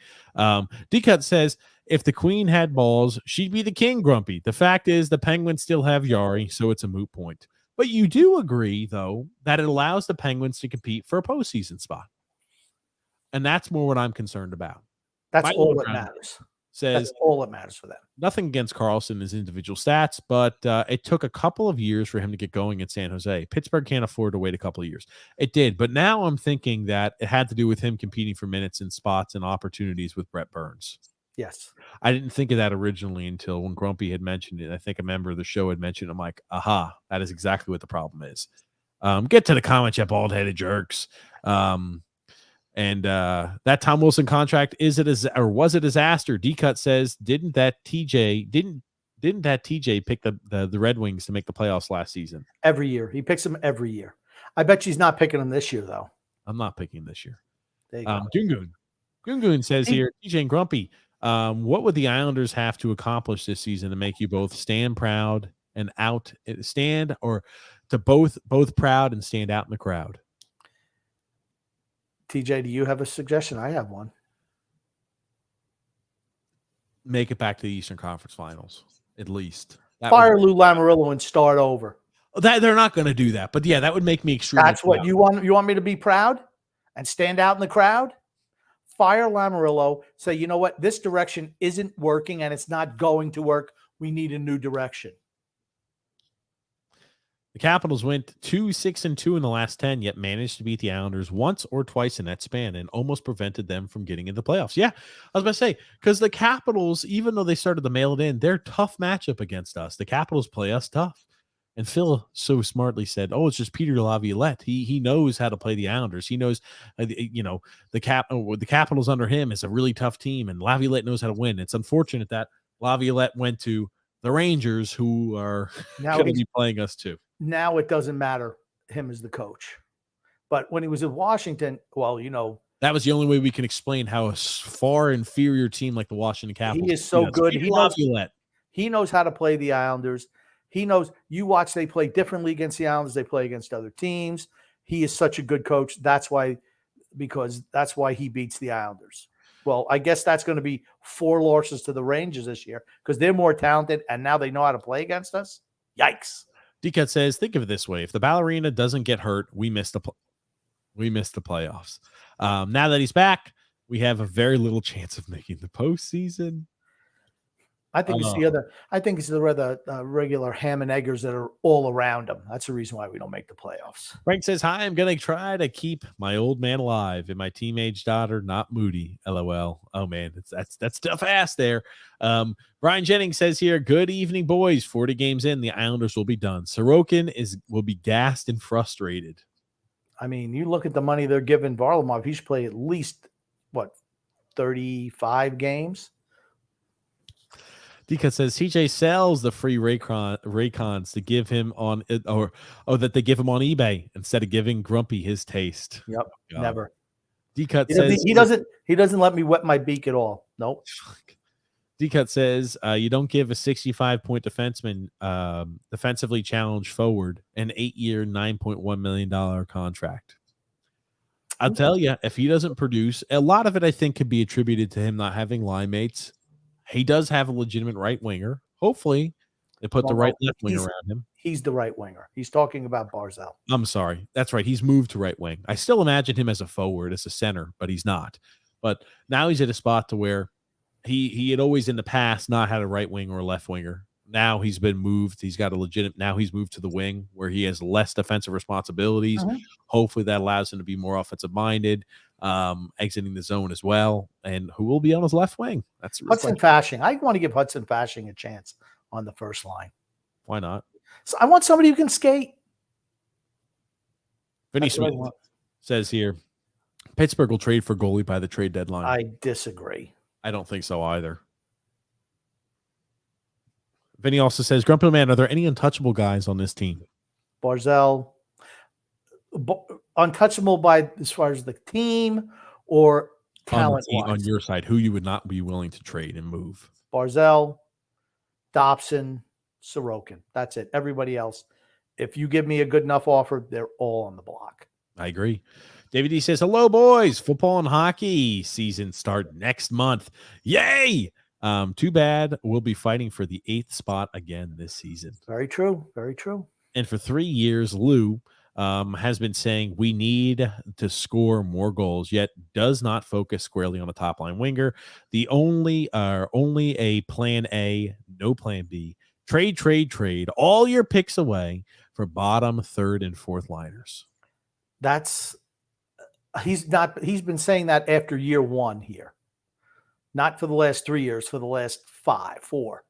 D-Cut says, if the Queen had balls, she'd be the king, Grumpy. The fact is the Penguins still have Yari, so it's a moot point. But you do agree, though, that it allows the Penguins to compete for a postseason spot. And that's more what I'm concerned about. That's all that matters. Says that's all that matters for them. Nothing against Karlsson and his individual stats, but it took a couple of years for him to get going in San Jose. Pittsburgh can't afford to wait a couple of years. It did, but now I'm thinking that it had to do with him competing for minutes and spots and opportunities with Brett Burns. Yes. I didn't think of that originally until when Grumpy had mentioned it. I think a member of the show had mentioned it. I'm like, aha, that is exactly what the problem is. Get to the comments, you bald-headed jerks. And that Tom Wilson contract, was a disaster? D-Cut says, didn't that TJ pick the Red Wings to make the playoffs last season? Every year. He picks them every year. I bet she's not picking them this year, though. I'm not picking this year. There you go. Gungun says here, TJ and Grumpy, what would the Islanders have to accomplish this season to make you both stand proud and both proud and stand out in the crowd? TJ, do you have a suggestion? I have one. Make it back to the Eastern Conference Finals, at least. Fire Lou Lamoriello and start over. That they're not going to do that, but yeah, that would make me extremely. That's what you want. You want me to be proud and stand out in the crowd? Fire Lamoriello. Say, you know what? This direction isn't working, and it's not going to work. We need a new direction. The Capitals went 2-6-2 in the last 10, yet managed to beat the Islanders once or twice in that span and almost prevented them from getting into the playoffs. Yeah, I was about to say, because the Capitals, even though they started to mail it in, they're a tough matchup against us. The Capitals play us tough. And Phil so smartly said, "Oh, it's just Peter Laviolette. He knows how to play the Islanders. He knows, the Capitals under him is a really tough team, and Laviolette knows how to win. It's unfortunate that Laviolette went to the Rangers, who are going to be playing us too. Now it doesn't matter him as the coach, but when he was in Washington, well, that was the only way we can explain how a far inferior team like the Washington Capitals. He is so good. He knows how to play the Islanders. He knows. You watch, they play differently against the Islanders. They play against other teams. He is such a good coach. That's why he beats the Islanders. Well, I guess that's going to be 4 losses to the Rangers this year because they're more talented and now they know how to play against us. Yikes. D-Cut says, think of it this way. If the ballerina doesn't get hurt, we missed the playoffs. Now that he's back, we have a very little chance of making the postseason. I think it's the regular ham and eggers that are all around him. That's the reason why we don't make the playoffs. Frank says, hi, I'm going to try to keep my old man alive and my teenage daughter not moody. LOL. Oh, man, that's tough ass there. Brian Jennings says here, good evening, boys. 40 games in, the Islanders will be done. Sorokin will be gassed and frustrated. I mean, you look at the money they're giving Varlamov. He should play at least, 35 games? D-Cut says CJ sells the free Raycons to give him on that they give him on eBay instead of giving Grumpy his taste. Yep, never. D-Cut says he doesn't let me wet my beak at all. Nope. D-Cut says you don't give a 65-point defenseman defensively challenged forward an 8-year, $9.1 million contract. I'll tell you, if he doesn't produce, a lot of it I think could be attributed to him not having line mates. He does have a legitimate right winger. Hopefully, they put the right left wing around him. He's the right winger. He's talking about Barzal. I'm sorry. That's right. He's moved to right wing. I still imagine him as a forward, as a center, but he's not. But now he's at a spot to where he had always in the past not had a right wing or a left winger. Now he's been moved. He's got now he's moved to the wing where he has less defensive responsibilities. Uh-huh. Hopefully that allows him to be more offensive minded, exiting the zone as well. And who will be on his left wing? That's Hudson Fasching. I want to give Hudson Fasching a chance on the first line. Why not? So I want somebody who can skate. Vinny Smith says here, Pittsburgh will trade for goalie by the trade deadline. I disagree. I don't think so either. Vinny also says, Grumpy Man, are there any untouchable guys on this team? Barzal, untouchable by as far as the team or talent on your side, who you would not be willing to trade and move? Barzal, Dobson, Sorokin. That's it. Everybody else, if you give me a good enough offer, they're all on the block. I agree. David D says, hello, boys. Football and hockey season start next month. Yay! Too bad we'll be fighting for the 8th spot again this season. Very true. Very true. And for 3 years, Lou has been saying we need to score more goals, yet does not focus squarely on a top-line winger. The only a plan A, no plan B. Trade. All your picks away for bottom, 3rd, and 4th liners. He's been saying that after year 1 here. Not for the last 3 years, for the last 4.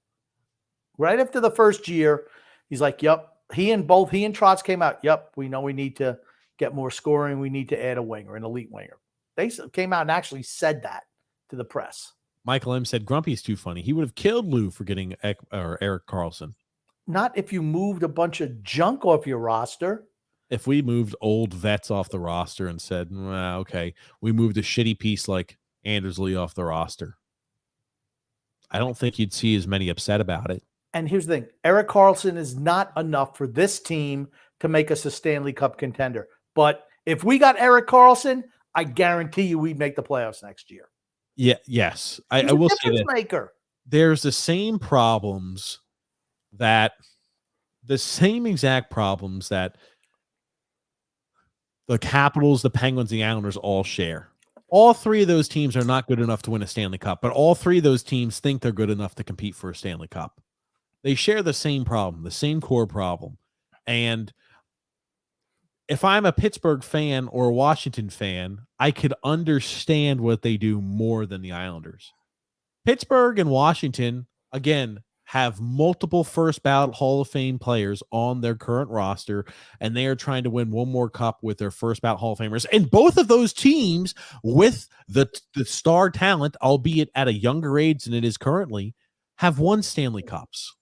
Right after the first year, he's like, yep. He and Trotz came out, yep, we know we need to get more scoring. We need to add a winger, an elite winger. They came out and actually said that to the press. Michael M. said, Grumpy's too funny. He would have killed Lou for getting Erik Karlsson. Not if you moved a bunch of junk off your roster. If we moved old vets off the roster and said, well, okay, we moved a shitty piece like Andersley off the roster, I don't think you'd see as many upset about it. And here's the thing. Erik Karlsson is not enough for this team to make us a Stanley Cup contender. But if we got Erik Karlsson, I guarantee you we'd make the playoffs next year. Yeah, yes. I will say that maker. There's the same problems the same exact problems that the Capitals, the Penguins, the Islanders all share. All three of those teams are not good enough to win a Stanley Cup, but all three of those teams think they're good enough to compete for a Stanley Cup. They share the same problem, the same core problem. And if I'm a Pittsburgh fan or a Washington fan, I could understand what they do more than the Islanders. Pittsburgh and Washington, again, have multiple first ballot Hall of Fame players on their current roster, and they are trying to win one more cup with their first ballot Hall of Famers. And both of those teams, with the star talent, albeit at a younger age than it is currently, have won Stanley Cups.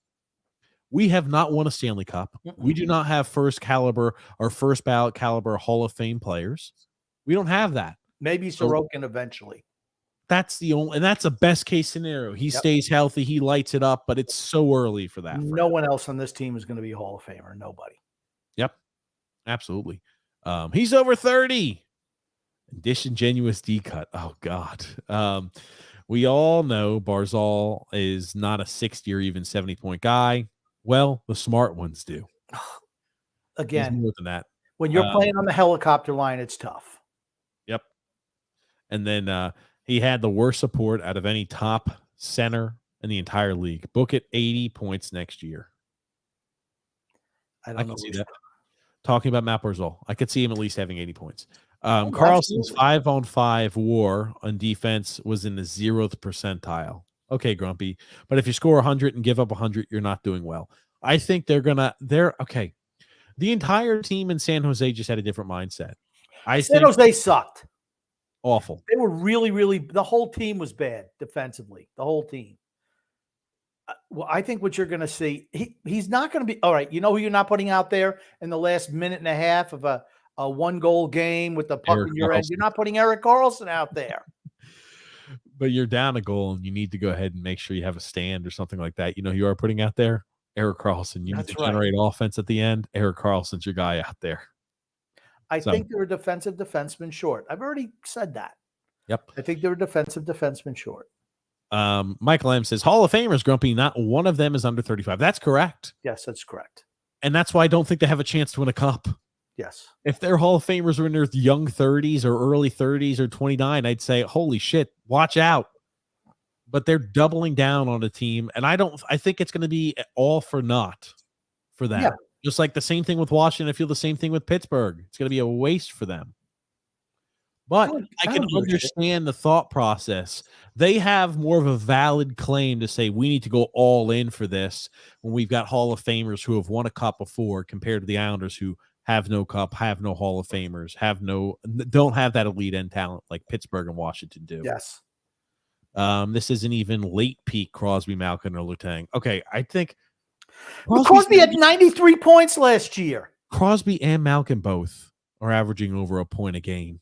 We have not won a Stanley Cup. We do not have first caliber or first ballot caliber Hall of Fame players. We don't have that. Maybe Sorokin eventually. That's the only, and that's a best case scenario. He stays healthy, he lights it up, but it's so early for that. No one else on this team is going to be a Hall of Famer. Nobody. Yep, absolutely. He's over 30. Disingenuous D cut. Oh God. We all know Barzal is not a 60 or even 70-point guy. Well, the smart ones do. Again, He's more than that. When you're playing on the helicopter line, it's tough. Yep. And then he had the worst support out of any top center in the entire league. Book it 80 points next year. I can see that. Talking about Matt Barzal, I could see him at least having 80 points. Karlsson's 5-on-5 WAR on defense was in the 0th percentile. Okay, Grumpy. But if you score 100 and give up 100, you're not doing well. I think they're okay. The entire team in San Jose just had a different mindset. San Jose sucked. Awful. They were really, the whole team was bad defensively. The whole team. Well, I think what you're going to see, he's not going to be, all right, you know who you're not putting out there in the last minute and a half of a 1-goal game with the puck in your end? You're not putting Erik Karlsson out there. But you're down a goal and you need to go ahead and make sure you have a stand or something like that. You know, you are putting out there Erik Karlsson. You need to generate offense at the end. Erik Karlsson's your guy out there. I think they're a defensive defenseman short. I've already said that. Yep. I think they're a defensive defenseman short. Michael M says, Hall of Famers, Grumpy, not one of them is under 35. That's correct. Yes, that's correct. And that's why I don't think they have a chance to win a cup. Yes. If their Hall of Famers are in their young 30s or early 30s or 29, I'd say, holy shit, watch out. But they're doubling down on a team, and I think it's going to be all for naught for them. Yeah. Just like the same thing with Washington. I feel the same thing with Pittsburgh. It's going to be a waste for them. But I can understand the thought process. They have more of a valid claim to say we need to go all in for this when we've got Hall of Famers who have won a cup before compared to the Islanders who have no cup, have no Hall of Famers, don't have that elite end talent like Pittsburgh and Washington do. Yes. This isn't even late peak Crosby, Malkin, or Letang. Okay, I think Crosby had 93 points last year. Crosby and Malkin both are averaging over a point a game,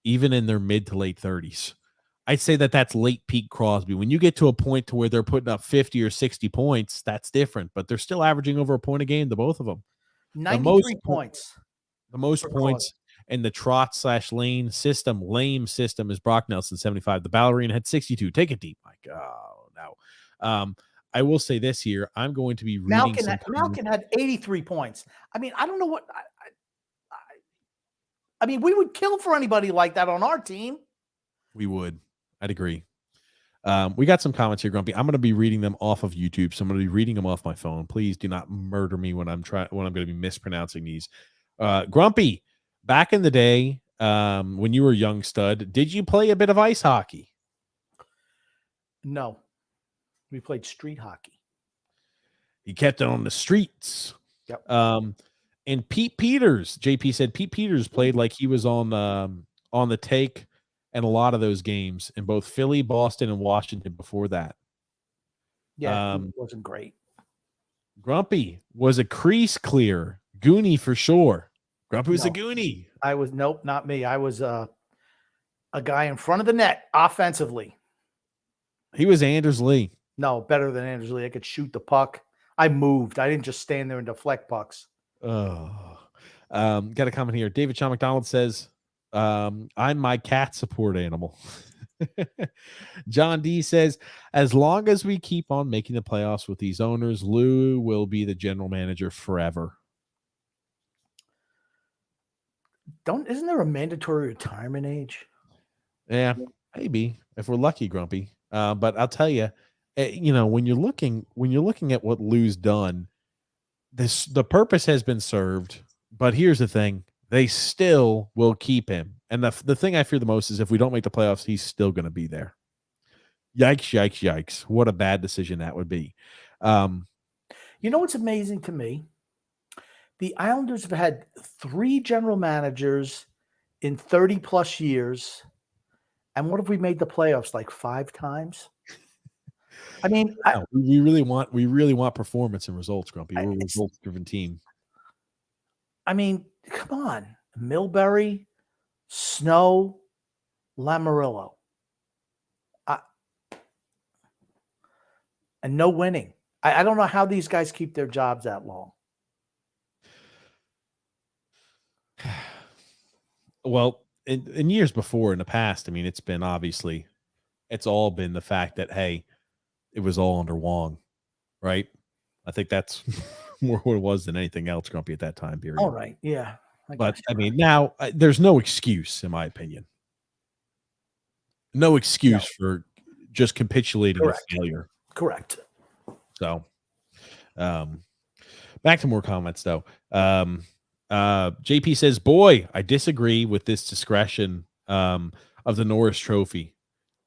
even in their mid to late 30s. I'd say that's late peak Crosby. When you get to a point to where they're putting up 50 or 60 points, that's different. But they're still averaging over a point a game, the both of them. 93 points. The most points in the Trot/Lane system, lame system, is Brock Nelson, 75. The Ballerina had 62. Take it deep, Mike. Oh, no. I will say this here. I'm going to be reading. Malkin had 83 points. I mean, I don't know what. I mean, we would kill for anybody like that on our team. We would. I'd agree. We got some comments here, Grumpy. I'm going to be reading them off of YouTube, so I'm going to be reading them off my phone. Please do not murder me when I'm going to be mispronouncing these. Grumpy, back in the day, when you were a young stud, did you play a bit of ice hockey? No, we played street hockey. He kept it on the streets. Yep. And Pete Peters, JP said Pete Peters played like he was on the take and a lot of those games in both Philly, Boston, and Washington before that. Yeah, it wasn't great. Grumpy was a crease clear. Goonie for sure. Grumpy was a goonie. Nope, not me. I was a guy in front of the net offensively. He was Anders Lee. No, better than Anders Lee. I could shoot the puck. I moved. I didn't just stand there and deflect pucks. Oh, got a comment here. David Sean McDonald says, I'm my cat support animal. John D says, as long as we keep on making the playoffs with these owners, Lou will be the general manager forever. Isn't there a mandatory retirement age? Yeah, maybe if we're lucky, Grumpy. But I'll tell you, when you're looking at what Lou's done, the purpose has been served. But here's the thing: they still will keep him. And the thing I fear the most is if we don't make the playoffs, he's still going to be there. Yikes! Yikes! Yikes! What a bad decision that would be. You know what's amazing to me? The Islanders have had 3 general managers in 30 plus years. And what if we made the playoffs like 5 times? I mean, we really want performance and results, Grumpy. We're a results-driven team. I mean, come on. Milbury, Snow, Lamoriello. And no winning. I don't know how these guys keep their jobs that long. Well, in years before, in the past, I mean, it's all been the fact that, hey, it was all under Wong, right? I think that's more what it was than anything else, Grumpy, at that time period. All right, yeah. But, I mean, now there's no excuse, in my opinion. No excuse for just capitulating with failure. Correct. So, back to more comments, though. JP says, boy, I disagree with this discretion of the Norris Trophy.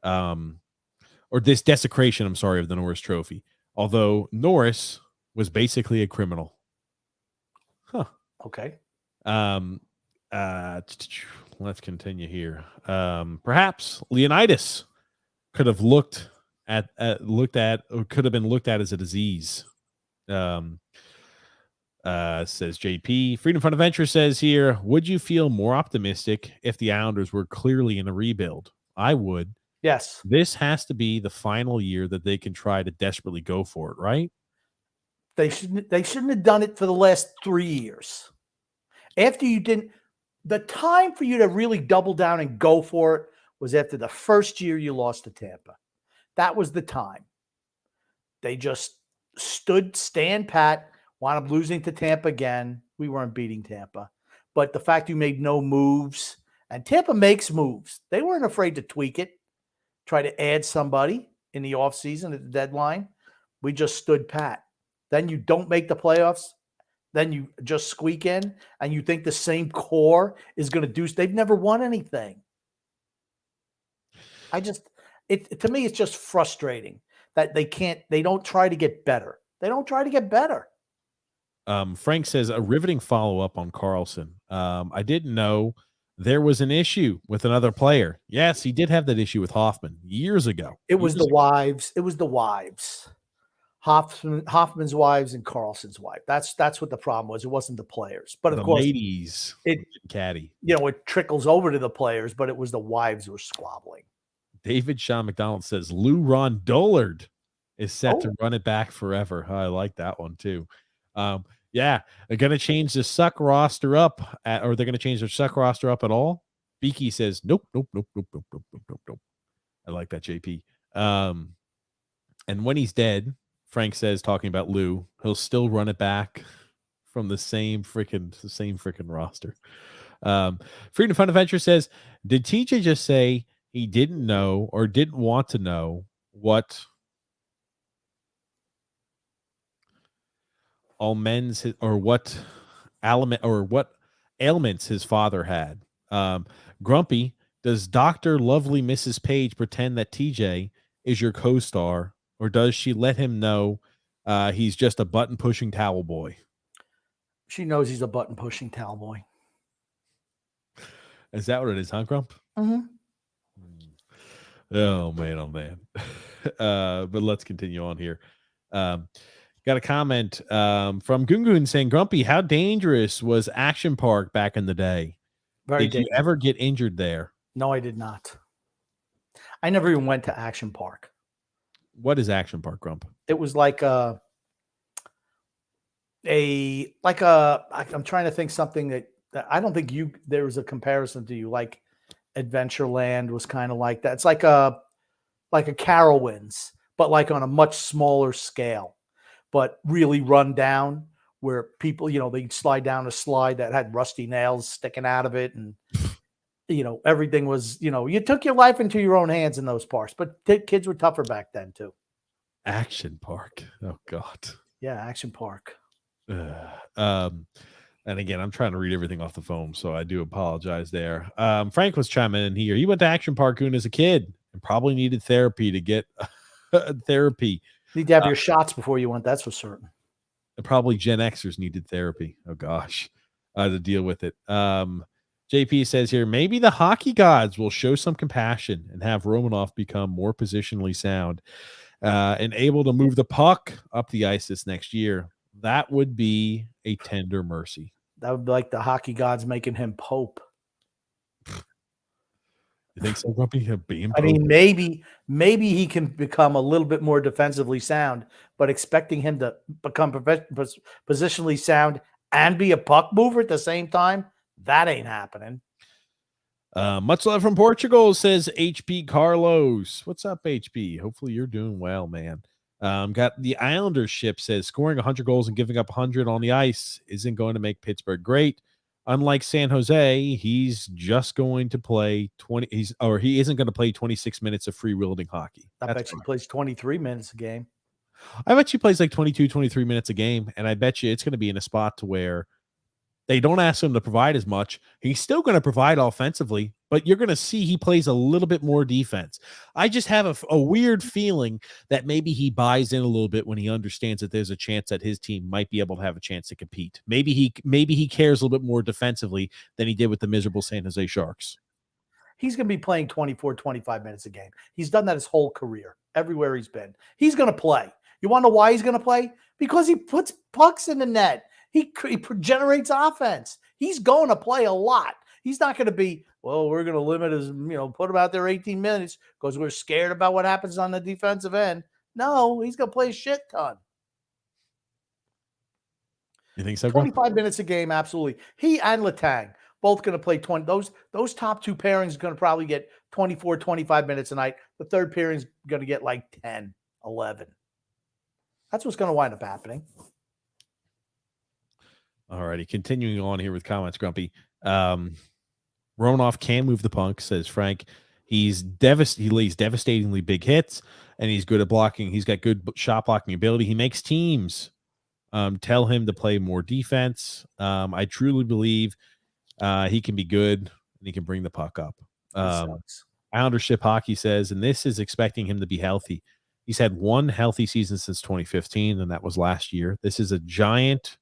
Or this desecration, I'm sorry, of the Norris Trophy. Although Norris was basically a criminal. Huh. Okay. Let's continue here. Perhaps Leonidas could have looked at or could have been looked at as a disease. Says JP. Freedom Fund Adventure says here, would you feel more optimistic if the Islanders were clearly in a rebuild? I would. Yes. This has to be the final year that they can try to desperately go for it, right? They shouldn't have done it for the last 3 years. After you didn't, the time for you to really double down and go for it was after the first year you lost to Tampa. That was the time. They just stand pat, wound up losing to Tampa again. We weren't beating Tampa. But the fact you made no moves, and Tampa makes moves. They weren't afraid to tweak it, try to add somebody in the offseason at the deadline. We just stood pat. Then you don't make the playoffs. Then you just squeak in, and you think the same core is going to do. They've never won anything. To me, it's just frustrating that they don't try to get better. They don't try to get better. Frank says a riveting follow-up on Karlsson. I didn't know there was an issue with another player. Yes, he did have that issue with Hoffman years ago. It was the wives. It was the wives. Hoffman's wives and Karlsson's wife. That's what the problem was. It wasn't the players. But of course, ladies, caddy. It trickles over to the players, but it was the wives who were squabbling. David Sean McDonald says Lou Ron Dollard is set to run it back forever. I like that one too. Yeah, they're going to change the suck roster up, or they're going to change their suck roster up at all. Beaky says, nope. I like that, JP. And when he's dead, Frank says, talking about Lou, he'll still run it back from the same freaking roster. Freedom Fund Adventure says, did TJ just say he didn't know or didn't want to know what what ailments his father had? Grumpy, does Dr. Lovely Mrs. Page pretend that TJ is your co-star, or does she let him know he's just a button-pushing towel boy? She knows he's a button-pushing towel boy. Is that what it is, huh, Grump? Mm-hmm. Oh, man. But let's continue on here. Got a comment from Gungun saying, Grumpy, how dangerous was Action Park back in the day? Very Did dangerous. you ever get injured there? No, I did not. I never even went to Action Park. What is Action Park, Grump? It was like I'm trying to think something that I don't think there was a comparison to you. Like Adventureland was kind of like that. It's like a Carowinds, but like on a much smaller scale, but really run down, where people, they slide down a slide that had rusty nails sticking out of it. And, everything was, you took your life into your own hands in those parks, but kids were tougher back then too. Action Park. Oh, God. Yeah. Action Park. And again, I'm trying to read everything off the phone, so I do apologize there. Frank was chiming in here. He went to Action Park as a kid and probably needed therapy to get therapy. Need to have your shots before you went. That's for certain. And probably Gen Xers needed therapy. Oh gosh, to deal with it. JP says here, maybe the hockey gods will show some compassion and have Romanoff become more positionally sound and able to move the puck up the ice this next year. That would be a tender mercy. That would be like the hockey gods making him Pope. You think so, Grumpy? Being Pope? I mean, maybe he can become a little bit more defensively sound, but expecting him to become positionally sound and be a puck mover at the same time, that ain't happening. Much love from Portugal, says HP Carlos. What's up, HP? Hopefully you're doing well, man. Got the Islanders ship, says scoring 100 goals and giving up 100 on the ice isn't going to make Pittsburgh great. Unlike San Jose, he's just going to play 20. He isn't going to play 26 minutes of free-wielding hockey. I bet he plays 23 minutes a game. I bet he plays like 22, 23 minutes a game, and I bet you it's going to be in a spot to where they don't ask him to provide as much. He's still going to provide offensively, but you're going to see he plays a little bit more defense. I just have a weird feeling that maybe he buys in a little bit when he understands that there's a chance that his team might be able to have a chance to compete. Maybe he cares a little bit more defensively than he did with the miserable San Jose Sharks. He's going to be playing 24, 25 minutes a game. He's done that his whole career, everywhere he's been. He's going to play. You want to know why he's going to play? Because he puts pucks in the net. He generates offense. He's going to play a lot. He's not going to be, well, we're going to limit his, put him out there 18 minutes because we're scared about what happens on the defensive end. No, he's going to play a shit ton. You think so? 25 minutes a game, absolutely. He and Letang both going to play 20. Those top two pairings are going to probably get 24, 25 minutes a night. The third pairing is going to get like 10, 11. That's what's going to wind up happening. All righty. Continuing on here with comments, Grumpy. Ronoff can move the puck, says Frank. He lays devastatingly big hits, and he's good at blocking. He's got good shot blocking ability. He makes teams tell him to play more defense. I truly believe he can be good, and he can bring the puck up. Islander Ship Hockey says, and this is expecting him to be healthy. He's had one healthy season since 2015, and that was last year. This is a giant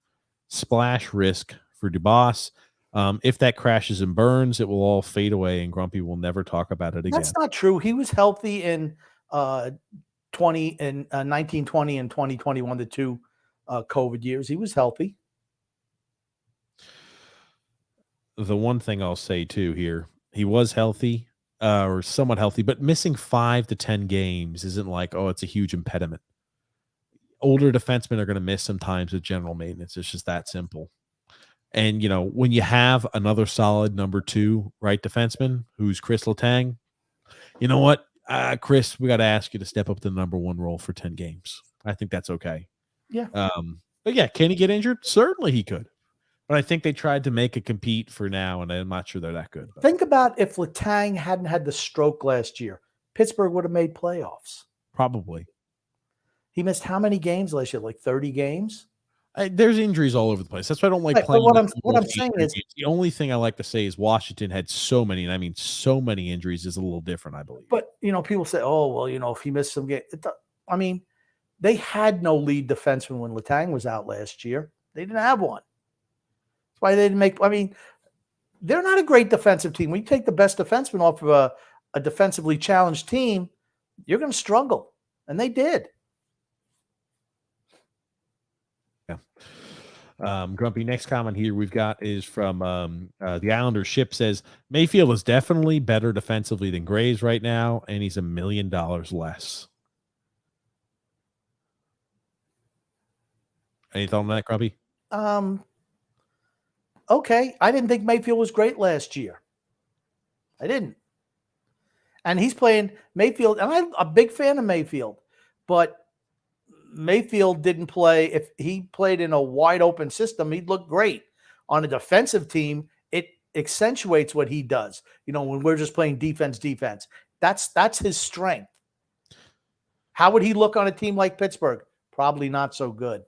splash risk for Dubas. If that crashes and burns, it will all fade away, and Grumpy will never talk about it again. That's not true. He was healthy in 1920 and 2021, the two COVID years. He was healthy. The one thing I'll say too here, he was healthy or somewhat healthy, but missing 5 to 10 games isn't like, oh, it's a huge impediment. Older defensemen are going to miss sometimes with general maintenance. It's just that simple. And, when you have another solid number 2 right defenseman who's Chris Letang, you know what, Chris, we got to ask you to step up to the number 1 role for 10 games. I think that's okay. Yeah. But yeah, can he get injured? Certainly he could. But I think they tried to make it compete for now, and I'm not sure they're that good. Think about if Letang hadn't had the stroke last year. Pittsburgh would have made playoffs. Probably. He missed how many games last year? Like 30 games? There's injuries all over the place. That's why I don't like Right, but playing. what I'm saying is, The only thing I like to say is Washington had so many, and I mean so many injuries is a little different, I believe. but people say, oh well, if he missed some game, I mean, they had no lead defenseman when Letang was out last year. They didn't have one. That's why they didn't make. I mean, they're not a great defensive team. When you take the best defenseman off of a defensively challenged team, you're going to struggle, and they did. Yeah. Grumpy, next comment here we've got is from the Islanders. Ship says Mayfield is definitely better defensively than Graves right now, and he's $1 million less. Any thought on that, Grumpy? Okay. I didn't think Mayfield was great last year. I didn't. And he's playing Mayfield, and I'm a big fan of Mayfield, but Mayfield didn't play. If he played in a wide open system, he'd look great. On a defensive team, it accentuates what he does. When we're just playing defense, that's his strength. How would he look on a team like Pittsburgh? Probably not so good.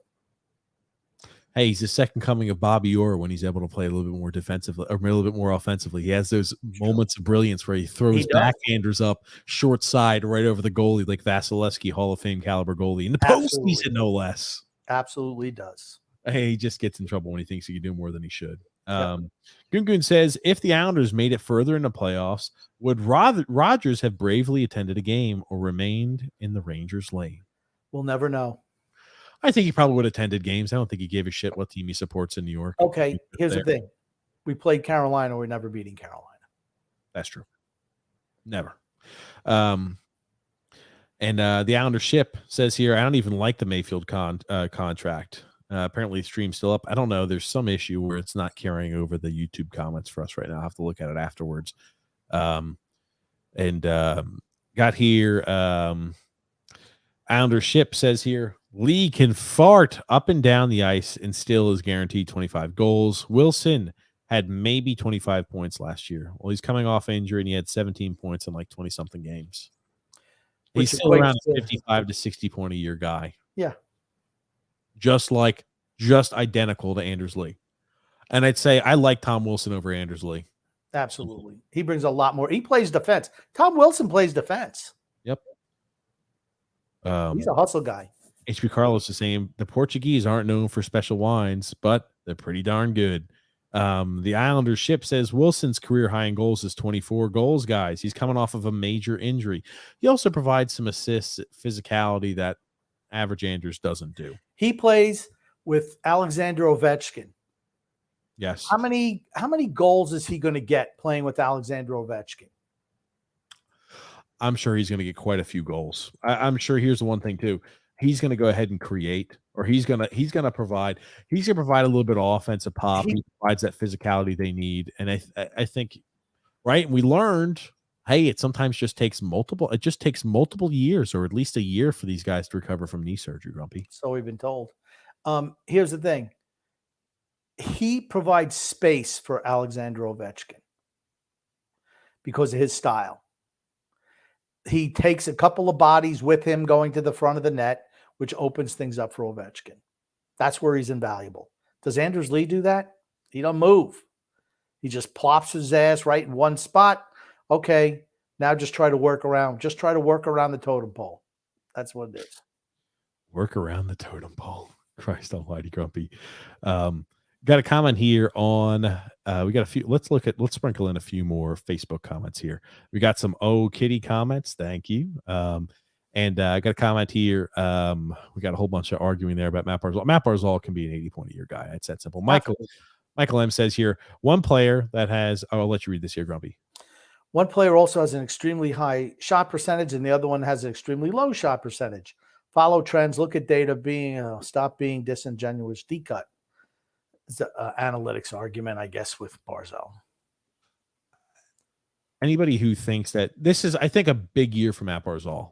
Hey, he's the second coming of Bobby Orr when he's able to play a little bit more defensively or a little bit more offensively. He has those moments of brilliance where he throws backhanders up short side right over the goalie like Vasilevsky, Hall of Fame caliber goalie. In the postseason, no less. Absolutely does. Hey, he just gets in trouble when he thinks he can do more than he should. Gungun says, if the Islanders made it further in the playoffs, would Rodgers have bravely attended a game or remained in the Rangers' lane? We'll never know. I think he probably would have attended games. I don't think he gave a shit what team he supports in New York. Okay, here's the thing. We played Carolina. We're never beating Carolina. That's true. Never. And the Islander Ship says here, I don't even like the Mayfield contract. Apparently the stream's still up. I don't know. There's some issue where it's not carrying over the YouTube comments for us right now. I have to look at it afterwards. Got here. Islander Ship says here, Lee can fart up and down the ice and still is guaranteed 25 goals. Wilson had maybe 25 points last year. Well, he's coming off injury and he had 17 points in like 20-something games. He's still around a 55 to 60 point a year guy. Yeah. Just identical to Anders Lee. And I'd say I like Tom Wilson over Anders Lee. Absolutely. He brings a lot more. He plays defense. Tom Wilson plays defense. Yep. He's a hustle guy. HB Carlos is saying the Portuguese aren't known for special wines, but they're pretty darn good. The Islanders Ship says Wilson's career high in goals is 24 goals, guys. He's coming off of a major injury. He also provides some assists, physicality that average Anders doesn't do. He plays with Alexander Ovechkin. Yes. How many goals is he going to get playing with Alexander Ovechkin? I'm sure he's going to get quite a few goals. I'm sure here's the one thing too. He's going to go ahead and create, or he's going to provide a little bit of offensive pop. He provides that physicality they need. And I think, right. We learned, hey, it sometimes just takes multiple years or at least a year for these guys to recover from knee surgery, Grumpy. So we've been told. Here's the thing. He provides space for Alexander Ovechkin because of his style. He takes a couple of bodies with him going to the front of the net, which opens things up for Ovechkin. That's where he's invaluable. Does Anders Lee do that? He don't move. He just plops his ass right in one spot. Okay, now just try to work around. Just try to work around the totem pole. That's what it is. Work around the totem pole. Christ almighty, Grumpy. Got a comment here on we got a few. Let's sprinkle in a few more Facebook comments here. We got some Kitty comments. Thank you. And I got a comment here. We got a whole bunch of arguing there about Matt Barzal. Matt Barzal can be an 80 point a year guy. It's that simple. Michael M says here, one player that has I'll let you read this here, Grumpy. One player also has an extremely high shot percentage, and the other one has an extremely low shot percentage. Follow trends, look at data, stop being disingenuous, decut. It's an analytics argument, I guess, with Barzal. Anybody who thinks that this is, I think, a big year for Matt Barzal.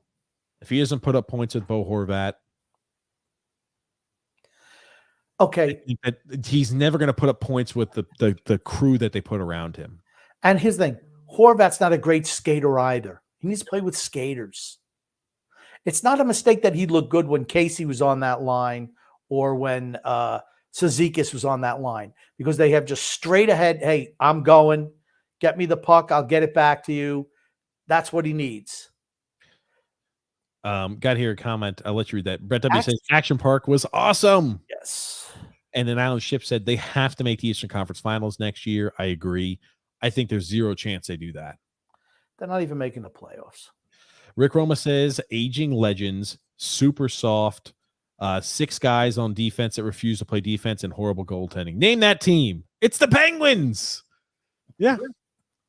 If he doesn't put up points with Bo Horvat, okay, I think that he's never going to put up points with the crew that they put around him. And his thing, Horvat's not a great skater either. He needs to play with skaters. It's not a mistake that he looked good when Casey was on that line or when Cizikas was on that line, because they have just straight ahead, hey, I'm going, get me the puck, I'll get it back to you. That's what he needs. Got here a comment. I'll let you read that. Brett W says Action Park was awesome. Yes. And then Alan Ship said they have to make the Eastern Conference Finals next year. I agree. I think there's zero chance they do that. They're not even making the playoffs. Rick Roma says aging legends, super soft, 6 guys on defense that refuse to play defense, and horrible goaltending. Name that team. It's the Penguins. Yeah.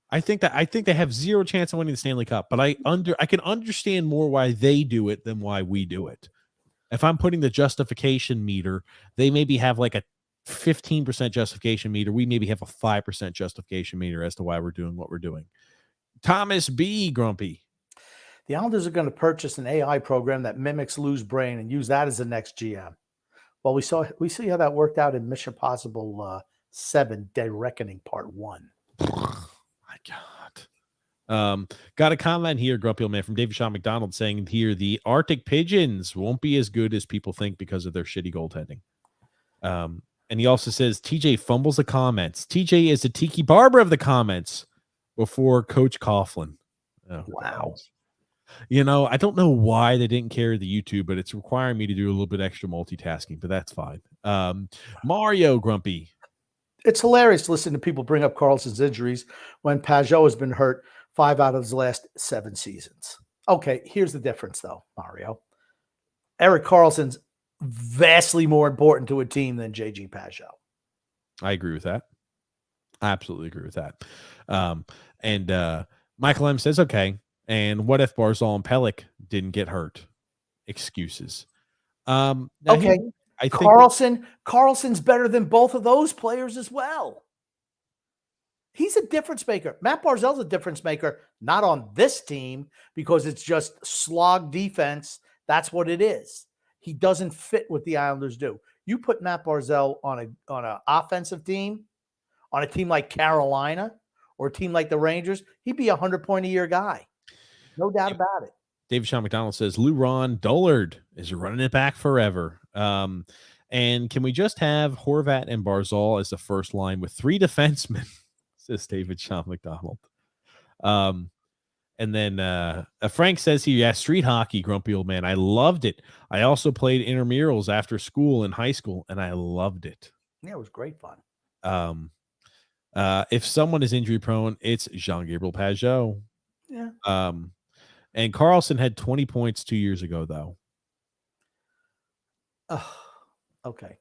I think they have zero chance of winning the Stanley Cup, but I can understand more why they do it than why we do it. If I'm putting the justification meter, they maybe have like a 15% justification meter. We maybe have a 5% justification meter as to why we're doing what we're doing. Thomas B. Grumpy. The Islanders are going to purchase an AI program that mimics Lou's brain and use that as the next GM. Well, we see how that worked out in Mission Possible 7: Dead Reckoning Part 1. My God. Got a comment here, Grumpy Old Man, from David Sean McDonald saying here the Arctic Pigeons won't be as good as people think because of their shitty goaltending. And he also says TJ fumbles the comments. TJ is the Tiki Barber of the comments before Coach Coughlin. Oh, wow. You know, I don't know why they didn't carry the YouTube, but it's requiring me to do a little bit extra multitasking, but that's fine. Mario Grumpy. It's hilarious to listen to people bring up Karlsson's injuries when Pajot has been hurt 5 out of his last 7 seasons. Okay, here's the difference, though, Mario. Erik Karlsson's vastly more important to a team than JG Pajot. I agree with that. I absolutely agree with that. And Michael M says, okay, and what if Barzal and Pelech didn't get hurt? Excuses. Okay. I think Karlsson's better than both of those players as well. He's a difference maker. Matt Barzal's a difference maker, not on this team because it's just slog defense. That's what it is. He doesn't fit what the Islanders do. You put Matt Barzal on an offensive team, on a team like Carolina or a team like the Rangers, he'd be a 100-point-a-year guy. No doubt about it. David Sean McDonald says Lou Ron Dullard is running it back forever. And can we just have Horvat and Barzal as the first line with 3 defensemen? Says David Sean McDonald. And then Frank says here, yeah, street hockey, Grumpy Old Man. I loved it. I also played intramurals after school in high school, and I loved it. Yeah, it was great fun. If someone is injury prone, it's Jean-Gabriel Pajot. Yeah. And Karlsson had 20 points 2 years ago, though. Okay.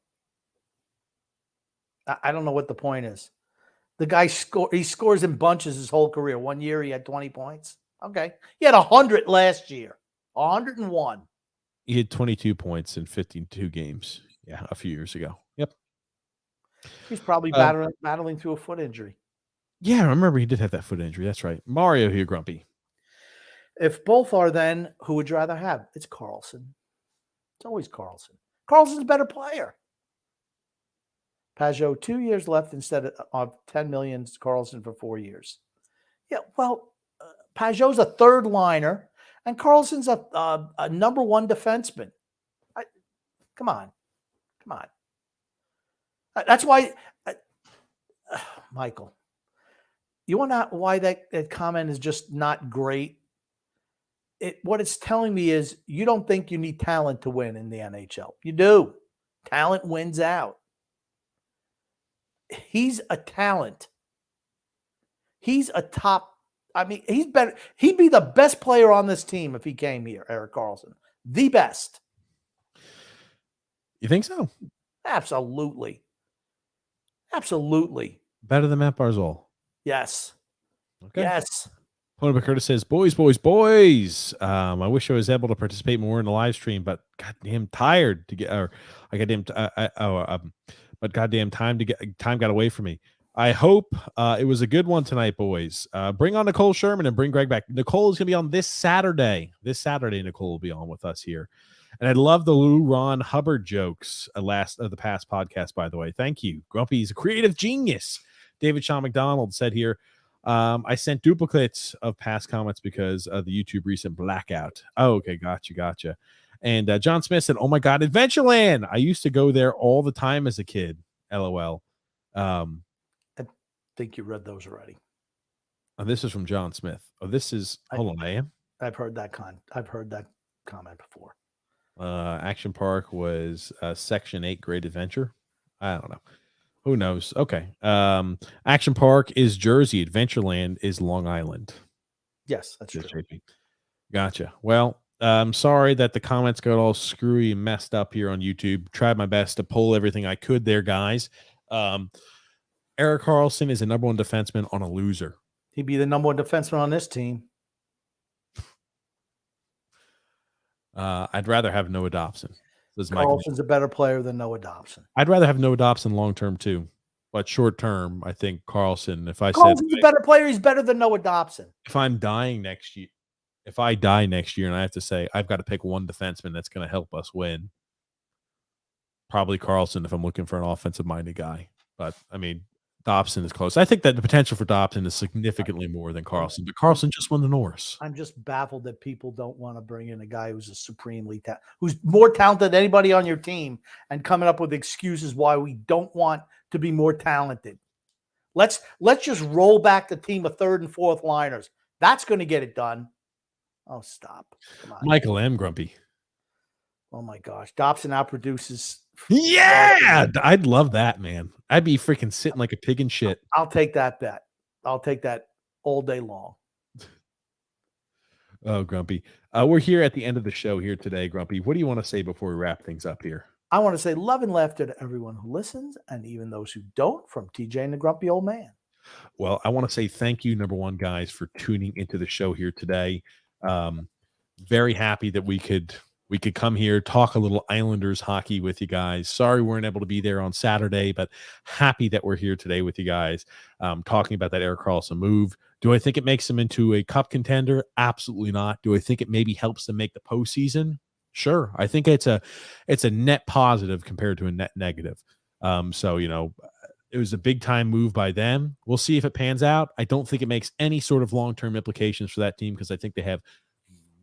I don't know what the point is. The guy he scores in bunches his whole career. 1 year he had 20 points. Okay. He had 100 last year. 101. He had 22 points in 52 games. Yeah, a few years ago. Yep. He's probably battling through a foot injury. Yeah, I remember he did have that foot injury. That's right. Mario here, Grumpy. If both are, then who would you rather have? It's Karlsson. It's always Karlsson. Karlsson's a better player. Pajot 2 years left instead of $10 million. Karlsson for 4 years. Yeah, well, Pajot's a third liner, and Karlsson's a number 1 defenseman. Come on. That's why, Michael. You want to know why that comment is just not great? What it's telling me is you don't think you need talent to win in the NHL. You do. Talent wins out. He's a talent. He's a top. I mean, he's better. He'd be the best player on this team if he came here, Erik Karlsson. The best. You think so? Absolutely. Absolutely. Better than Matt Barzal. Yes. Okay. Yes. Tony McCurtis says, boys. I wish I was able to participate more in the live stream, but goddamn tired to get, but goddamn time got away from me. I hope it was a good one tonight, boys. Bring on Nicole Sherman and bring Greg back. Nicole is going to be on this Saturday. Nicole will be on with us here. And I love the Lou Ron Hubbard jokes the past podcast, by the way. Thank you. Grumpy's a creative genius. David Sean McDonald said here, I sent duplicates of past comments because of the YouTube recent blackout. Oh, okay. Gotcha. And John Smith said, "Oh my God, Adventureland! I used to go there all the time as a kid." LOL. I think you read those already. Oh, this is from John Smith. Oh, this is hold on, I am. I've heard that comment before. Action Park was Section 8 Great Adventure. I don't know. Who knows? Okay. Action Park is Jersey. Adventureland is Long Island. Yes, that's true. JP. Gotcha. Well, I'm sorry that the comments got all screwy and messed up here on YouTube. Tried my best to pull everything I could there, guys. Erik Karlsson is a number 1 defenseman on a loser. He'd be the number 1 defenseman on this team. I'd rather have Noah Dobson. Karlsson's a better player than Noah Dobson. I'd rather have Noah Dobson long term too, but short term, I think Karlsson. Karlsson's a better player. He's better than Noah Dobson. If I'm dying next year, if I die next year and I have to say I've got to pick one defenseman that's going to help us win, probably Karlsson if I'm looking for an offensive minded guy. But I mean, Dobson is close. I think that the potential for Dobson is significantly more than Karlsson, but Karlsson just won the Norris. I'm just baffled that people don't want to bring in a guy who's who's more talented than anybody on your team, and coming up with excuses why we don't want to be more talented. Let's just roll back the team of 3rd and 4th liners. That's going to get it done. Oh, stop. Come on. Michael M. Grumpy. Oh my gosh. Dobson outproduces. Yeah, I'd love that, man. I'd be freaking sitting like a pig in shit. I'll take that bet. I'll take that all day long. Oh, Grumpy. We're here at the end of the show here today, Grumpy. What do you want to say before we wrap things up here? I want to say love and laughter to everyone who listens, and even those who don't, from TJ and the Grumpy Old Man. Well, I want to say thank you, number 1, guys, for tuning into the show here today. Very happy that we could come here, talk a little Islanders hockey with you guys. Sorry we weren't able to be there on Saturday, but happy that we're here today with you guys, talking about that Erik Karlsson move. Do I think it makes them into a cup contender? Absolutely not. Do I think it maybe helps them make the postseason? Sure. I think it's a net positive compared to a net negative. So, you know, it was a big time move by them. We'll see if it pans out. I don't think it makes any sort of long-term implications for that team because I think they have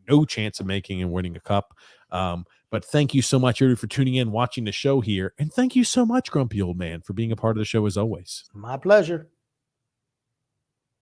no chance of making and winning a cup. But thank you so much, everybody, for tuning in, watching the show here. And thank you so much, Grumpy Old Man, for being a part of the show as always. My pleasure.